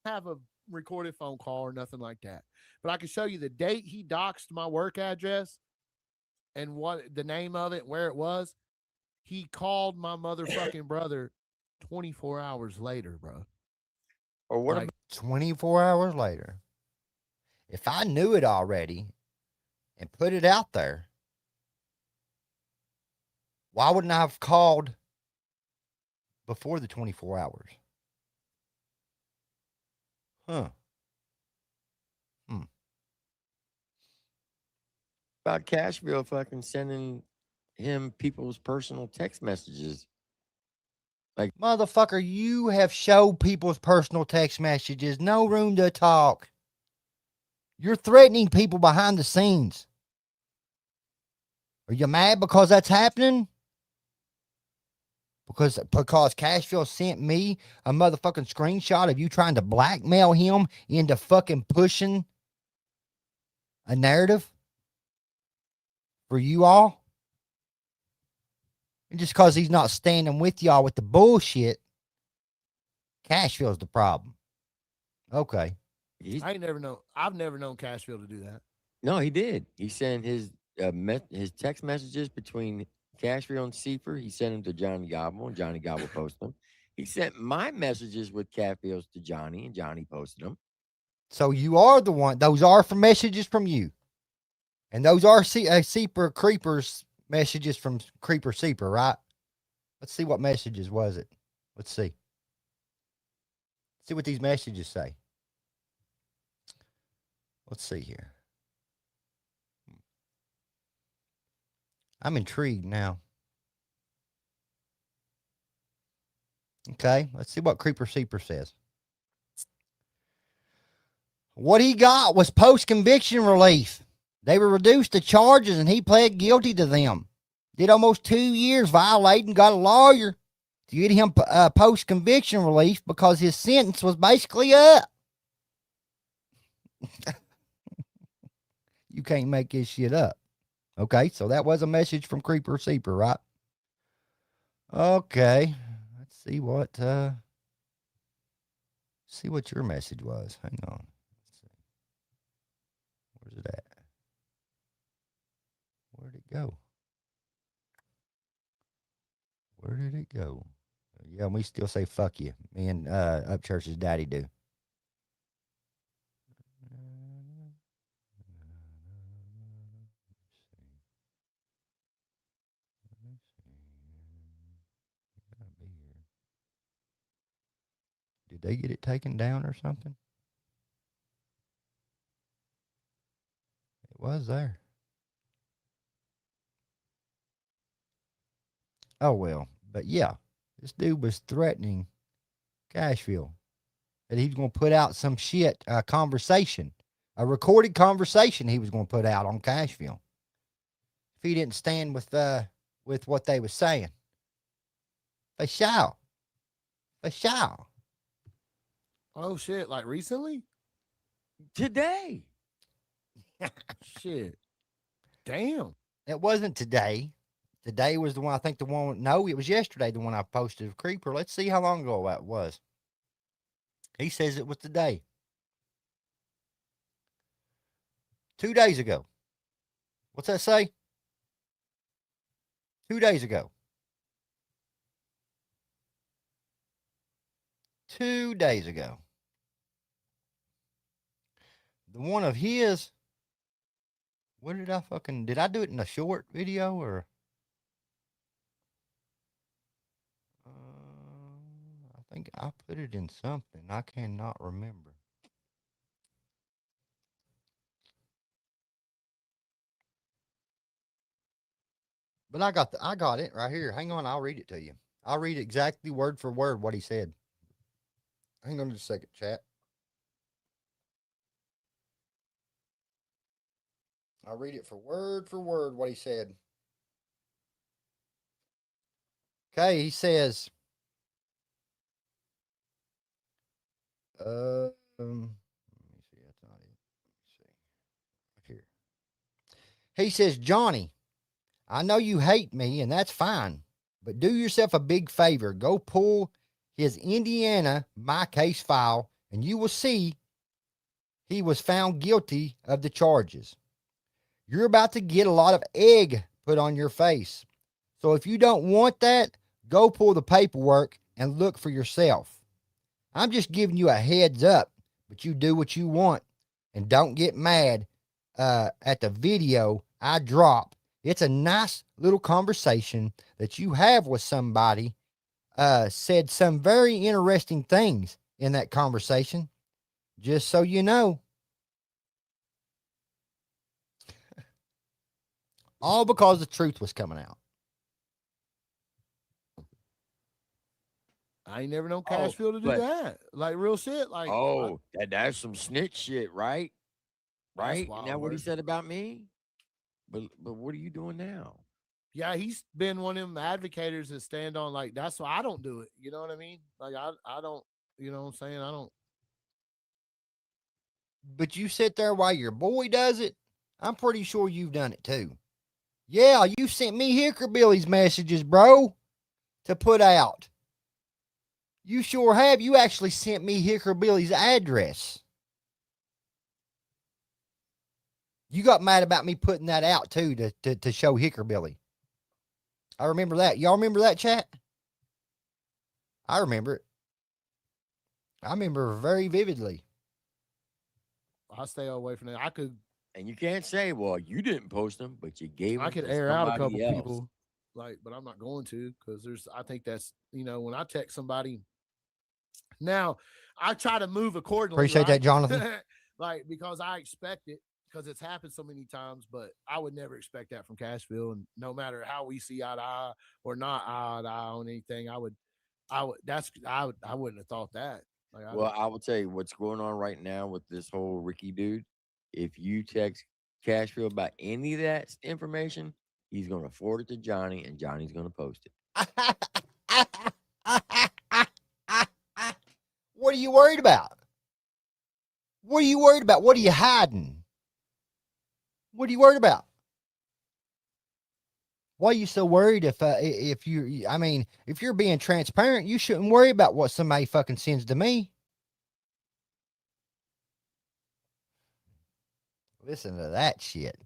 Have a recorded phone call or nothing like that, but I can show you the date he doxed my work address and what the name of it, where it was. He called my motherfucking brother 24 hours later, bro. Or what about 24 hours later? If I knew it already and put it out there, why wouldn't I have called before the 24 hours? Huh. about Cashville fucking sending him people's personal text messages? Like, motherfucker, you have showed people's personal text messages. No room to talk. You're threatening people behind the scenes. Are you mad because that's happening? Because Cashville sent me a motherfucking screenshot of you trying to blackmail him into fucking pushing a narrative for you all? And just because he's not standing with y'all with the bullshit, Cashville's the problem. Okay. I've never known Cashville to do that. No, he did. He sent his text messages between Cashville and Seafer. He sent them to Johnny Gobble, and Johnny Gobble posted them. He sent my messages with Cashville's to Johnny, and Johnny posted them. So you are the one. Those are from messages from you. And those are Seeper Creepers messages from Creeper Seeper, right? Let's see what messages was it. Let's see. See what these messages say. Let's see here. I'm intrigued now. Okay, let's see what Creeper Seeper says. What he got was post-conviction relief. They were reduced to charges and he pled guilty to them. Did almost 2 years violating, got a lawyer to get him post-conviction relief because his sentence was basically up. You can't make this shit up. Okay, so that was a message from Creeper Seeper, right? Okay, let's see what your message was. Hang on. Let's see. Where's it at? Where'd it go? Where did it go? Yeah, we still say fuck you. Me and Upchurch's daddy do. Did they get it taken down or something? It was there. Oh, well. But yeah, this dude was threatening Cashville that he's going to put out some shit, conversation a recorded conversation he was going to put out on cash film if he didn't stand with what they was saying. They shall. They shall. Oh shit! Like recently? Today. Shit. Damn. It wasn't today. Today was the one, I think the one, no, it was yesterday, the one I posted of Creeper. Let's see how long ago that was. He says it was today. 2 days ago. What's that say? 2 days ago. 2 days ago. The one of his, what did I do it in a short video or? I think I put it in something. I cannot remember. But I got it right here. Hang on, I'll read it to you. I'll read exactly word for word what he said. Hang on just a second, chat. I'll read it for word what he said. Okay, he says, let me see, that's not it. Let's see. Here. He says, Johnny, I know you hate me, and that's fine, but do yourself a big favor. Go pull his Indiana my case file, and you will see he was found guilty of the charges. You're about to get a lot of egg put on your face. So if you don't want that, go pull the paperwork and look for yourself. I'm just giving you a heads up, but you do what you want. And don't get mad at the video I drop. It's a nice little conversation that you have with somebody. Said some very interesting things in that conversation. Just so you know. All because the truth was coming out. I ain't never known Cashville to do that. Like real shit. Like that's some snitch shit, right? Right? Wild, Isn't that what he said about me? But what are you doing now? Yeah, he's been one of them advocators that stand on like that's why I don't do it. You know what I mean? Like I don't, you know what I'm saying? I don't. But you sit there while your boy does it. I'm pretty sure you've done it too. Yeah, you sent me Hickerbilly's messages, bro, to put out. You sure have. You actually sent me Hickerbilly's address. You got mad about me putting that out too to show Hickerbilly. I remember that. Y'all remember that, chat? I remember it. I remember very vividly. I stay away from that. I could, and you can't say, well, you didn't post them, but you gave them. I could air out a couple people, like, but I'm not going to because I think that's, you know, when I text somebody. Now, I try to move accordingly. Appreciate that, Jonathan. Like, because I expect it because it's happened so many times, but I would never expect that from Cashville. And no matter how we see eye to eye or not eye to eye on anything, I wouldn't have thought that. Like, I will tell you what's going on right now with this whole Ricky dude. If you text Cashville about any of that information, he's going to forward it to Johnny, and Johnny's going to post it. What are you worried about? What are you worried about? What are you hiding? What are you worried about? Why are you so worried if you're being transparent, you shouldn't worry about what somebody fucking sends to me. Listen to that shit.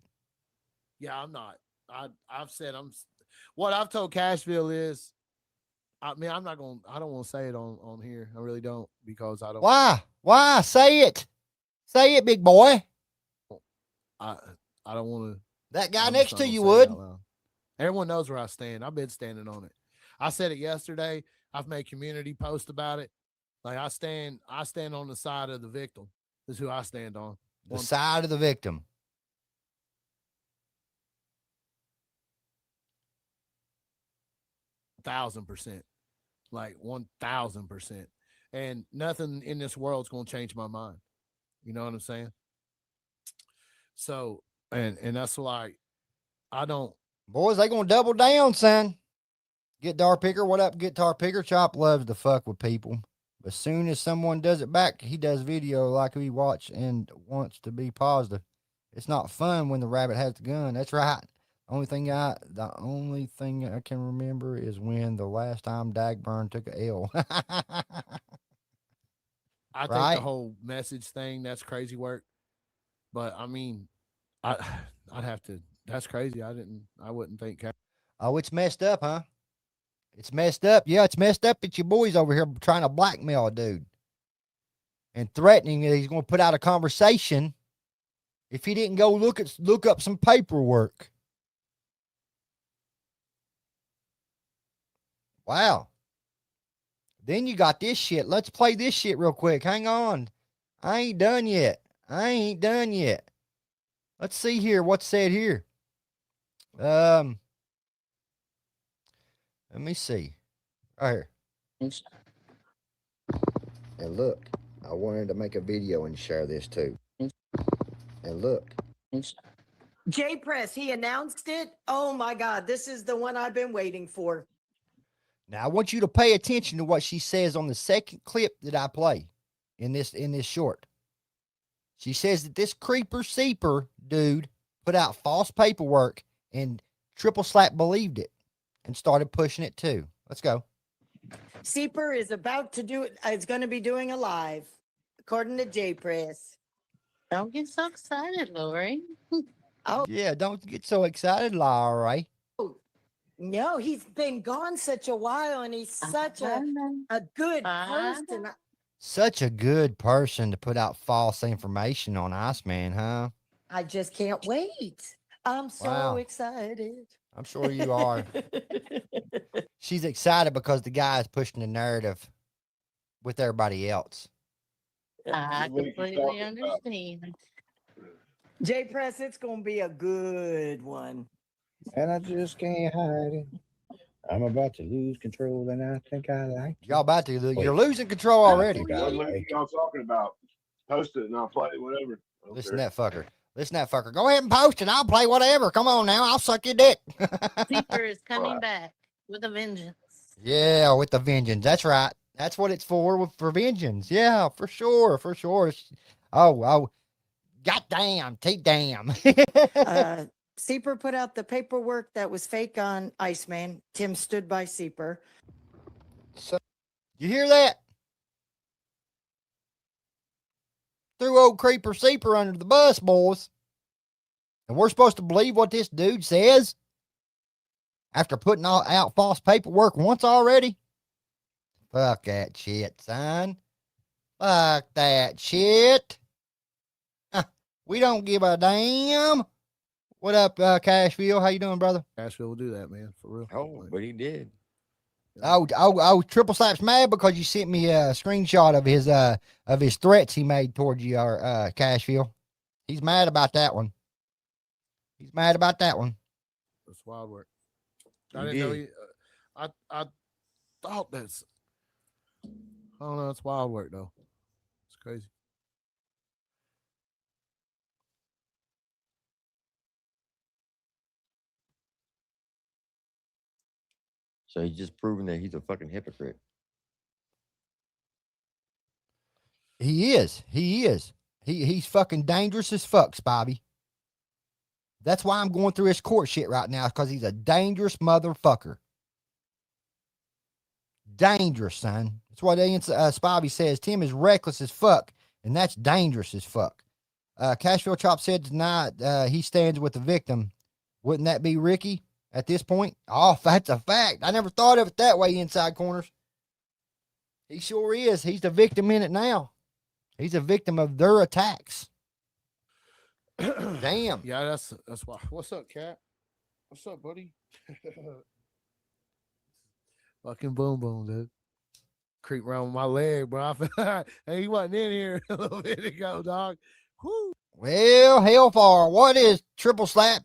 Yeah, I'm not. I've said what I've told Cashville is, I mean, I don't want to say it on here. I really don't, because I don't. Why? Say it. Say it, big boy. I don't want to. That guy next to you would. Everyone knows where I stand. I've been standing on it. I said it yesterday. I've made community posts about it. Like I stand on the side of the victim. This is who I stand on. The side of the victim. %1,000%. Like 1,000%. And nothing in this world's going to change my mind. You know what I'm saying? So, and that's why I don't. Boys, they gonna double down, son. Guitar Picker, what up, Guitar Picker? Chop loves to fuck with people. As soon as someone does it back, he does video like we watch and wants to be positive. It's not fun when the rabbit has the gun. That's right. The only thing I can remember is when the last time Dagburn took a L. I think Right? the whole message thing, that's crazy work. But I mean, I'd have to. That's crazy. I wouldn't think. Oh, it's messed up, huh? It's messed up. Yeah, it's messed up that your boys over here trying to blackmail a dude and threatening that he's going to put out a conversation if he didn't go look up some paperwork. Wow. Then you got this shit. Let's play this shit real quick. Hang on. I ain't done yet. Let's see here what's said here. Let me see. Right here. And look, I wanted to make a video and share this too. And look. J Press, he announced it. Oh my God, this is the one I've been waiting for. Now I want you to pay attention to what she says on the second clip that I play in this short. She says that this creeper seeper dude put out false paperwork and Triple Slap believed it and started pushing it too. Let's go. Seeper is about to do it. It's going to be doing a live, according to J Press. Don't get so excited, Lori. Oh, Yeah, don't get so excited, Larry. no, he's been gone such a while and he's such a good person. Such a good person to put out false information on Iceman, huh? I just can't wait. I'm so excited. I'm sure you are. She's excited because the guy is pushing the narrative with everybody else. I completely understand. J Press, it's going to be a good one. And I just can't hide it. I'm about to lose control, and I think I like it. Y'all about to, you're losing control already. What y'all talking about? Post it and I'll play it, whatever. Listen to that fucker. Go ahead and post it. I'll play whatever. Come on now. I'll suck your dick. Seeper is coming back with a vengeance. Yeah, with the vengeance. That's right. That's what it's for vengeance. Yeah, for sure. Oh, goddamn, damn. Seeper put out the paperwork that was fake on Iceman. Tim stood by Seeper. So, you hear that? Threw old Creeper Seeper under the bus, boys. And we're supposed to believe what this dude says after putting out false paperwork once already? Fuck that shit, son. Fuck that shit. We don't give a damn. What up, Cashville? How you doing, brother? Cashville will do that, man, for real. Oh, but he did. Oh, Triple Slap's mad because you sent me a screenshot of his threats he made towards you, Cashville. He's mad about that one. That's wild work. I didn't know he. I thought that's. I don't know. It's wild work though. It's crazy. So he's just proving that he's a fucking hypocrite. He is. He's fucking dangerous as fuck, Bobby. That's why I'm going through his court shit right now, because he's a dangerous motherfucker. Dangerous, son. That's why Spivey says Tim is reckless as fuck, and that's dangerous as fuck. Cashville Chop said tonight he stands with the victim. Wouldn't that be Ricky at this point? Oh, that's a fact. I never thought of it that way, Inside Corners. He sure is. He's the victim in it now. He's a victim of their attacks. Damn. Yeah, that's why. What's up, Cat? What's up, buddy? Fucking boom, dude. Creep around with my leg, bro. Hey, he wasn't in here a little bit ago, dog. Whoo. Well, hellfire. What is Triple Slap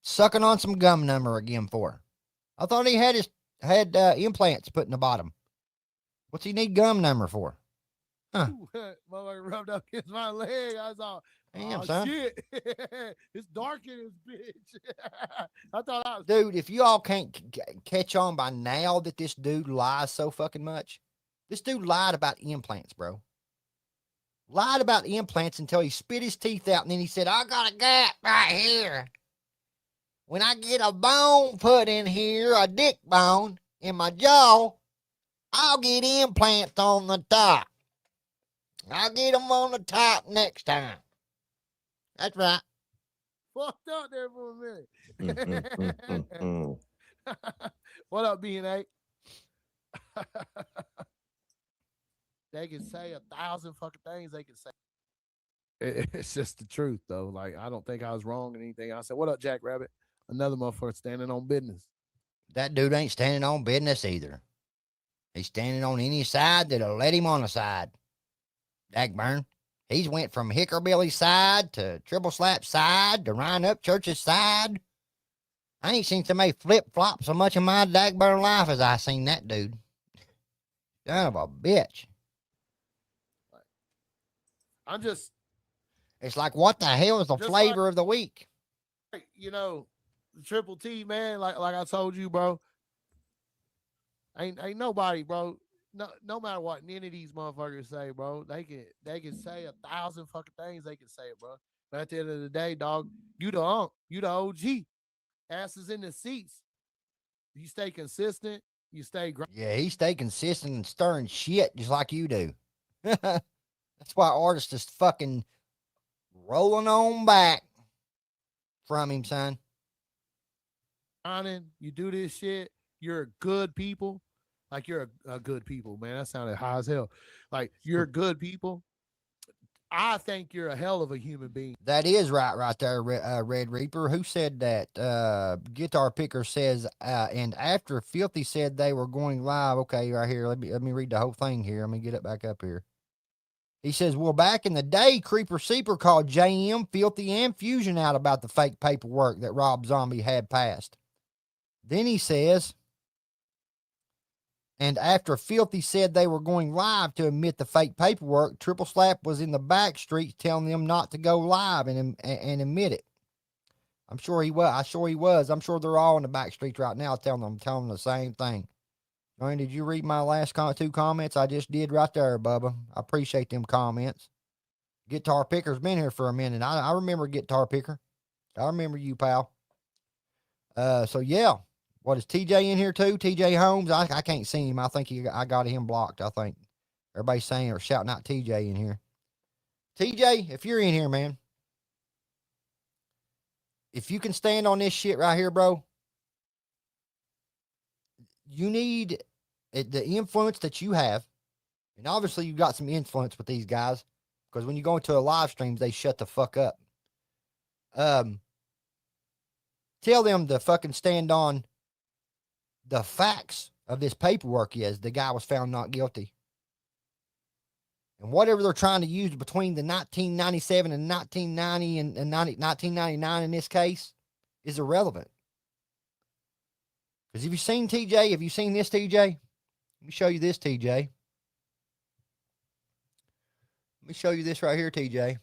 sucking on some gum number again for? I thought he had implants put in the bottom. What's he need gum number for? Huh? Motherfucker rubbed up against my leg. I was all, Damn, Oh, son. shit. It's dark in this bitch. I thought I was. Dude, if you all can't catch on by now that this dude lies so fucking much, this dude lied about implants, bro. Lied about implants until he spit his teeth out, and then he said, I got a gap right here. When I get a bone put in here, a dick bone, in my jaw, I'll get implants on the top. I'll get them on the top next time. That's right. Fucked up there for a minute. What up, B&A? They can say 1,000 fucking things. They can say. It's just the truth, though. Like, I don't think I was wrong in anything I said. What up, Jack Rabbit? Another motherfucker standing on business. That dude ain't standing on business either. He's standing on any side that'll let him on the side. Dagburn. He's went from Hickorbilly's side to Triple Slap side to Ryan Upchurch's side. I ain't seen somebody flip-flop so much in my dagburn life as I seen that dude. Son of a bitch. I'm just. It's like, what the hell is the flavor of the week? You know, Triple T, man, like I told you, bro. Ain't nobody, bro. No matter what any of these motherfuckers say, bro, they can say 1,000 fucking things. They can say it, bro. But at the end of the day, dog, you the unk, you the OG. Asses in the seats. You stay consistent. You stay. Yeah, he stay consistent and stirring shit just like you do. That's why artists is fucking rolling on back from him, son. You do this shit. You're a good people. Like, you're a good people, man. That sounded high as hell. Like, you're good people. I think you're a hell of a human being. That is right there, Red Reaper. Who said that? Guitar Picker says, and after Filthy said they were going live. Okay, right here. Let me read the whole thing here. Let me get it back up here. He says, well, back in the day, Creeper Seeper called JM, Filthy, and Fusion out about the fake paperwork that Rob Zombie had passed. Then he says, and after Filthy said they were going live to admit the fake paperwork, Triple Slap was in the back streets telling them not to go live and admit it. I'm sure he was. I'm sure they're all in the back streets right now telling them the same thing. Ryan, did you read my last two comments? I just did right there, Bubba. I appreciate them comments. Guitar Picker's been here for a minute. I remember Guitar Picker. I remember you, pal. So yeah. What, is TJ in here too? TJ Holmes? I can't see him. I think I got him blocked. I think everybody's saying or shouting out TJ in here. TJ, if you're in here, man, if you can stand on this shit right here, bro, you need the influence that you have. And obviously you've got some influence with these guys because when you go into a live stream, they shut the fuck up. Tell them to fucking stand on the facts of this paperwork is the guy was found not guilty. And whatever they're trying to use between the 1997 and 1990 and 1999 in this case is irrelevant. Because have you seen TJ? Have you seen this, TJ? Let me show you this, TJ. Let me show you this right here, TJ. And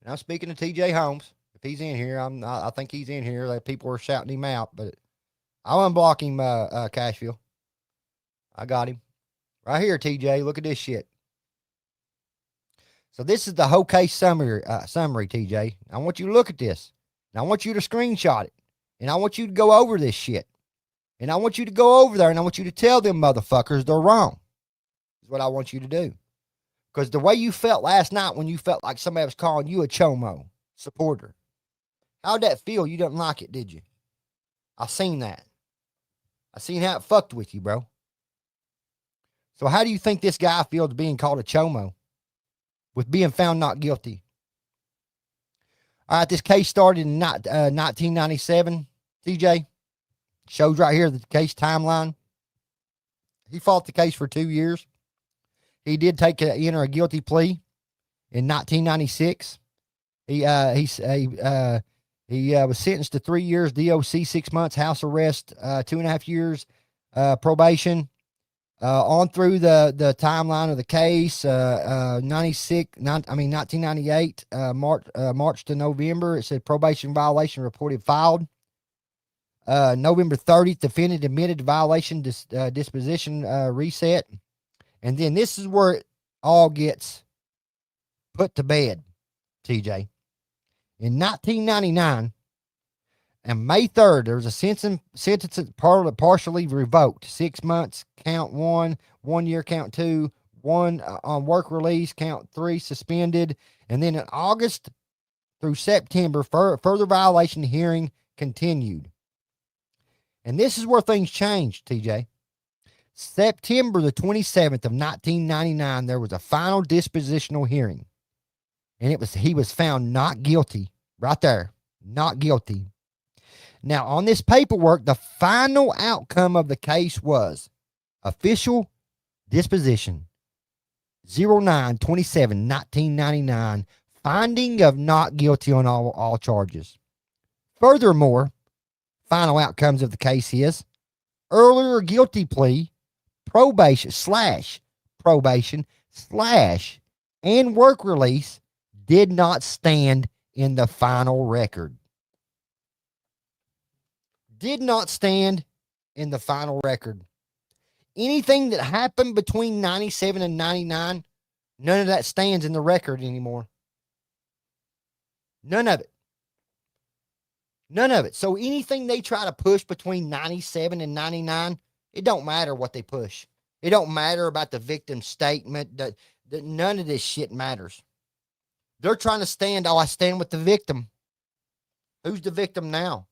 I'm speaking to TJ Holmes. If he's in here, I think he's in here. Like, people are shouting him out, but I'll unblock him, Cashville. I got him. Right here, TJ. Look at this shit. So this is the whole case summary, TJ. I want you to look at this. And I want you to screenshot it. And I want you to go over this shit. And I want you to go over there and I want you to tell them motherfuckers they're wrong. Is what I want you to do. Because the way you felt last night when you felt like somebody was calling you a chomo supporter. How'd that feel? You didn't like it, did you? I seen that. I seen how it fucked with you, bro. So how do you think this guy feels being called a chomo with being found not guilty? All right, this case started in 1997, TJ. Shows right here the case timeline. He fought the case for 2 years. He did enter a guilty plea in 1996. He was sentenced to 3 years DOC, 6 months house arrest, 2.5 years probation. On through the timeline of the case, 1998, March to November, it said probation violation reported filed. November 30th, defendant admitted to violation, disposition reset. And then this is where it all gets put to bed, TJ. In 1999, and May 3rd, there was a sentence partially revoked. 6 months, count 1, 1 year, count 2, 1 on work release, count 3, suspended. And then in August through September, further violation hearing continued. And this is where things changed, TJ. September the 27th of 1999, there was a final dispositional hearing. And he was found not guilty. Right there. Not guilty. Now, on this paperwork, the final outcome of the case was official disposition 09/27/1999, finding of not guilty on all charges. Furthermore, final outcomes of the case is earlier guilty plea, probation / and work release did not stand in the final record. Did not stand in the final record. Anything that happened between 97 and 99, none of that stands in the record anymore. None of it. None of it. So anything they try to push between 97 and 99, it don't matter what they push. It don't matter about the victim's statement. That none of this shit matters. They're trying to stand, I stand with the victim. Who's the victim now?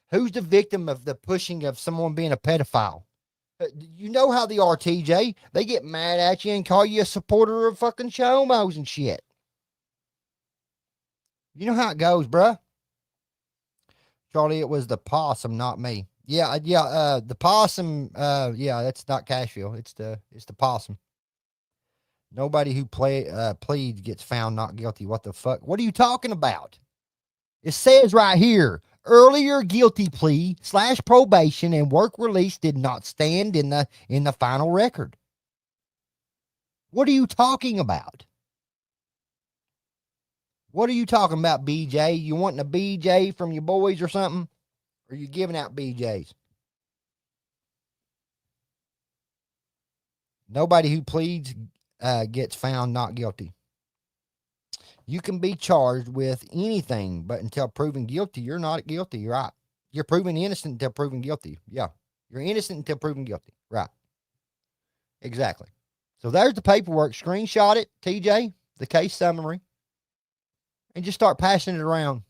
Who's the victim of the pushing of someone being a pedophile? You know how they are, TJ. They get mad at you and call you a supporter of fucking homos and shit. You know how it goes, bruh. Charlie, it was the possum, not me. Yeah, the possum, that's not Cashville. It's the possum. Nobody who pleads gets found not guilty. What the fuck? What are you talking about? It says right here, earlier guilty plea / probation and work release did not stand in the final record. What are you talking about? What are you talking about, BJ? You wanting a BJ from your boys or something? Or are you giving out BJs? Nobody who pleads gets found not guilty. You can be charged with anything, but until proven guilty, you're not guilty, right? You're proven innocent until proven guilty. Yeah. You're innocent until proven guilty. Right. Exactly. So there's the paperwork. Screenshot it, TJ, the case summary, and just start passing it around.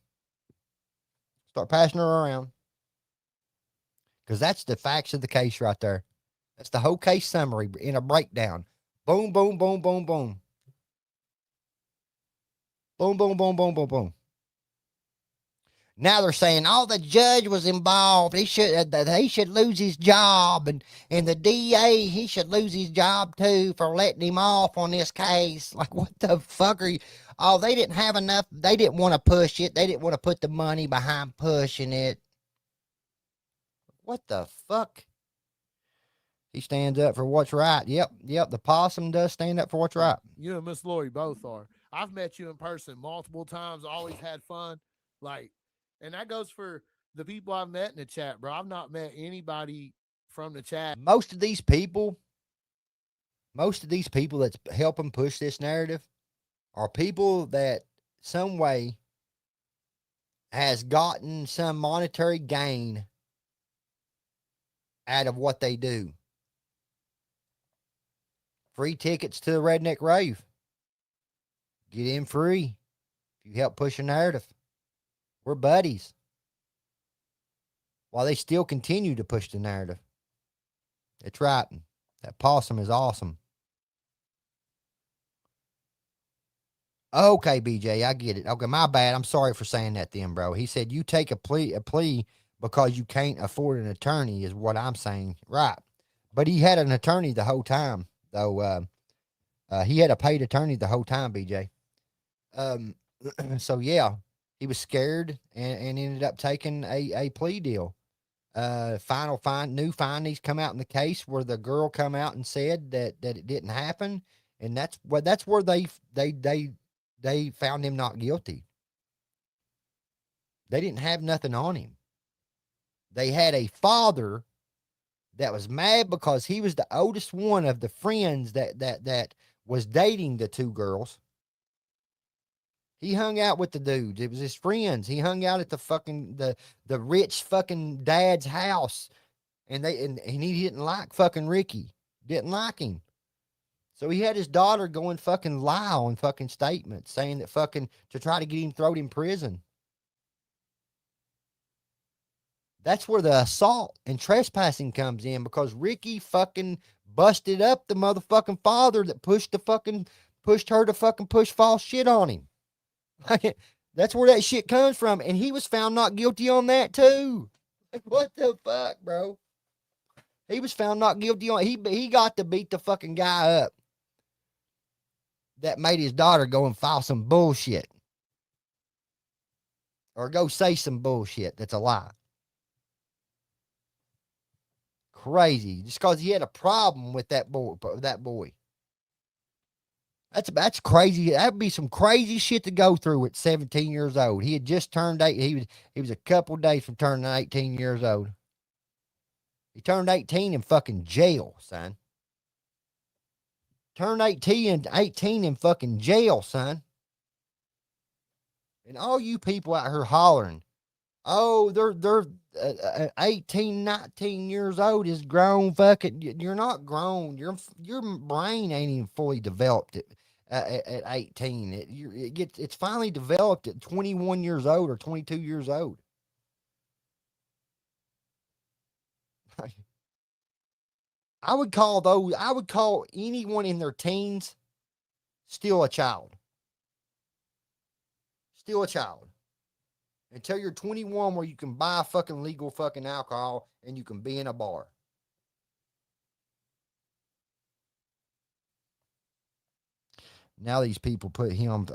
Start passing it around. Because that's the facts of the case right there. That's the whole case summary in a breakdown. Boom, boom, boom, boom, boom. Boom, boom, boom, boom, boom, boom. Now they're saying, oh, the judge was involved. He should lose his job. And the DA, he should lose his job too for letting him off on this case. Like, what the fuck are you? Oh, they didn't have enough. They didn't want to push it. They didn't want to put the money behind pushing it. What the fuck? He stands up for what's right. Yep. The possum does stand up for what's right. You and Miss Lori both are. I've met you in person multiple times. Always had fun. And that goes for the people I've met in the chat, bro. I've not met anybody from the chat. Most of these people that's helping push this narrative are people that some way has gotten some monetary gain out of what they do. Free tickets to the Redneck Rave. Get in free if you help push a narrative. We're buddies. While they still continue to push the narrative. It's right. That possum is awesome. Okay, BJ, I get it. Okay, my bad. I'm sorry for saying that then, bro. He said you take a plea because you can't afford an attorney is what I'm saying. Right. But he had an attorney the whole time, though. He had a paid attorney the whole time, BJ. So, yeah, he was scared and ended up taking a plea deal. New findings come out in the case where the girl come out and said that it didn't happen, and that's where they found him not guilty. They didn't have nothing on him. They had a father that was mad because he was the oldest one of the friends that was dating the two girls. He hung out with the dudes. It was his friends. He hung out at the fucking the rich fucking dad's house, and he didn't like fucking Ricky. Didn't like him. So he had his daughter go and fucking lie on fucking statements saying that fucking to try to get him thrown in prison. That's where the assault and trespassing comes in, because Ricky fucking busted up the motherfucking father that pushed her to fucking push false shit on him. That's where that shit comes from. And he was found not guilty on that too. Like, what the fuck, bro? He was found not guilty on he got to beat the fucking guy up that made his daughter go and file some bullshit. Or go say some bullshit that's a lie. Crazy. Just because he had a problem with that boy. That's crazy. That'd be some crazy shit to go through at 17 years old. He had just turned 8. He was a couple days from turning 18 years old. He turned 18 in fucking jail, son. Turned 18 in fucking jail, son. And all you people out here hollering, oh, they're 18, 19 years old is grown. Fucking, you're not grown. Your brain ain't even fully developed at 18. It's finally developed at 21 years old or 22 years old. I would call anyone in their teens still a child. Still a child. Until you're 21 where you can buy fucking legal fucking alcohol and you can be in a bar. Now these people put him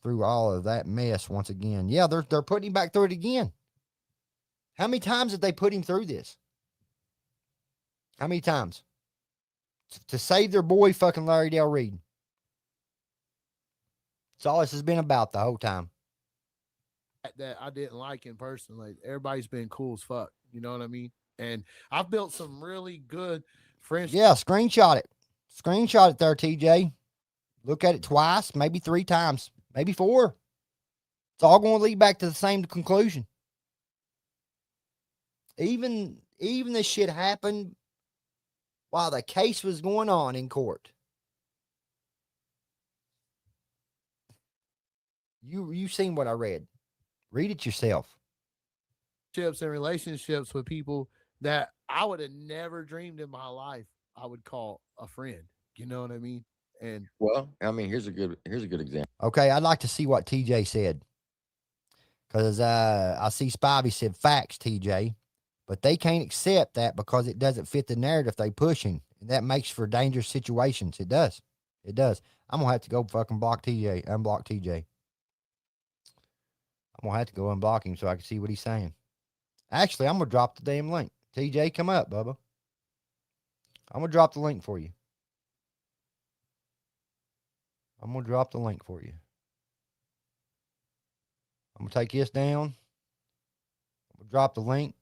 through all of that mess once again. Yeah, they're putting him back through it again. How many times did they put him through this? How many times? To save their boy fucking Larry Dale Reed. That's all this has been about the whole time. That I didn't like in person. Like, everybody's been cool as fuck. You know what I mean? And I've built some really good friendships. Yeah, screenshot it. Screenshot it there, TJ. Look at it twice, maybe 3 times, maybe 4. It's all going to lead back to the same conclusion. Even this shit happened while the case was going on in court. You seen what I read. Read it yourself. And relationships with people that I would have never dreamed in my life I would call a friend. You know what I mean? And well, I mean, here's a good example. Okay, I'd like to see what TJ said. Because I see Spivey said facts, TJ. But they can't accept that because it doesn't fit the narrative they pushing. And that makes for dangerous situations. It does. It does. I'm going to have to go fucking unblock TJ. I'm going to have to go unblock him so I can see what he's saying. Actually, I'm going to drop the damn link. TJ, come up, Bubba. I'm going to drop the link for you. I'm going to drop the link for you. I'm going to take this down. I'm going to drop the link.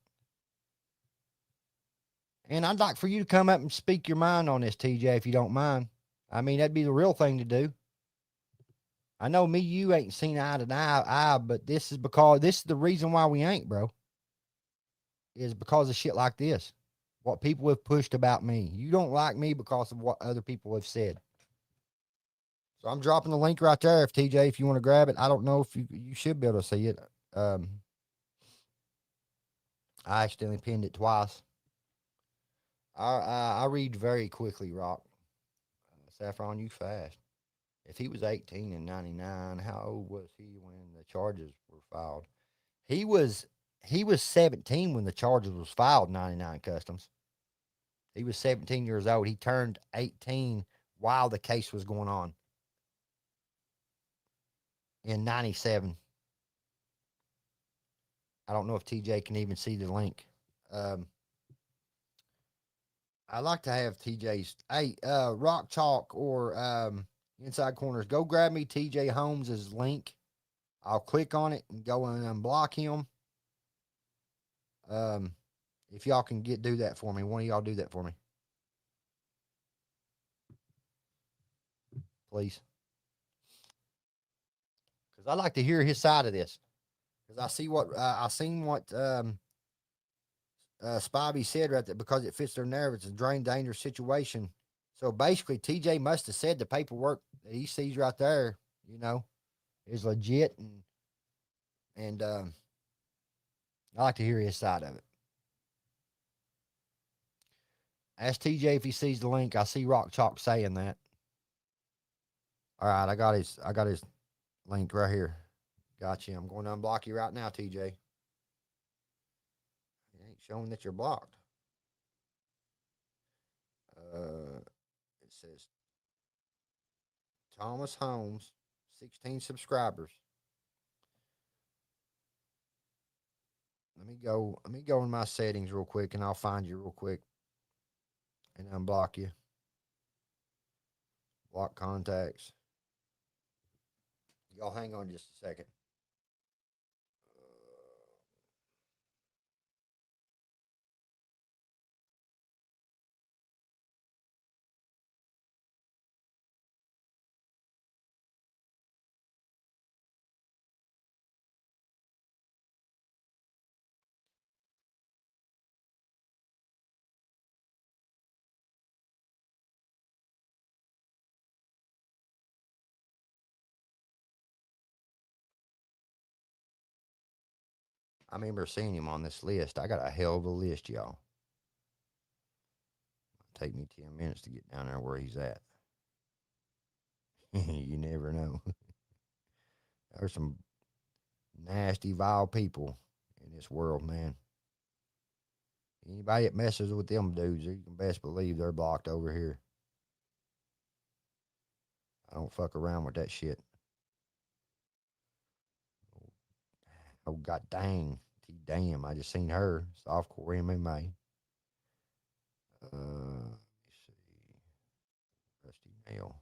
And I'd like for you to come up and speak your mind on this, TJ, if you don't mind. I mean, that'd be the real thing to do. I know you ain't seen eye to eye, but this is the reason why we ain't, bro. Is because of shit like this. What people have pushed about me. You don't like me because of what other people have said. So I'm dropping the link right there, TJ, if you want to grab it. I don't know if you should be able to see it. I accidentally pinned it twice. I read very quickly, Rock. Saffron, you fast. If he was 18 in 99, how old was he when the charges were filed? He was 17 when the charges was filed, 99 Customs. He was 17 years old. He turned 18 while the case was going on in 97. I don't know if TJ can even see the link. I like to have TJ's. Hey, Rock Chalk or Inside Corners, go grab me TJ Holmes's link. I'll click on it and go and unblock him. If y'all can do that for me, one of y'all do that for me, please, because I like to hear his side of this. Because I seen what Spivey said right there, because it fits their narrative. It's a drain dangerous situation. So basically, TJ must have said the paperwork that he sees right there, is legit, and I like to hear his side of it. Ask TJ if he sees the link. I see Rock Chalk saying that. All right, I got his link right here. Got you. I'm going to unblock you right now, TJ. It ain't showing that you're blocked. It says Thomas Holmes, 16 subscribers. Let me go in my settings real quick, and I'll find you real quick and unblock you. Block contacts. Y'all hang on just a second. I remember seeing him on this list. I got a hell of a list, y'all. It'll take me 10 minutes to get down there where he's at. You never know. There's some nasty, vile people in this world, man. Anybody that messes with them dudes, you can best believe they're blocked over here. I don't fuck around with that shit. Oh, god dang. Damn, I just seen her. Softcore MMA. Let me see. Rusty Nail.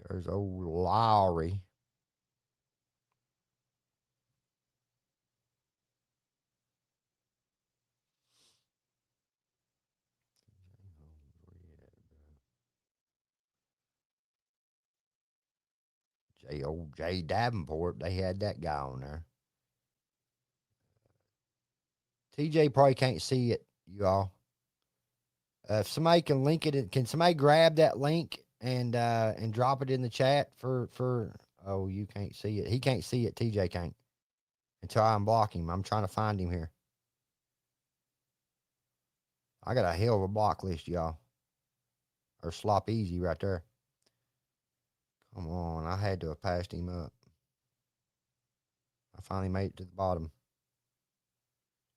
There's old Lowry. Old Jay Davenport, they had that guy on there. TJ probably can't see it, y'all. If somebody can link it, can somebody grab that link and drop it in the chat for? Oh, you can't see it. He can't see it. TJ can't until I unblock him. I'm trying to find him here. I got a hell of a block list, y'all. Or Slop Easy right there. Come on, I had to have passed him up. I finally made it to the bottom.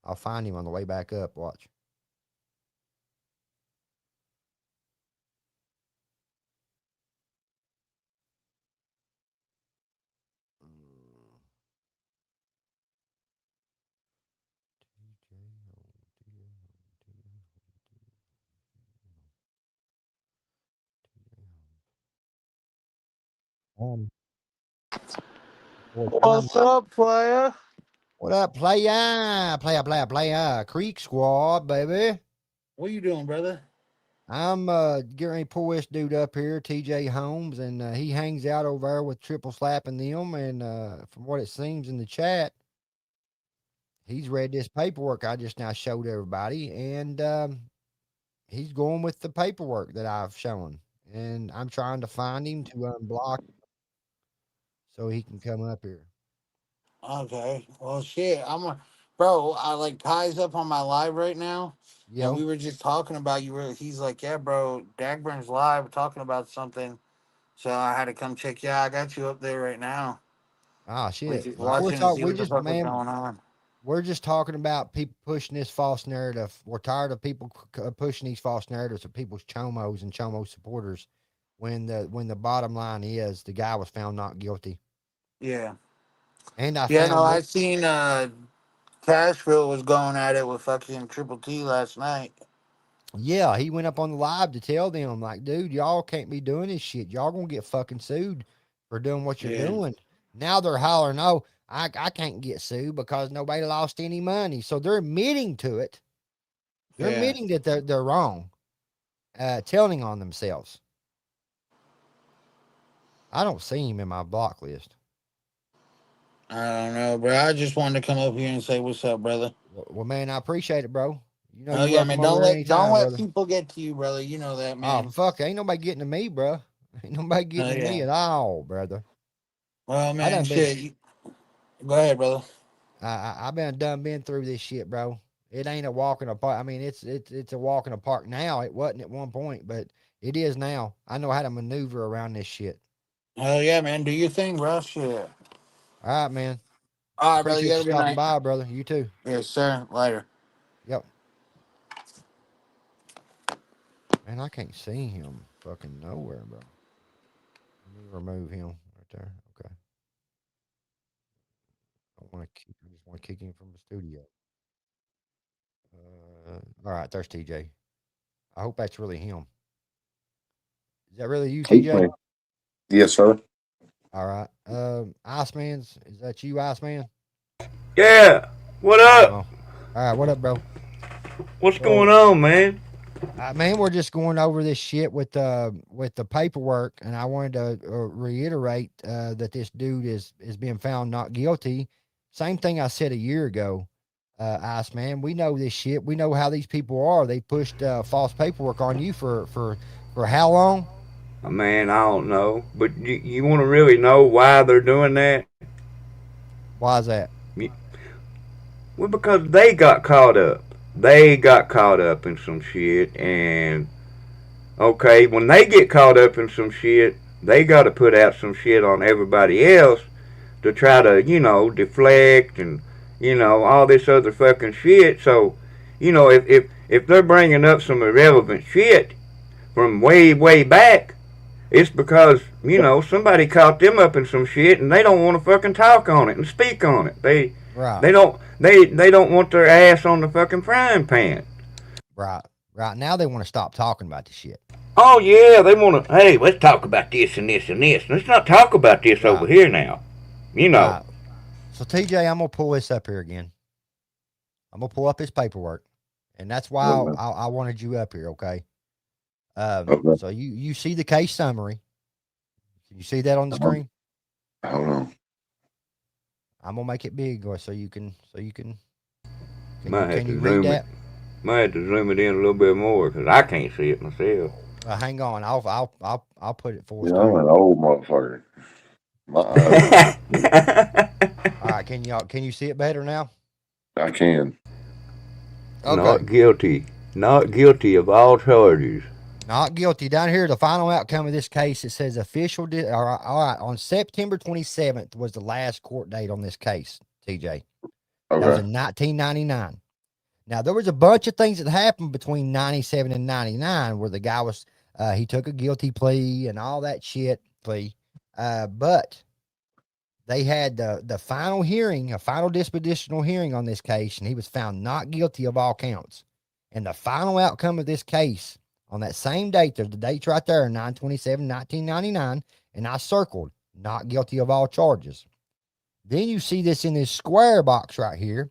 I'll find him on the way back up. Watch. What's up, player? What up, playa? Creek Squad, baby. What are you doing, brother? I'm getting ready to pull this dude up here, TJ Holmes, and he hangs out over there with Triple Slapping them. And from what it seems in the chat, he's read this paperwork I just now showed everybody, and he's going with the paperwork that I've shown. And I'm trying to find him to unblock. so he can come up here. Okay. Well, shit. Bro. I like Kai's up on my live right now, and Yo, we were just talking about you. He's like, yeah, bro. Dagburn's live talking about something, so I had to come check. Yeah, I got you up there right now. We're shit. just Well, we're watching and talking. see We what the just fuck is man, going on. we're just talking about people pushing this false narrative. We're tired of people pushing these false narratives of people's chomos and chomo supporters. When the bottom line is the guy was found not guilty, Yeah. and I Yeah. No, found I seen Cashville was going at it with fucking Triple T last night. yeah, he went up on the live to tell them, like, dude, y'all can't be doing this shit. Y'all gonna get fucking sued for doing what you're Yeah. doing. Now they're hollering, no, I can't get sued because nobody lost any money. So they're admitting to it. They're Yeah. admitting that they're wrong, telling on themselves. I don't see him in my block list. I don't know, bro. I just wanted to come up here and say what's up, brother. Well, man, I appreciate it, bro. You know Oh you're yeah, welcome man. over Don't there don't anytime, let brother. people get to you, brother. You know that, Oh, man. fuck, ain't nobody getting to me, bro. Ain't nobody Oh getting to me yeah. at all, brother. Well, I man, done been shit. Go ahead, brother. I've been through this shit, bro. It ain't a walk in the park. I mean, it's a walk in the park now. It wasn't at one point, but it is now. I know how to maneuver around this shit. Hell yeah, man. Do your thing, bro. Shit. All right, man. All right, brother. You Appreciate you have a good stopping night. by, brother. You too. Yes, sir. Later. Yep. Man, I can't see him fucking nowhere, bro. Let me remove him right there. Okay. I just want to kick him from the studio. All right, there's TJ. I hope that's really him. Is that really you, Keep TJ? me. Yes, sir. All right. Iceman's, is that you, Iceman? Yeah, what Right up? on. All right, what up, bro? What's going Well, on, man? man, we're just going over this shit with the paperwork, and I wanted to reiterate that this dude is being found not guilty. Same thing I said a year ago, Iceman. We know this shit. We know how these people are. They pushed false paperwork on you for how long? Man, I don't know, but you want to really know why they're doing that? Why is that? Well, because they got caught up. They got caught up in some shit, and okay, when they get caught up in some shit, they got to put out some shit on everybody else to try to, deflect and, all this other fucking shit. So, if they're bringing up some irrelevant shit from way, way back, it's because, somebody caught them up in some shit and they don't want to fucking talk on it and speak on it. They Right. they don't want their ass on the fucking frying pan. Right. Right. Now they want to stop talking about the shit. Oh yeah, they want to. Hey, let's talk about this and this and this. Let's not talk about this Right. over here now. Right. So TJ, I'm gonna pull this up here again. I'm gonna pull up his paperwork, and that's why Okay. I wanted you up here. Okay. Okay. So you see the case summary. Can you see that on the screen? Hold on. I'm gonna make it big, or so you can. Might have Can you to read zoom it. that? Might have to zoom it in a little bit more because I can't see it myself. Hang on. I'll put it full Yeah, I'm screen. an old motherfucker. My eyes. All right. Can you see it better now? I can. Okay. Not guilty. Not guilty of all charges. Not guilty. Down here, the final outcome of this case, it says official. All right. On September 27th was the last court date on this case, TJ. That was Okay. in 1999. Now, there was a bunch of things that happened between 97 and 99 where the guy was, he took a guilty plea and all that shit plea. But they had the final hearing, a final dispositional hearing on this case, and he was found not guilty of all counts. And the final outcome of this case on that same date, there's the dates right there, 9/27/1999, and I circled not guilty of all charges. Then you see this in this square box right here.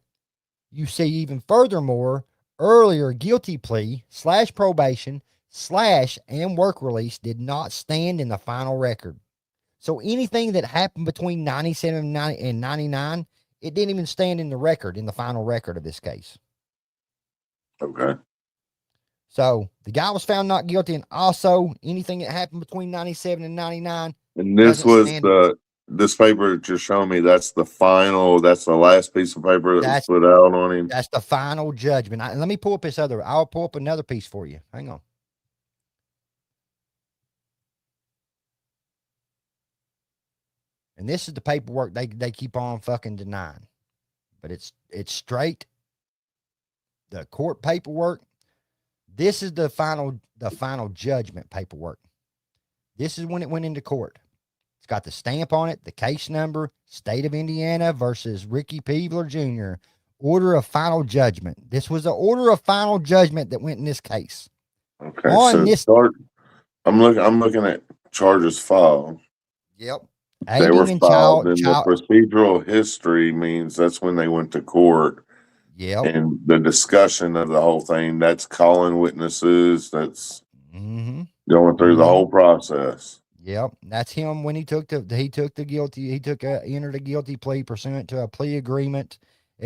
You see even furthermore, earlier guilty plea / probation / and work release did not stand in the final record. So anything that happened between 97 and 99, it didn't even stand in the record, in the final record of this case. Okay. So the guy was found not guilty, and also anything that happened between 97 and 99 And this doesn't was stand. this paper that you're showing me, that's the last piece of paper that was put out on him. That's the final judgment. Let me pull up I'll pull up another piece for you. Hang on. And this is the paperwork they keep on fucking denying. But it's straight. The court paperwork. This is the final judgment paperwork. This is when it went into court. It's got the stamp on it, the case number, State of Indiana versus Ricky Peebler Jr. Order of final judgment. This was the order of final judgment that went in this case. Okay, I'm looking at charges filed. Yep. They were filed, and the procedural history means that's when they went to court. Yep. And the discussion of the whole thing, that's calling witnesses, that's going through the whole process. Yep. That's him when he entered a guilty plea pursuant to a plea agreement.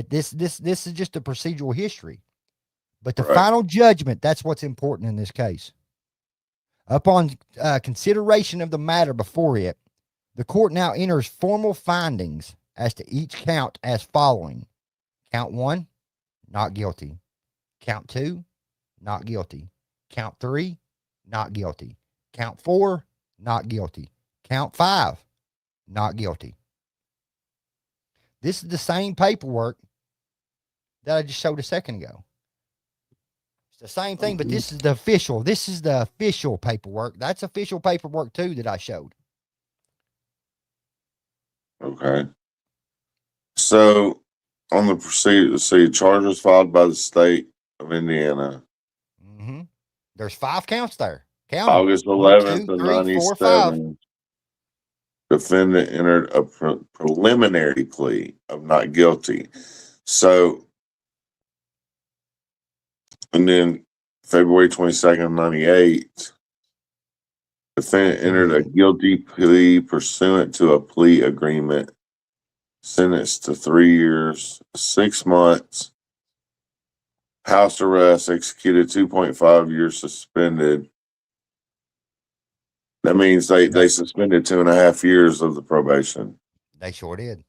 This is just a procedural history. But the final judgment, that's what's important in this case. Upon consideration of the matter before it, the court now enters formal findings as to each count as following. Count 1, not guilty. Count 2, not guilty. Count 3, not guilty. Count 4, not guilty. Count 5, not guilty. This is the same paperwork that I just showed a second ago. It's the same thing, but this is the official paperwork. That's official paperwork too that I showed. Okay. So on the procedure, see, charges filed by the state of Indiana. Mm-hmm. There's 5 counts there. Count August 11th of 97. Defendant entered a preliminary plea of not guilty. So, and then February 22nd, 98, defendant entered a guilty plea pursuant to a plea agreement, sentenced to 3 years, 6 months, house arrest, executed 2.5 years suspended. That means they suspended 2.5 years of the probation. They sure did.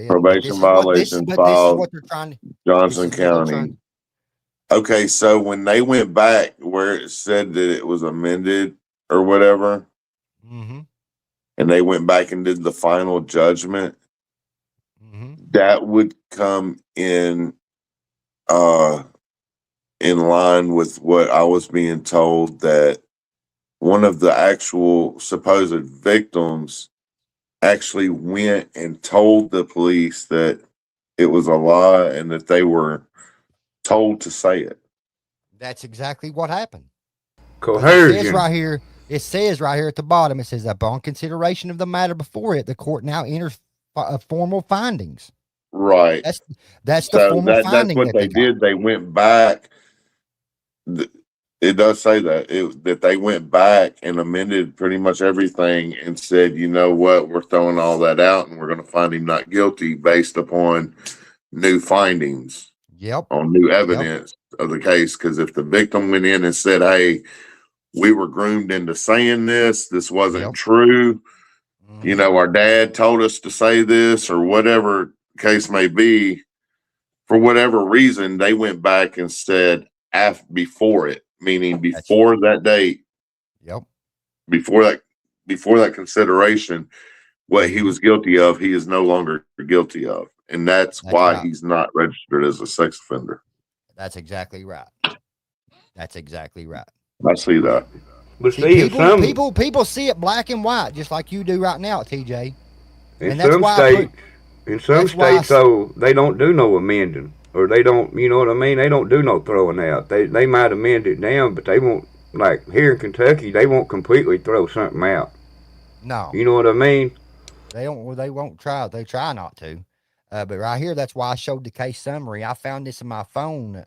Probation violation filed what they're trying to, Johnson County. Okay, so when they went back where it said that it was amended or whatever, and they went back and did the final judgment, that would come in line with what I was being told, that one of the actual supposed victims actually went and told the police that it was a lie and that they were told to say it. That's exactly what happened. Coercion. It says right here at the bottom, it says, upon consideration of the matter before it, the court now enters formal findings. Right. That's the formal finding. That's what they did. They went back. It does say that they went back and amended pretty much everything and said, you know what, we're throwing all that out and we're going to find him not guilty based upon new findings. Yep. On new evidence of the case. Because if the victim went in and said, hey, we were groomed into saying this wasn't true. You know, our dad told us to say this, or whatever case may be, for whatever reason, they went back and said before it, meaning before that date. Yep. Before that consideration, what he was guilty of, he is no longer guilty of. And that's why right. He's not registered as a sex offender. That's exactly right. I see that. But see, people see it black and white, just like you do right now, TJ. In some states, though, they don't do no amending, or they don't, you know what I mean? They don't do no throwing out. They might amend it down, but they won't, like here in Kentucky, they won't completely throw something out. No. You know what I mean? They won't try. They try not to. But right here, that's why I showed the case summary. I found this in my phone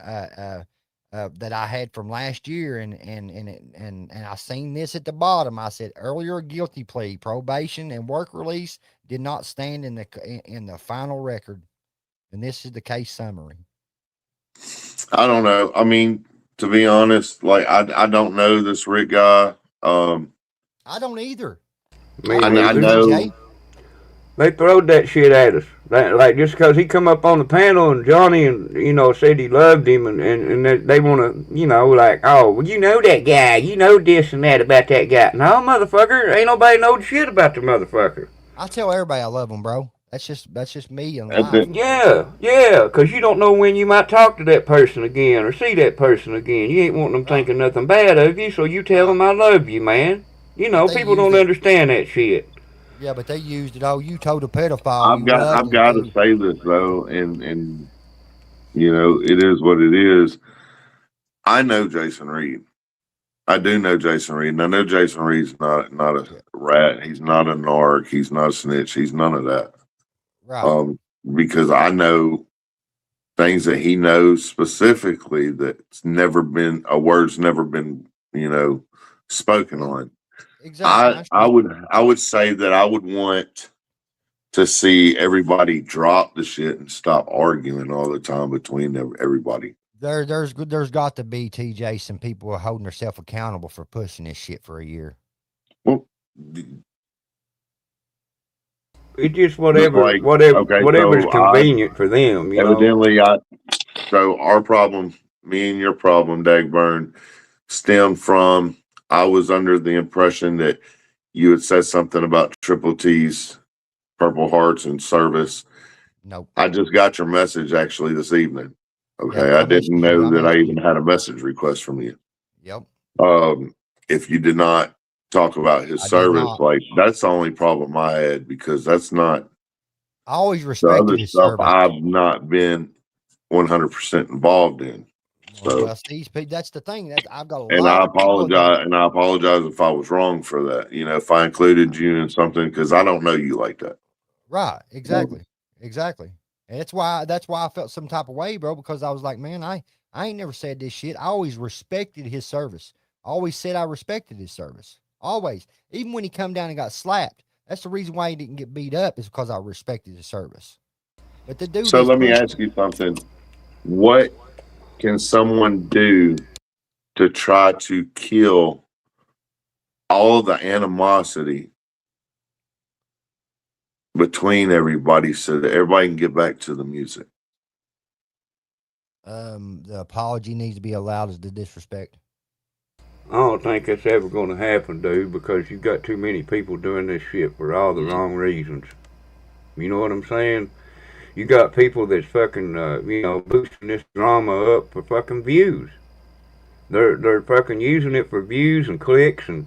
that I had from last year, and I seen this at the bottom. I said earlier guilty plea, probation, and work release did not stand in the final record, and this is the case summary. I don't know. I mean, to be honest, like I don't know this Rick guy. I don't either. I know. They throwed that shit at us. Like just because he come up on the panel and Johnny and said he loved him and they want to like, oh well, you know that guy, you know this and that about that guy. No, motherfucker, ain't nobody know shit about the motherfucker. I tell everybody I love them, bro. That's just me in At life. the, Yeah, because you don't know when you might talk to that person again or see that person again. You ain't wanting them thinking nothing bad of you, so you tell them I love you, man. People don't understand that shit. Yeah, but they used it. Oh, you told a pedophile you loved I've him got to too. say this though, and it is what it is. I know Jason Reed. I do know Jason Reed, and I know Jason Reed's not a rat. He's not a narc. He's not a snitch. He's none of that. Right. Because I know things that he knows specifically that's never been a word's never been spoken on. Exactly. I would say that I would want to see everybody drop the shit and stop arguing all the time between everybody. There's got to be TJ some people are holding themselves accountable for pushing this shit for a year. Well, it's just whatever's convenient for them. Evidently, so our problem, me and your problem, Dagburn, stemmed from I was under the impression that you had said something about Triple T's Purple Hearts and service. Nope. I just got your message actually this evening. Okay. Yep, I didn't know that I even had a message request from you. Yep. If you did not talk about his service, like that's the only problem I had because that's not. I always respected his service. I've not been 100% involved in. So, well, these people, that's the thing. I've got a and lot I of people apologize, and I apologize if I was wrong for that. If I included you in something because I don't know you like that. Right. Exactly. Exactly. And that's why I felt some type of way, bro, because I was like, man, I ain't never said this shit. I always respected his service. I always said I respected his service. Always. Even when he come down and got slapped. That's the reason why he didn't get beat up is because I respected his service. But the dude. So let me ask you something. What can someone do to try to kill all the animosity between everybody so that everybody can get back to the music? The apology needs to be allowed as the disrespect. I don't think that's ever going to happen, dude, because you've got too many people doing this shit for all the wrong reasons. You know what I'm saying? You got people that's fucking, boosting this drama up for fucking views. They're fucking using it for views and clicks, and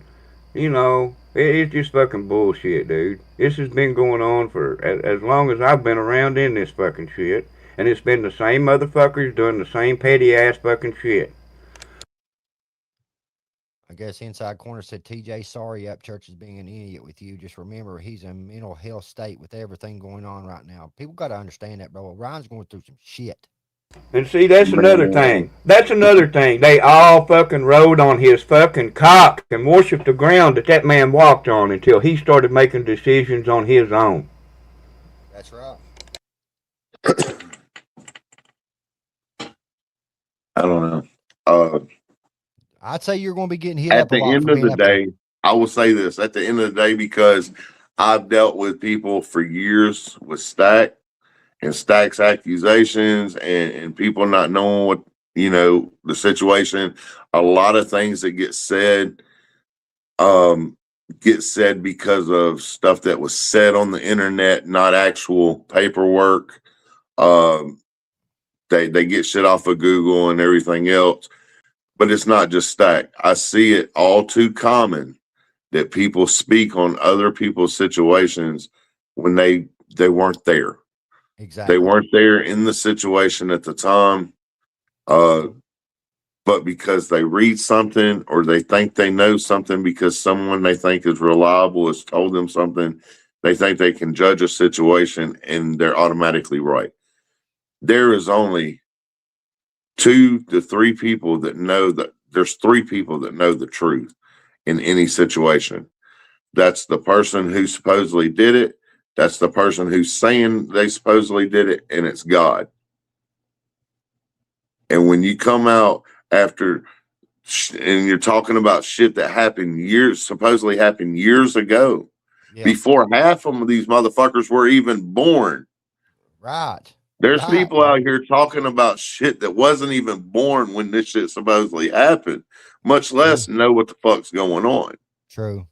it's just fucking bullshit, dude. This has been going on for as long as I've been around in this fucking shit, and it's been the same motherfuckers doing the same petty ass fucking shit. I guess Inside Corner said, TJ, sorry Up Church is being an idiot with you. Just remember, he's in a mental health state with everything going on right now. People got to understand that, bro. Ryan's going through some shit. And see, that's another thing. That's another thing. They all fucking rode on his fucking cock and worshipped the ground that man walked on until he started making decisions on his own. That's right. I don't know. I'd say you're going to be getting hit at up the a lot end for of being the up there. day. I will say this at the end of the day because I've dealt with people for years with Stack and Stack's accusations and people not knowing what the situation. A lot of things that get said because of stuff that was said on the internet, not actual paperwork. They get shit off of Google and everything else. But it's not just Stack. I see it all too common that people speak on other people's situations when they weren't there. Exactly. They weren't there in the situation at the time. But because they read something or they think they know something because someone they think is reliable has told them something, they think they can judge a situation and they're automatically right. There is only 2 to 3 people that know that there's 3 people that know the truth in any situation. That's the person who supposedly did it. That's the person who's saying they supposedly did it, and it's God. And when you come out after and you're talking about shit that supposedly happened years ago, before half of these motherfuckers were even born. Right. There's people out here talking about shit that wasn't even born when this shit supposedly happened, much less know what the fuck's going on. True.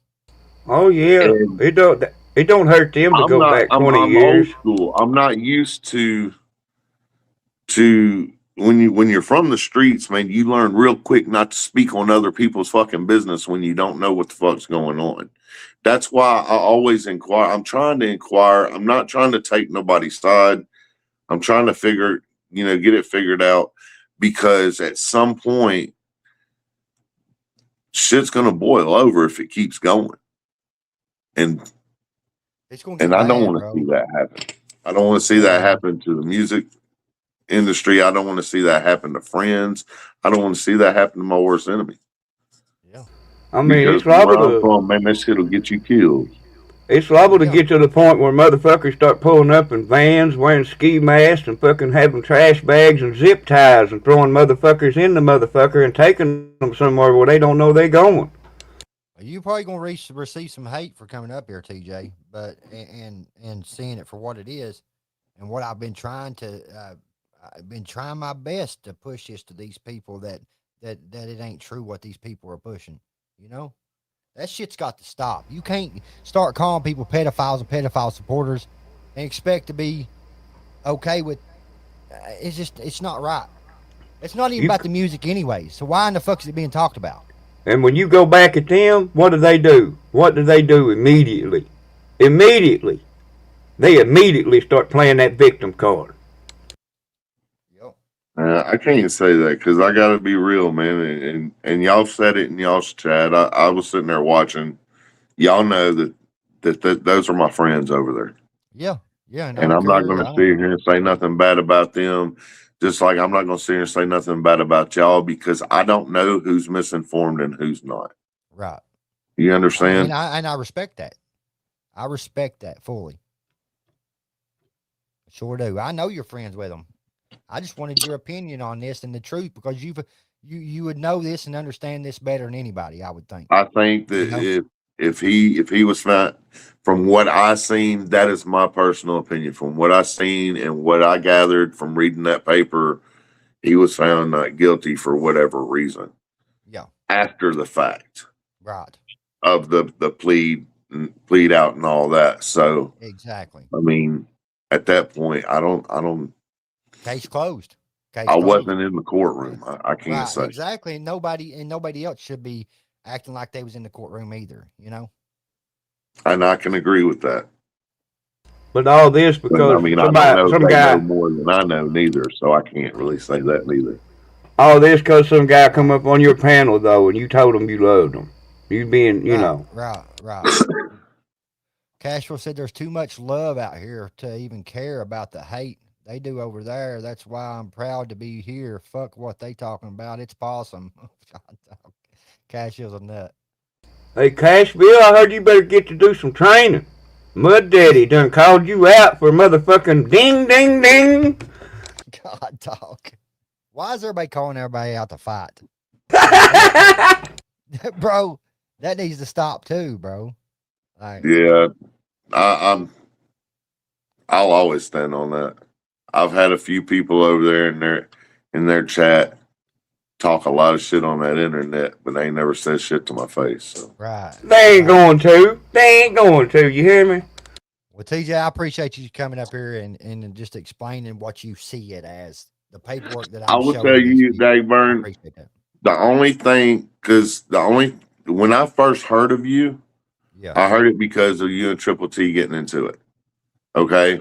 Oh yeah, And it don't hurt them to go back 20 I'm years. old school. I'm not used to when you're from the streets, man, you learn real quick not to speak on other people's fucking business when you don't know what the fuck's going on. That's why I always inquire. I'm trying to inquire. I'm not trying to take nobody's side. I'm trying to get it figured out, because at some point shit's gonna boil over if it keeps going. And it's gonna get I don't bad, want to see that happen. I don't want to see that happen to the music industry. I don't want to see that happen to friends. I don't want to see that happen to my worst enemy. Yeah. I mean, because it's liable where I'm to. from, man, that shit'll get you killed. It's liable to get to the point where motherfuckers start pulling up in vans, wearing ski masks, and fucking having trash bags and zip ties and throwing motherfuckers in the motherfucker and taking them somewhere where they don't know they're going. You probably gonna receive some hate for coming up here, TJ, but and seeing it for what it is, and what I've been trying my best to push this to these people that it ain't true what these people are pushing. You know, that shit's got to stop. You can't start calling people pedophiles and pedophile supporters and expect to be okay with. It's not right. It's not even about the music anyway. So why in the fuck is it being talked about? And when you go back at them, what do they do? What do they do immediately? Immediately. They immediately start playing that victim card. I can't say that because I got to be real, man. And y'all said it in y'all's chat. I was sitting there watching. Y'all know that those are my friends over there. Yeah. Yeah. And I'm not going to sit here and say nothing bad about them. Just like I'm not going to sit here and say nothing bad about y'all, because I don't know who's misinformed and who's not. Right. You understand? And I respect that. I respect that fully. Sure do. I know you're friends with them. I just wanted your opinion on this and the truth, because you would know this and understand this better than anybody, I would think. I think that if he was found, from what I seen, that is my personal opinion. From what I seen and what I gathered from reading that paper, he was found not guilty for whatever reason. Yeah. After the fact. Right. Of the plead out and all that. So exactly. I mean, at that point, I don't. Case closed. I wasn't in the courtroom. I can't say exactly. And nobody else should be acting like they was in the courtroom either. You know. And I can agree with that. But all this because I don't know some guy know more than I know neither, so I can't really say that neither. All this because some guy come up on your panel though, and you told him you loved him. You being, you know. Right. Cashwell said there's too much love out here to even care about the hate they do over there. That's why I'm proud to be here. Fuck what they talking about. It's possum. Cashwell's a nut. Hey, Cashville, I heard you better get to do some training. Mud Daddy done called you out for motherfucking ding, ding, ding. God, dog. Why is everybody calling everybody out to fight? Bro, that needs to stop too, bro. Like, yeah, I'll always stand on that. I've had a few people over there in their chat talk a lot of shit on that internet, but they ain't never said shit to my face. So. Right. They ain't going to. They ain't going to. You hear me? Well, TJ, I appreciate you coming up here and just explaining what you see it as. The paperwork that I will tell you, Dagburn, the only thing, because when I first heard of you, I heard it because of you and Triple T getting into it. Okay.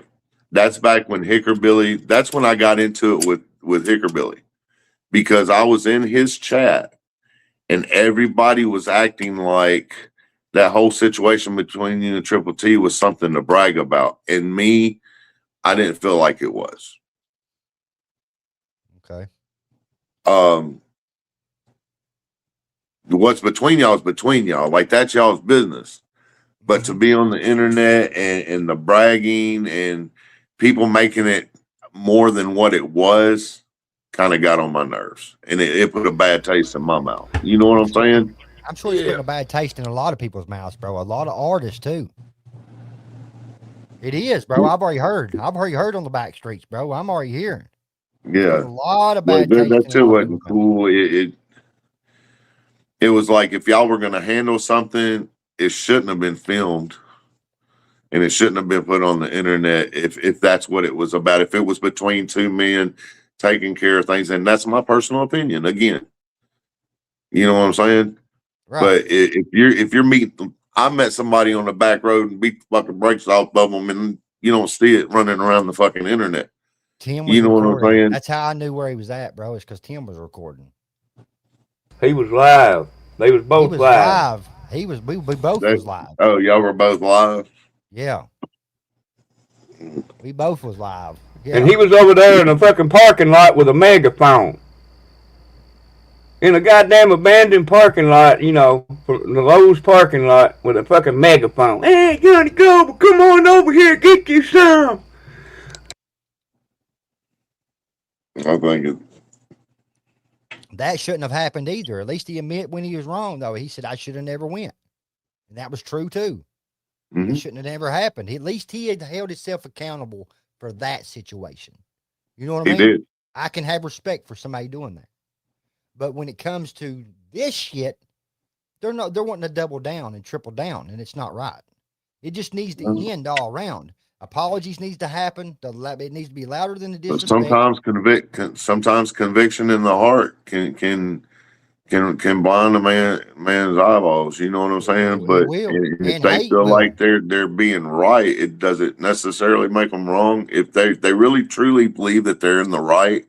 That's back when Hickerbilly, that's when I got into it with Hickerbilly, because I was in his chat and everybody was acting like that whole situation between you and Triple T was something to brag about. And me, I didn't feel like it was. Okay. What's between y'all is between y'all. Like, that's y'all's business. But to be on the internet and the bragging and people making it more than what it was kind of got on my nerves. And it put a bad taste in my mouth. You know what I'm saying? I'm sure it's putting a bad taste in a lot of people's mouths, bro. A lot of artists too. It is, bro. I've already heard. I've already heard on the back streets, bro. I'm already hearing. There's Yeah. a lot of Well, bad taste that in a shit lot of people's wasn't mouth. cool. It was like if y'all were gonna handle something, it shouldn't have been filmed. And it shouldn't have been put on the internet if that's what it was about. If it was between two men taking care of things, and that's my personal opinion. Again, you know what I'm saying? Right. But if you're meeting, I met somebody on the back road and beat the fucking brakes off of them, and you don't see it running around the fucking internet. Tim was You know what I'm recording. saying? That's how I knew where he was at, bro. It's because Tim was recording. He was live. They was He both was live. live. He was. We both was live. Oh, y'all were both live. Yeah. We both was live. Yeah. And he was over there in the fucking parking lot with a megaphone. In a goddamn abandoned parking lot, you know, from the Lowe's parking lot with a fucking megaphone. Hey, Johnny Goble, come on over here, get you some. I think That shouldn't have happened either. At least he admit when he was wrong, though. He said, I should have never went. And that was true, too. It shouldn't have never happened. At least he had held himself accountable for that situation. You know what I mean? he did. I can have respect for somebody doing that. But when it comes to this shit, they're wanting to double down and triple down, and it's not right. It just needs to end all around. Apologies needs to happen. It needs to be louder than the But disrespect. sometimes conviction in the heart can blind a man's eyeballs. You know what I'm saying? It But will. if And they hate feel will. like they're being right, it doesn't necessarily make them wrong. If they really truly believe that they're in the right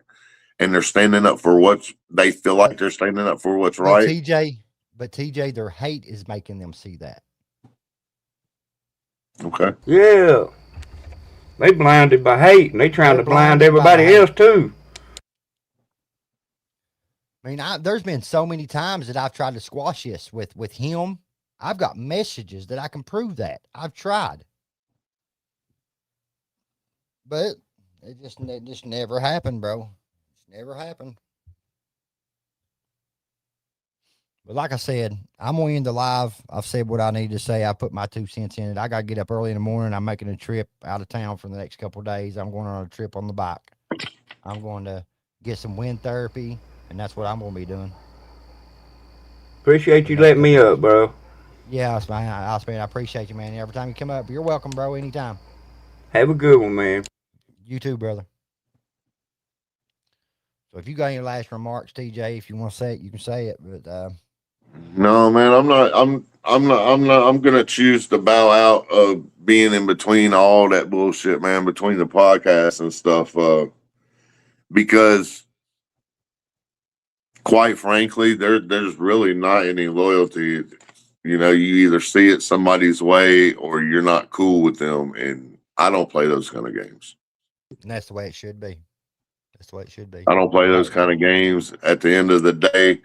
and they're standing up for what they feel like they're standing up for what's But right. TJ, their hate is making them see that. Okay. Yeah. They blinded by hate, and they trying They're to blind blinded by the everybody hate. else too. I mean, there's been so many times that I've tried to squash this with him. I've got messages that I can prove that. I've tried. But it just never happened, bro. It's never happened. But like I said, I'm going to end the live. I've said what I need to say. I put my 2 cents in it. I got to get up early in the morning. I'm making a trip out of town for the next couple of days. I'm going on a trip on the bike. I'm going to get some wind therapy, and that's what I'm going to be doing. Appreciate you letting me up, bro. Yeah, I appreciate you, man. Every time you come up, you're welcome, bro. Anytime. Have a good one, man. You too, brother. So if you got any last remarks, TJ, if you want to say it, you can say it. But No, man, I'm gonna choose to bow out of being in between all that bullshit, man, between the podcasts and stuff. Because quite frankly, there's really not any loyalty. You know, you either see it somebody's way or you're not cool with them. And I don't play those kind of games. and that's the way it should be. That's the way it should be. I don't play those kind of games. At the end of the day,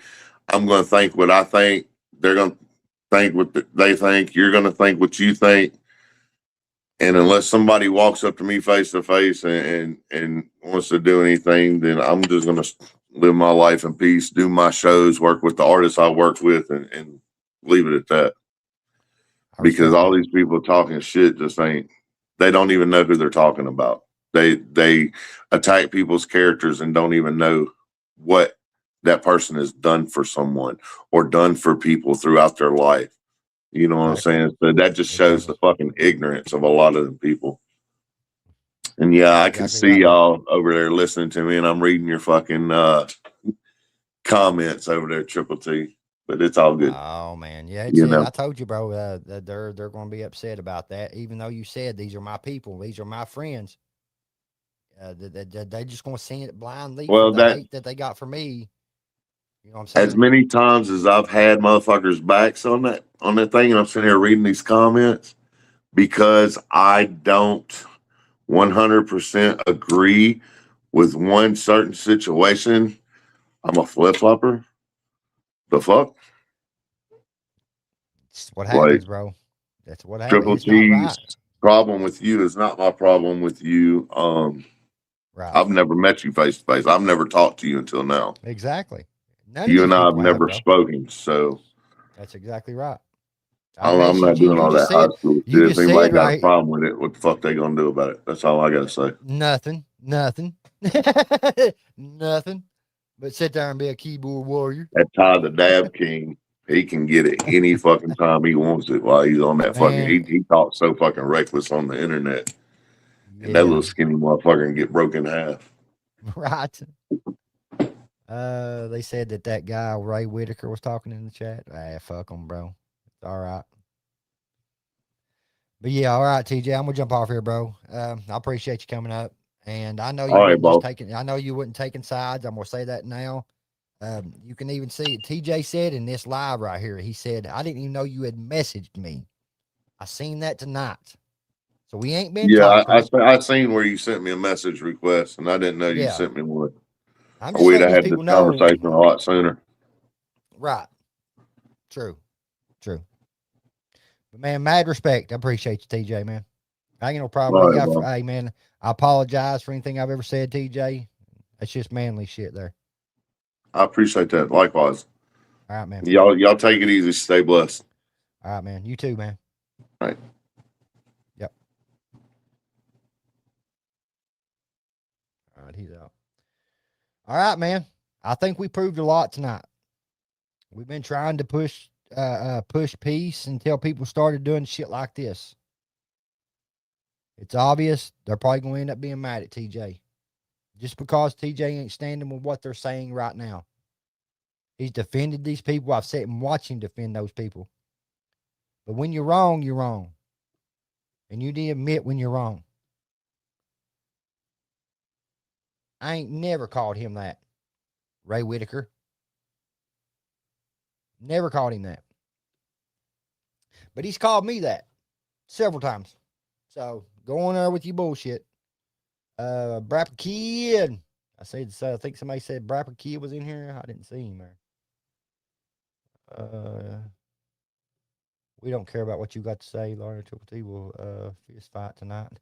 I'm going to think what I think. They're going to think what they think. You're going to think what you think. And unless somebody walks up to me face to face and wants to do anything, then I'm just going to live my life in peace, do my shows, work with the artists I work with, and leave it at that. Because all these people talking shit just ain't. They don't even know who they're talking about. They attack people's characters and don't even know what that person has done for someone or done for people throughout their life. You know what I'm saying? So that just shows the fucking ignorance of a lot of the people. And yeah, I can see y'all over there listening to me, and I'm reading your fucking comments over there, Triple T. But it's all good. Oh man, yeah, know, I told you, bro. That they're going to be upset about that, even though you said these are my people, these are my friends. They just going to send it blindly for the hate that they got for me. You know what I'm saying? As many times as I've had motherfuckers' backs on that thing, and I'm sitting here reading these comments because I don't 100% agree with one certain situation, I'm a flip flopper. The fuck? It's what happens, bro. That's what happens. Triple It's not T's right. problem with you is not my problem with you. Right. I've never met you face to face. I've never talked to you until now. Exactly. None You of and these I have people have, never bro. spoken, so That's exactly right. I I'm not messaged you. doing You all just that high said, school you shit. If just anybody said got a right. problem with it, what the fuck they gonna do about it? That's all I gotta say. Nothing. Nothing. But sit there and be a keyboard warrior. That Ty the Dab King, he can get it any fucking time he wants it while he's on that fucking. Man, He talks so fucking reckless on the internet, and that yeah, little skinny motherfucker can get broken in half. right. They said that guy Ray Whitaker was talking in the chat. Fuck him, bro. It's all right. But yeah, all right, TJ. I'm gonna jump off here, bro. I appreciate you coming up, and I know you All right, wasn't just boss. taking. I know you wasn't taking sides. I'm gonna say that now. You can even see TJ said in this live right here. He said, "I didn't even know you had messaged me. I seen that tonight. So we ain't been Yeah, talking. I seen where you sent me a message request, and I didn't know you Yeah, sent me one. I'm Or just we'd letting have these had this people know. conversation a lot sooner. Right. True. But man, mad respect. I appreciate you, TJ, man. I ain't no problem All with you. right, bro. Hey, man, I apologize for anything I've ever said, TJ. That's just manly shit there. I appreciate that. Likewise. All right, man. Y'all take it easy. Stay blessed. All right, man. You too, man. All right. Yep. All right, he's out. All right, man. I think we proved a lot tonight. We've been trying to push peace until people started doing shit like this. It's obvious they're probably going to end up being mad at TJ. Just because TJ ain't standing with what they're saying right now. He's defended these people. I've sat and watched him defend those people. But when you're wrong, you're wrong. And you need to admit when you're wrong. I ain't never called him that. Ray Whitaker. Never called him that. But he's called me that several times. So go on there with your bullshit. Brapper Kid. I think somebody said Brapper Kid was in here. I didn't see him there. We don't care about what you got to say. Lauren Triple T will fist fight tonight.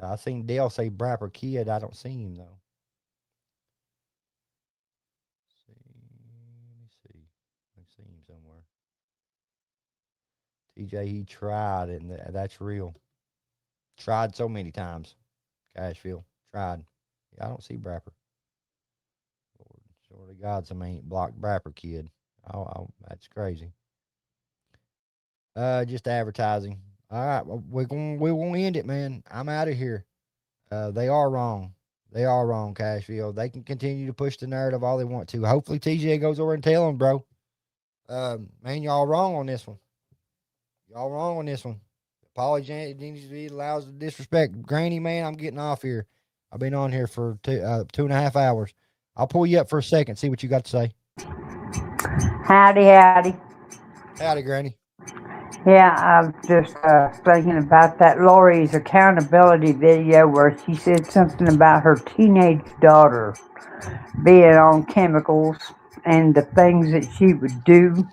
I seen Dale say Brapper Kid. I don't see him though. Let me see. I see him somewhere. TJ, he tried, and that's real. Tried so many times. Cashville tried. Yeah, I don't see Brapper. Lord, sort of God, somebody ain't blocked Brapper Kid. Oh, that's crazy. Just advertising. All right, we're gonna end it, man. I'm out of here. They are wrong. They are wrong, Cashville. They can continue to push the narrative all they want to. Hopefully, TJ goes over and tell them, bro. Man, y'all wrong on this one. Y'all wrong on this one. Apology needs to be allows the disrespect. Granny, man, I'm getting off here. I've been on here for 2.5 hours. I'll pull you up for a second. See what you got to say. Howdy. Howdy, Granny. Yeah, I'm just thinking about that Lori's accountability video where she said something about her teenage daughter being on chemicals and the things that she would do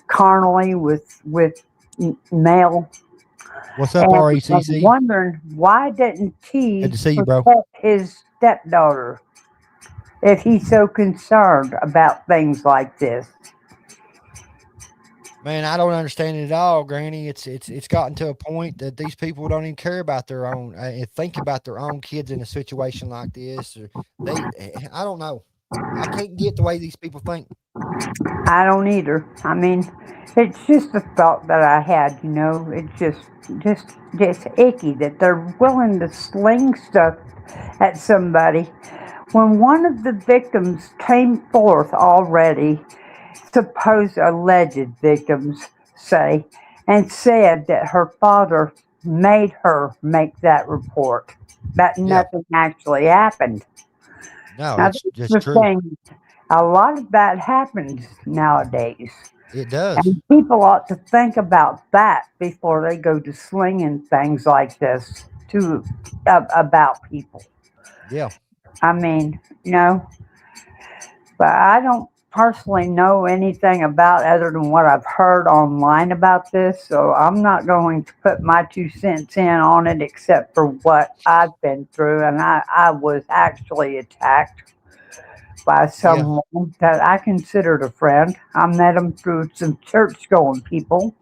carnally with male. What's up, And I'm RECC? wondering, why didn't he Good to see you, bro. protect his stepdaughter if he's so concerned about things like this? Man, I don't understand it at all, Granny. It's gotten to a point that these people don't even care about their own, think about their own kids in a situation like this. Or I don't know. I can't get the way these people think. I don't either. I mean, it's just a thought that I had, you know. It's just icky that they're willing to sling stuff at somebody when one of the victims came forth already, supposed alleged victims say, and said that her father made her make that report, that nothing actually happened. No, Now, it's this is just the true. thing. A lot of that happens nowadays. It does. And people ought to think about that before they go to slinging things like this about people. Yeah. I mean, you know, but I don't personally know anything about other than what I've heard online about this, so I'm not going to put my 2 cents in on it except for what I've been through, and I was actually attacked by Yeah. someone that I considered a friend. I met him through some church-going people.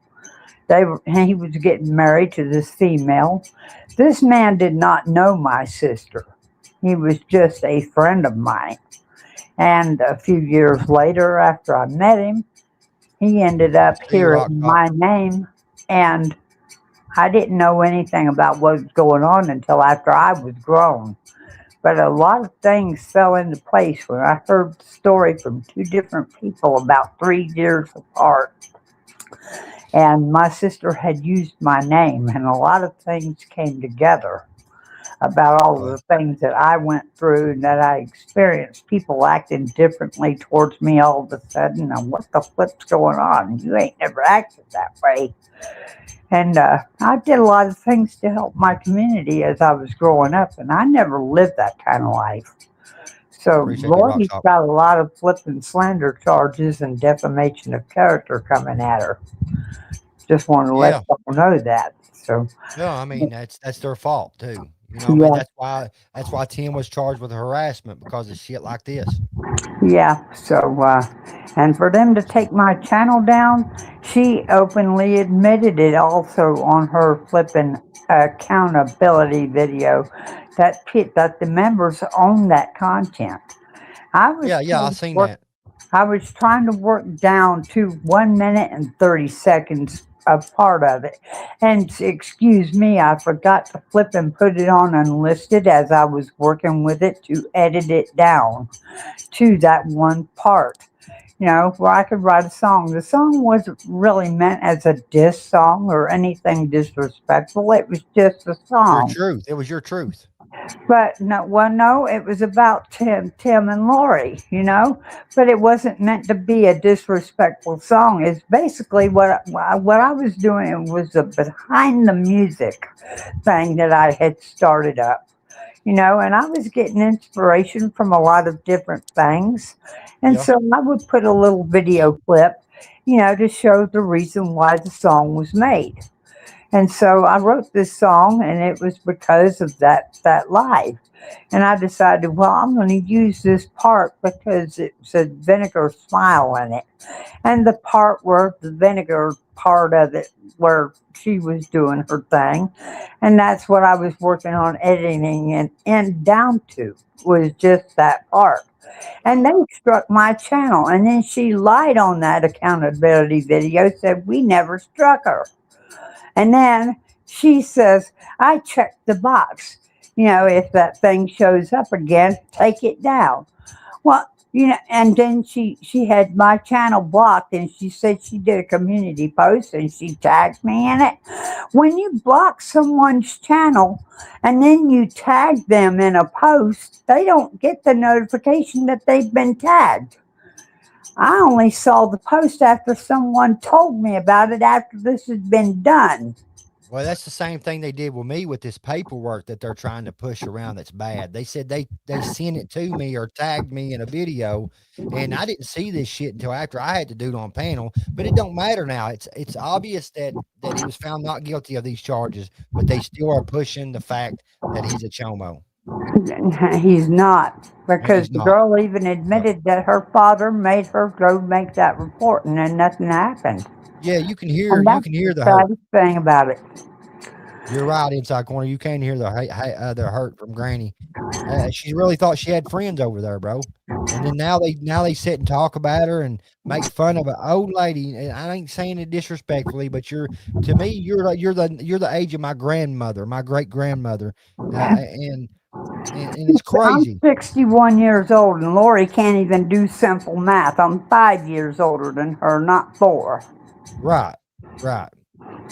He was getting married to this female. This man did not know my sister. He was just a friend of mine. And a few years later, after I met him, he ended up See you, rock hearing top. my name, and I didn't know anything about what was going on until after I was grown. But a lot of things fell into place when I heard the story from two different people about 3 years apart. And my sister had used my name, and a lot of things came together about all of Well, the things that I went through and that I experienced. People acting differently towards me all of a sudden. And what the flip's going on? You ain't never acted that way. And I did a lot of things to help my community as I was growing up, and I never lived that kind of life. So appreciate that, rock Lori's top. got a lot of flipping slander charges and defamation of character coming at her. Just want to let Yeah. people know that. So No, I mean that's their fault too. You know what I mean? yeah, That's why Tim was charged with harassment because of shit like this. yeah. So and for them to take my channel down, she openly admitted it also on her flipping accountability video that the members own that content. I was Yeah, yeah, I trying to seen work that. I was trying to work down to 1 minute and 30 seconds a part of it. And excuse me, I forgot to flip and put it on unlisted as I was working with it to edit it down to that one part. Where I could write a song. The song wasn't really meant as a diss song or anything disrespectful. It was just a Your song. truth. It was your truth. But no, well, no, it was about Tim and Lori, But it wasn't meant to be a disrespectful song. It's basically what I was doing was a behind the music thing that I had started up, And I was getting inspiration from a lot of different things, and Yeah. so I would put a little video clip, to show the reason why the song was made. And so I wrote this song, and it was because of that live. And I decided, well, I'm going to use this part because it said vinegar smile in it. And the part where the vinegar part of it, where she was doing her thing. And that's what I was working on editing and down to was just that part. And they struck my channel. And then she lied on that accountability video, said we never struck her. And then she says, I checked the box. If that thing shows up again, take it down. Well, and then she had my channel blocked, and she said she did a community post and she tagged me in it. When you block someone's channel and then you tag them in a post, they don't get the notification that they've been tagged. I only saw the post after someone told me about it after this had been done. Well, that's the same thing they did with me with this paperwork that they're trying to push around that's bad. They said they sent it to me or tagged me in a video, and I didn't see this shit until after I had to do it on panel. But it don't matter now. It's obvious that he was found not guilty of these charges, but they still are pushing the fact that he's a chomo. He's not, And because he's the not. girl even admitted that her father made her go make that report, and then nothing happened. Yeah, you can hear And that's the the hurt. saddest thing about it. You're right, inside corner. You can hear the hurt from Granny. She really thought she had friends over there, bro. And then now they sit and talk about her and make fun of an old lady. And I ain't saying it disrespectfully, but to me you're the age of my grandmother, my great grandmother, and it's I'm crazy. 61 years old, and Lori can't even do simple math. I'm 5 years older than her, not 4. Right, right.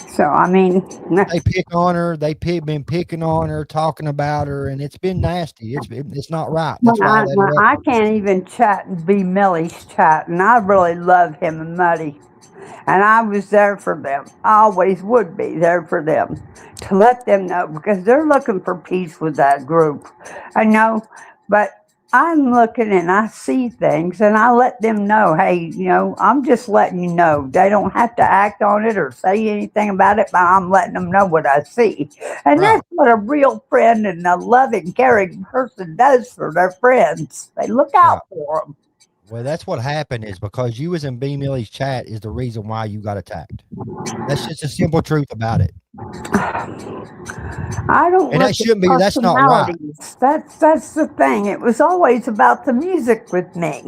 So, I mean, They pick on her. Been picking on her, talking about her, and it's been nasty. It's not right. That's why I let her up. I can't even chat and be Millie's chat, and I really love him and Muddy. And I was there for them. I always would be there for them to let them know, because they're looking for peace with that group. I know, but I'm looking and I see things and I let them know, hey, I'm just letting you know. They don't have to act on it or say anything about it, but I'm letting them know what I see. And Right. that's what a real friend and a loving, caring person does for their friends. They look Right. out for them. Well, that's what happened is because you was in B Millie's chat is the reason why you got attacked. That's just a simple truth about it. I don't And look that at shouldn't be, that's not right. personalities. That's the thing. It was always about the music with me.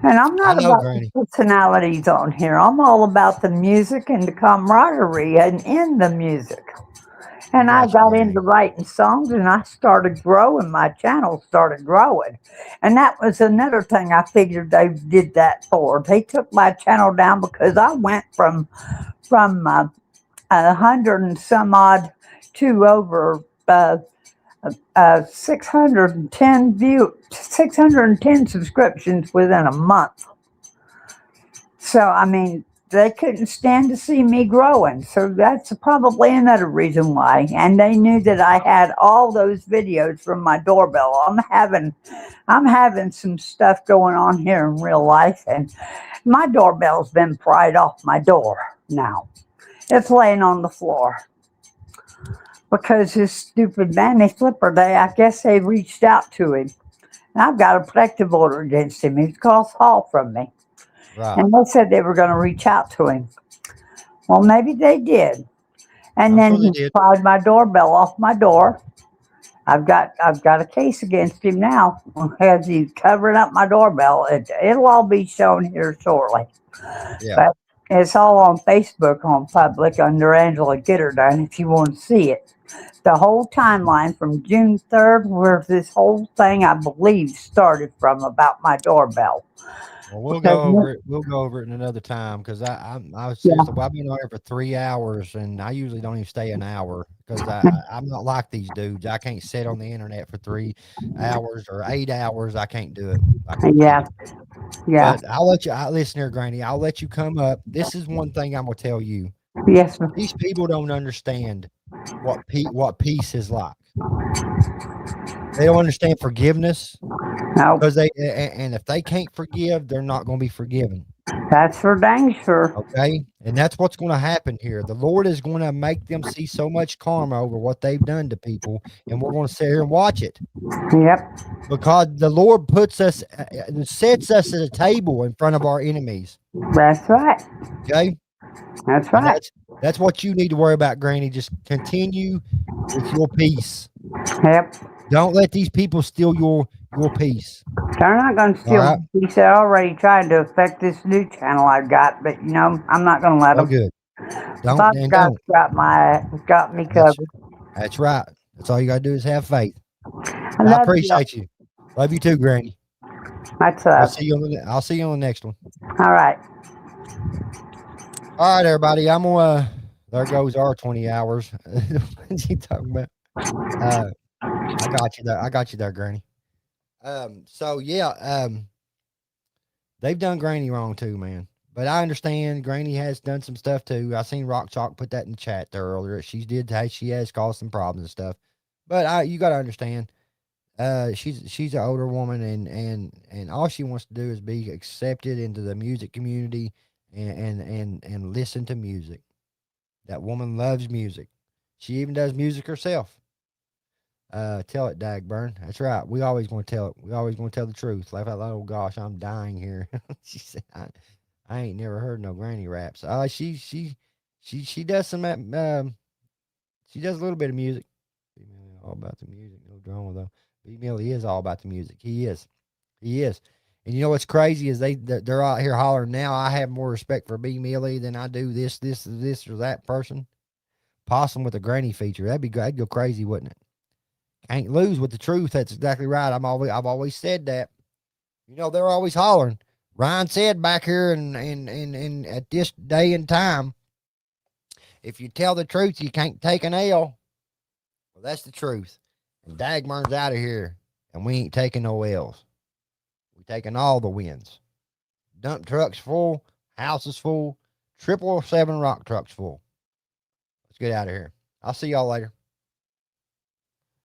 And I'm I not know, about the Granny. personalities on here. I'm all about the music and the camaraderie and in the music. I And I got you, got into Granny. writing songs and I started growing. My channel started growing. And that was another thing I figured they did that for. They took my channel down because I went from 100 and some odd to over 610 subscriptions within a month. So, I mean, they couldn't stand to see me growing. So that's probably another reason why. And they knew that I had all those videos from my doorbell. I'm having some stuff going on here in real life, and my doorbell's been pried off my door now. It's laying on the floor because his stupid Manny Flipper, I guess they reached out to him. And I've got a protective order against him. He's across the hall from me. Right. And they said they were going to reach out to him. Well, maybe they did. And I'm then sure they he did. pried my doorbell off my door. I've got a case against him now as he's covering up my doorbell. It'll all be shown here shortly. Yeah. But it's all on Facebook on public under Angela Gitterdine if you want to see it. The whole timeline from June 3rd, where this whole thing, I believe, started from about my doorbell. Well, we'll Because, go over it. We'll go over it in another time because I was yeah, seriously. Well, I've been on here for 3 hours, and I usually don't even stay an hour because I'm not like these dudes. I can't sit on the internet for 3 hours or 8 hours. I can't do it. I yeah, refuse. yeah, But I'll let you. Listen here, Granny. I'll let you come up. This is one thing I'm gonna tell you. yes, These people don't understand what peace is like. They don't understand forgiveness no, because and if they can't forgive, they're not going to be forgiven. that's for dang sure. Okay, and that's what's going to happen here. The Lord is going to make them see so much karma over what they've done to people, and we're going to sit here and watch it Yep, because the Lord puts us, sets us at a table in front of our enemies. that's right. Okay, That's and right. that's what you need to worry about, Granny. Just continue with your peace. Yep. Don't let these people steal your peace. They're not going to All steal. right. He said already tried to affect this new channel I've got, but I'm not going to let Oh, them. good. Don't Father and God's don't. got me That's covered. that's right. That's all you gotta do is have faith. I I love you. appreciate you. Love you too, Granny. Much I'll love. see you on I'll see you on the next one. All right. All right, everybody. I'm gonna there goes our 20 hours. What you talking about? I got you there. I got you there, Granny. So yeah, they've done Granny wrong too, man. But I understand Granny has done some stuff too. I seen Rock Chalk put that in the chat there earlier. She has caused some problems and stuff. But you gotta understand, she's an older woman and all she wants to do is be accepted into the music community and listen to music. That woman loves music. She even does music herself. Tell it, Dagburn. That's right. We always want to tell it. We always want to tell the truth. Laugh out loud. Oh gosh, I'm dying here. She said, I ain't never heard no granny raps. She does some. She does a little bit of music. All about the music. No drama though. B Millie is all about the music. He is. He is. And you know what's crazy is they're out here hollering now. I have more respect for B Millie than I do this or that person. Possum with a granny feature. That'd go crazy, wouldn't it? Can't lose with the truth. That's exactly right. I've always said that. You know, they're always hollering. Ryan said back here and at this day and time, if you tell the truth, you can't take an L. Well, that's the truth. And Dagmurn's out of here, and we ain't taking no L's. We taking all the wins. Dump trucks full, houses full, 777 rock trucks full. Let's get out of here. I'll see y'all later.